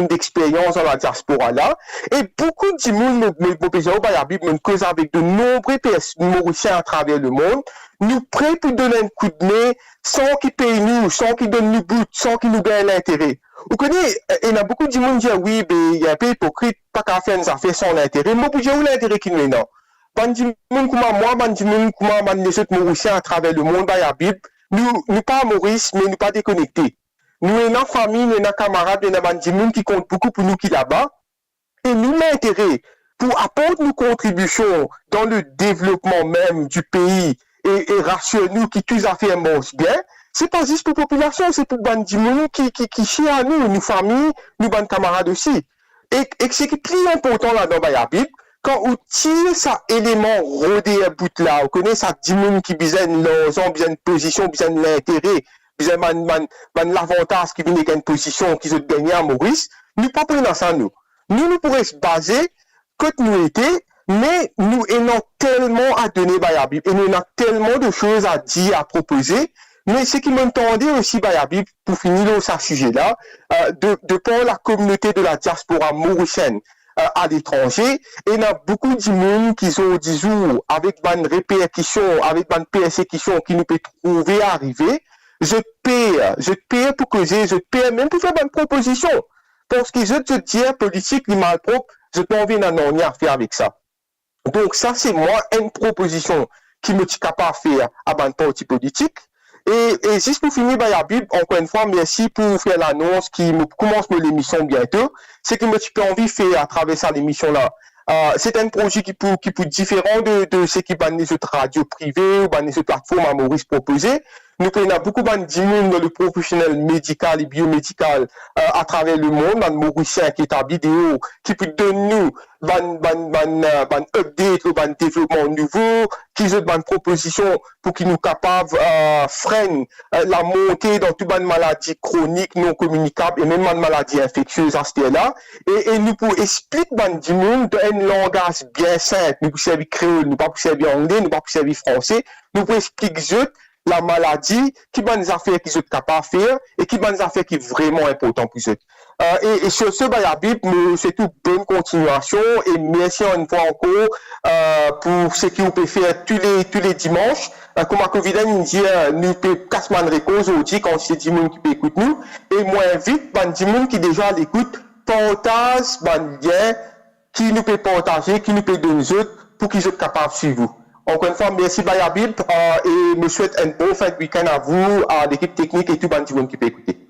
d'expérience dans la diaspora là, et beaucoup de monde me cause avec de nombreux Mauriciens à travers le monde, nous prêts pour donner un coup de nez sans qu'ils payent nous, sans qu'ils donnent nous bout, sans qu'ils nous gagnent l'intérêt. Vous connaissez, il y a beaucoup de monde qui disent oui, mais il y a un peu hypocrite, pas qu'à faire des affaires sans l'intérêt. Moi, pour dire où l'intérêt qui nous est non. Bandi monde comme moi, bandi monde comme les autres Mauriciens à travers le monde, la Bible, nous pas à Maurice, mais nous pas déconnectés. Nous sommes une famille, nous sommes camarades, nous sommes des gens qui comptent beaucoup pour nous qui là-bas. Et nous, l'intérêt pour apporter nos contributions dans le développement même du pays et rassurer nous qui tous affaires marchent bien, c'est pas juste pour la population, c'est pour des gens qui chient à nous, nos familles, nos bonnes camarades aussi. Et ce qui est plus important là dans la Bible, quand on tire ça élément rodé à bout là, on connaît ça 10 gens qui besoin de l'argent, besoin de position, besoin de l'intérêt, besoin de l'avantage qui vient avec une position qui se gagne à Maurice, nous pas prenons ça nous. Nous pourrions se baser quand nous étions, mais nous avons tellement à donner à la Bible et nous avons tellement de choses à dire, à proposer. Mais ce qui m'entendait aussi à la Bible, pour finir dans ce sujet-là, de par la communauté de la diaspora mauricienne à l'étranger, et il y a beaucoup de monde qui sont disons avec une répercussion, avec une persécution qui nous peut trouver arriver. Je paye pour causer, je paye même pour faire une proposition. Parce que je te dis, politique, il mal propre, je n'ai envie d'en rien à faire avec ça. Donc, ça, c'est moi, une proposition qui me suis capable de faire à un parti politique. Et juste pour finir, la Bible, encore une fois, merci pour faire l'annonce qui commence l'émission bientôt. C'est que je suis envie de faire à travers ça l'émission là. C'est un projet qui peut différent de ce qui va les autres radios privées ou les autres plateformes à Maurice proposer. Nous avons beaucoup de monde dans le professionnel médical et biomédical à travers le monde, dans Mauricien qui est en vidéo, qui peut donner nous un update ou un développement nouveau, qui ont une proposition pour qu'ils nous capables freiner la montée dans toutes les maladies chroniques non communicables et même les maladies infectieuses à ce là. Et nous pouvons expliquer du monde dans un langage bien simple. Nous pouvons servir créole, nous pouvons servir anglais, nous pouvons servir français. Nous pouvons expliquer la maladie, qui sont des affaires qu'ils sont capables de faire et qui sont des affaires qui sont vraiment importantes pour eux. Et sur ce, la Bible, c'est une bonne continuation et merci une fois encore pour ce que vous pouvez faire tous les dimanches. Comme à Covid, nous dit, nous pouvons casser une réponse aujourd'hui quand c'est 10 gens qui peuvent écouter nous. Et moi, invite, 10 gens qui déjà l'écoutent, partage, lien, qui nous peut partager, qui nous peut donner aux autres pour qu'ils soient capables de suivre vous. Encore une fois, merci Bayabib et me souhaite un bon fin de week-end à vous, à l'équipe technique et tout le monde qui peut écouter.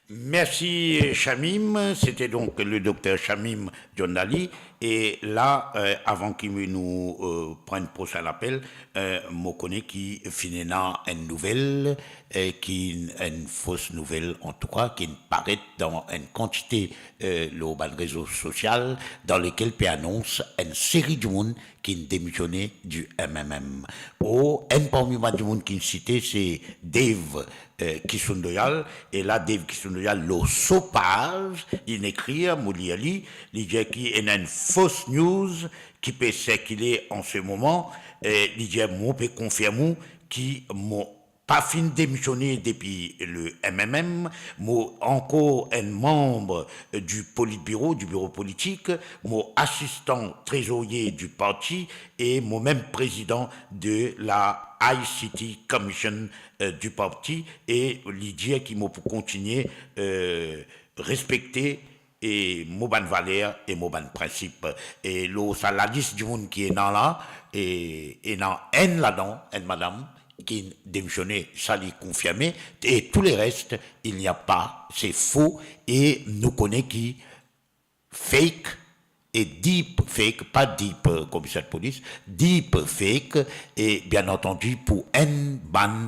Merci Chamim, c'était donc le docteur Chamim Djondali. Et là, avant qu'il nous prenne prochain appel, je connais qui finit une nouvelle, qui une fausse nouvelle en tout cas, qui paraît dans une quantité le réseau social dans lequel peut annonce une série de monde qui démissionné du MMM. Un parmi les monde qui cité c'est Dave Kissundoyal, et là Dave Kissundoyal le sopage, il écrit Mouliali, il dit qu'il y a une fausse news qui peut circuler en ce moment. Il dit, moi, peut confirmer qui m'ont pas fini démissionner depuis le MMM, moi encore un membre du Politburo, du bureau politique, moi assistant trésorier du parti et moi-même président de la ICT Commission du parti et l'idée qui m'a pour continuer respecter et mon ban valeur et mon ban principe et la liste du monde qui est dans là et dans N là-dedans, N madame qui démissionné, ça l'est confirmé, et tous les restes, il n'y a pas, c'est faux, et nous connaissons qui fake et deep fake, pas deep commissaire de police, deep fake, et bien entendu pour un ban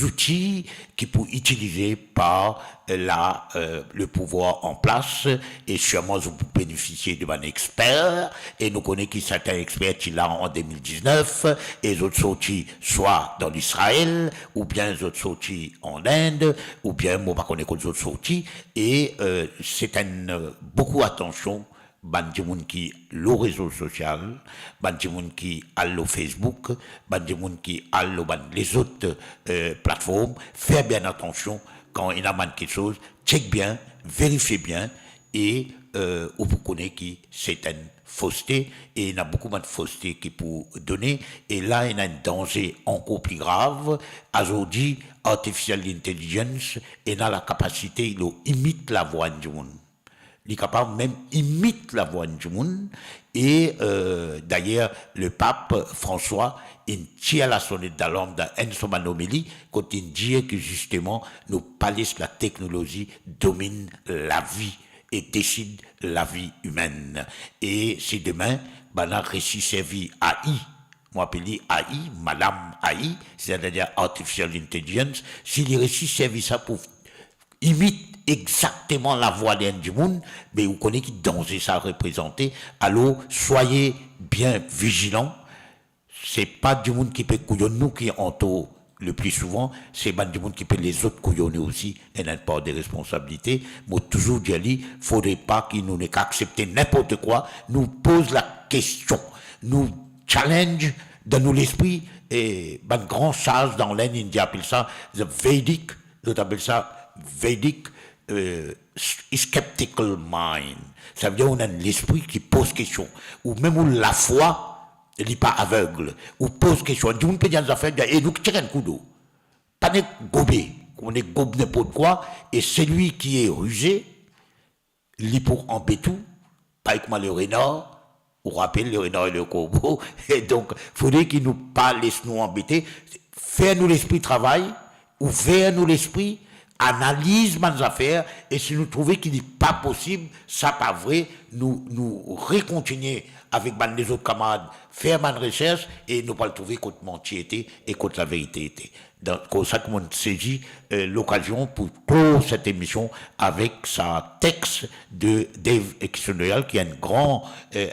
outils qui peut utiliser par le pouvoir en place, et sûrement vous pouvez bénéficier de ban expert, et nous connaissons qui certains experts qui là en 2019, et les autres sortis soit dans l'Israël, ou bien les autres sortis en Inde, ou bien moi pas connaître les autres sortis, et c'est beaucoup attention. Bandimoun qui le réseau social, bandimoun qui a le Facebook, bandimoun qui a les autres plateformes, faire bien attention quand il a quelque chose, check bien, vérifiez bien et vous connaissez qui c'est une fausseté et il y a beaucoup de fausseté qui pour donner et là il y a un danger encore plus grave. Aujourd'hui, artificial intelligence et dans la capacité, il imite la voix du monde. Il est capable même imite la voix du monde et d'ailleurs le pape François il tire la sonnette d'alarme dans une anomalie quand il dit que justement nous parlons la technologie domine la vie et décide la vie humaine et c'est demain la récit servi AI moi appelé AI Madame AI c'est-à-dire artificial intelligence si les récits servent ça pour imite exactement la voix du monde, mais vous connaissez qui danger ça représenter. Alors, soyez bien vigilants. C'est pas du monde qui peut couillonner nous qui entoure le plus souvent, c'est pas du monde qui peut les autres couillonner aussi, et n'a pas de responsabilité. Moi, toujours dit, faudrait pas qu'ils nous n'aient qu'à accepter n'importe quoi, nous pose la question, nous challenge dans nous l'esprit, et ben grand sage dans l'Inde, il appelle ça, the Vedic, nous appelle ça Vedic, skeptical mind. Ça veut dire qu'on a l'esprit qui pose question. Ou même où la foi, elle n'est pas aveugle. Ou pose question. On peut dire des affaires, et nous tirons un coup d'eau. Pas de gober. On est gobe n'importe quoi. Et celui qui est rusé, il est pour embêter tout. Pas comme le renard. On rappelle le renard et le corbeau. Et donc, il faudrait qu'il nous parle, laisse nous embêter. Faire nous l'esprit travail. Ouvert nous l'esprit. Analyse mes affaires et si nous trouvons qu'il n'est pas possible, ça pas vrai, nous recontinuer avec les autres camarades, faire ma recherche et nous pas le trouver contre mentalité et contre la vérité. Donc, comme ça que on saisit l'occasion pour clore cette émission avec sa texte de Dave Exonorial, qui est un grand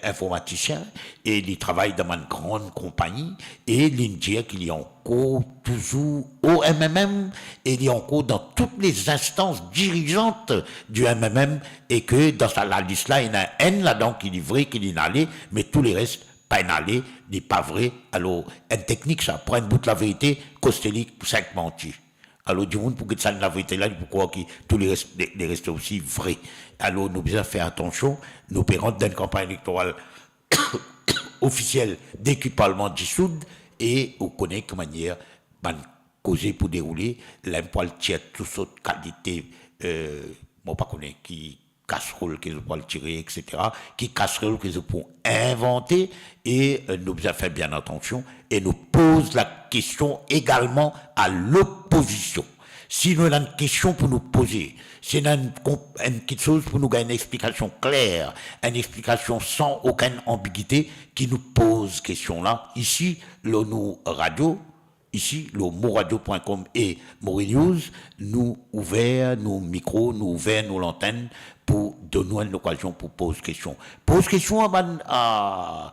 informaticien et il travaille dans une grande compagnie et il dit qu'il est encore toujours au MMM et il est encore dans toutes les instances dirigeantes du MMM et que dans la liste là, il y a un N là-dedans qui est vrai, qui est allé, mais tous les restes pas inhalé, n'est pas vrai. Alors, une technique, ça prend une bout de la vérité, Costelli, 5 mentis. Alors, du monde, pour que ça la vérité là, il faut croire que tous les restes aussi vrais. Alors, nous devons faire attention, nous payons dans une campagne électorale officielle d'équipement dissoute et on connaît de manière, causer pour dérouler, l'impoil tire toutes sortes de qualités, moi pas connaître qui casserole qu'ils vont tirer, etc., qui casserole qu'ils vont inventer, et nous devons faire bien attention, et nous pose la question également à l'opposition. Si nous avons une question pour nous poser, si nous avons quelque chose pour nous gagner une explication claire, une explication sans aucune ambiguïté, qui nous pose question là, ici, le nous radio, ici, le moradio.com et Mori News, nous ouvrons nos micros, nous ouvrons nos antennes pour donner une occasion pour poser question. Pose question à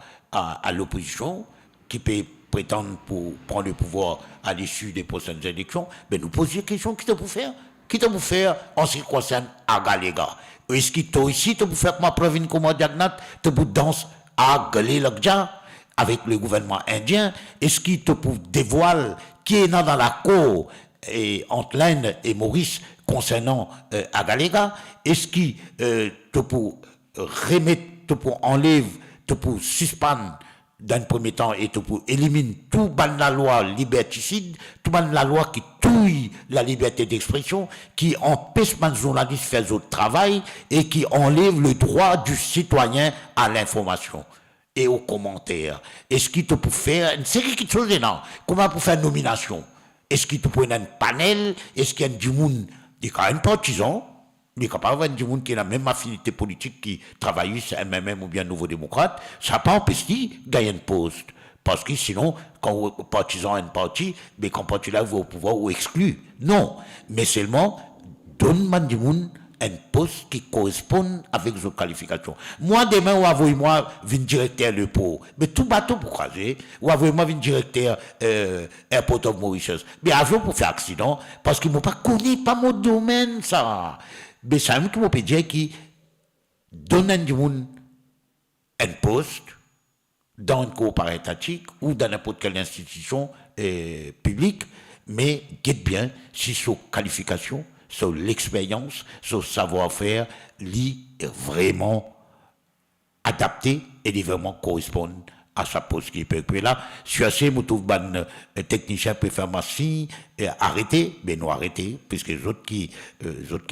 l'opposition qui peut prétendre pour prendre le pouvoir à l'issue des prochaines élections, mais nous posons des questions qui sont pour faire. qui te pour faire en ce qui concerne Agalega. Est-ce qu'il t'a ici, te pour faire ma preuve une commande diagnate, te pour danser à Galega avec le gouvernement indien, est-ce qu'il te pour dévoile qui est dans la cour et entre l'Inde et Maurice concernant Agalega, est-ce qu'il te pour remettre, te pour enlever, te pour suspendre dans le premier temps et pour éliminer tout ban la loi liberticide, tout ban la loi qui touille la liberté d'expression, qui empêche les journalistes de faire leur travail et qui enlève le droit du citoyen à l'information et aux commentaires. Est-ce qu'il te peut faire une série de choses non? Comment pour faire une nomination? Est-ce qu'il te peut un panel? Est-ce qu'il y a du monde, un partisan? Il est capable d'avoir du monde qui a la même affinité politique qui travaille sur MMM ou bien Nouveau Démocrate, ça n'a pas empêché de gagner un poste. Parce que sinon, quand vous êtes partisan à un parti, mais quand parti là, vous au pouvoir ou exclu. Non. Mais seulement, donne-moi du monde un poste qui correspond avec vos qualifications. Moi, demain, ou envoyez-moi un directeur le pot. Mais tout bateau pour croiser, ou envoyez-moi un directeur Airport of Mauritius. Mais avion pour faire accident, parce qu'ils ne m'ont pas connu, pas mon domaine, ça. Mais ça me peut dire qui donne du monde un poste dans une coopérative étatique ou dans n'importe quelle institution publique, mais guette bien si son qualification, son l'expérience, son savoir-faire, lui est vraiment adapté et lui vraiment correspond à sa poste qui peut là. Si assez, nous trouve ban technicien peut faire massi arrêter, mais nous arrêter puisque les autres qui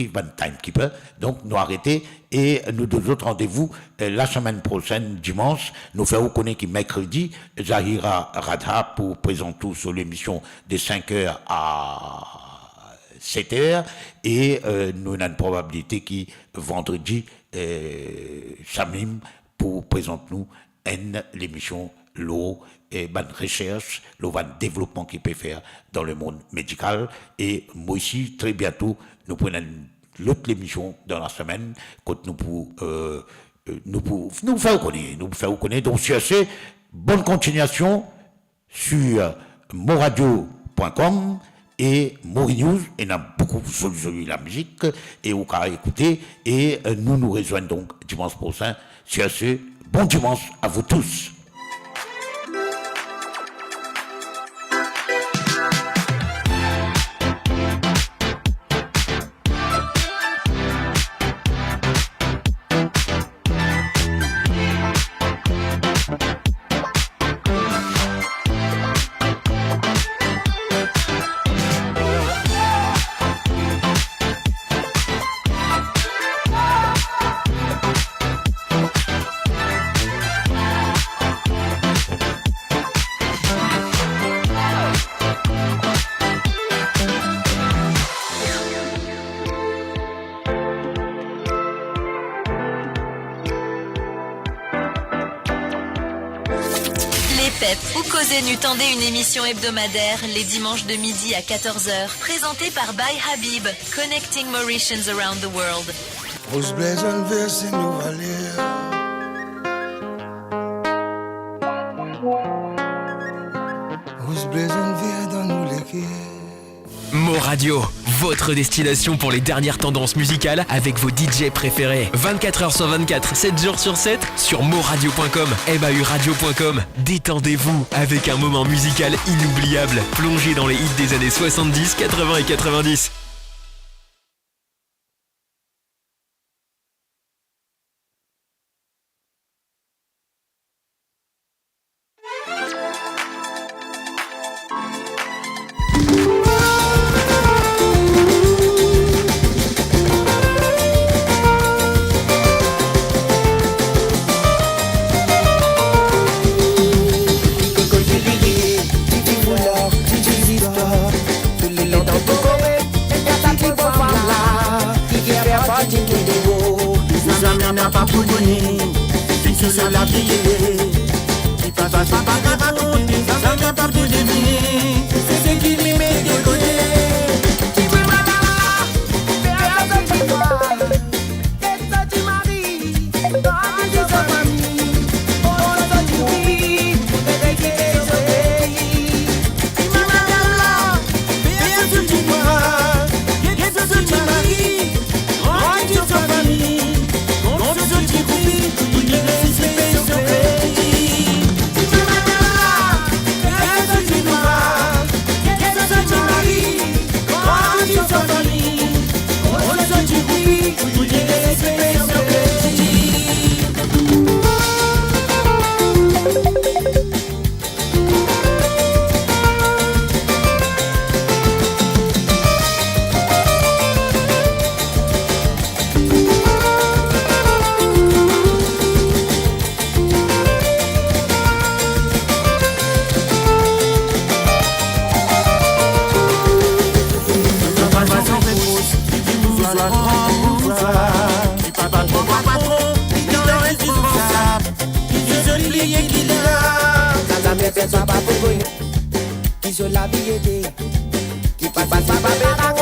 ban timekeeper, donc nous arrêter et nous deux autres rendez-vous la semaine prochaine dimanche. Nous faisons connaître que mercredi Zahira Radha pour présenter sur l'émission de 5h à 7h et nous avons une probabilité qui vendredi Samim pour présenter nous l'émission l'eau et bonne recherche, le développement qu'il peut faire dans le monde médical. Et moi aussi, très bientôt, nous prenons l'autre émission dans la semaine, quand nous faire connaître. Donc, sur ce, bonne continuation sur moradio.com et Morinews, et on a beaucoup de la musique, et vous pouvez écouter, et nous rejoignons donc dimanche prochain. Sur ce, bon dimanche à vous tous. Nous tendez une émission hebdomadaire les dimanches de midi à 14h, présentée par By Habib, Connecting Mauritians Around the World. Moradio, votre destination pour les dernières tendances musicales avec vos DJ préférés. 24h sur 24, 7 jours sur 7 sur moradio.com, mauradio.com. Détendez-vous avec un moment musical inoubliable, plongé dans les hits des années 70, 80 et 90. Yes, Qui sur la vie qui passe pas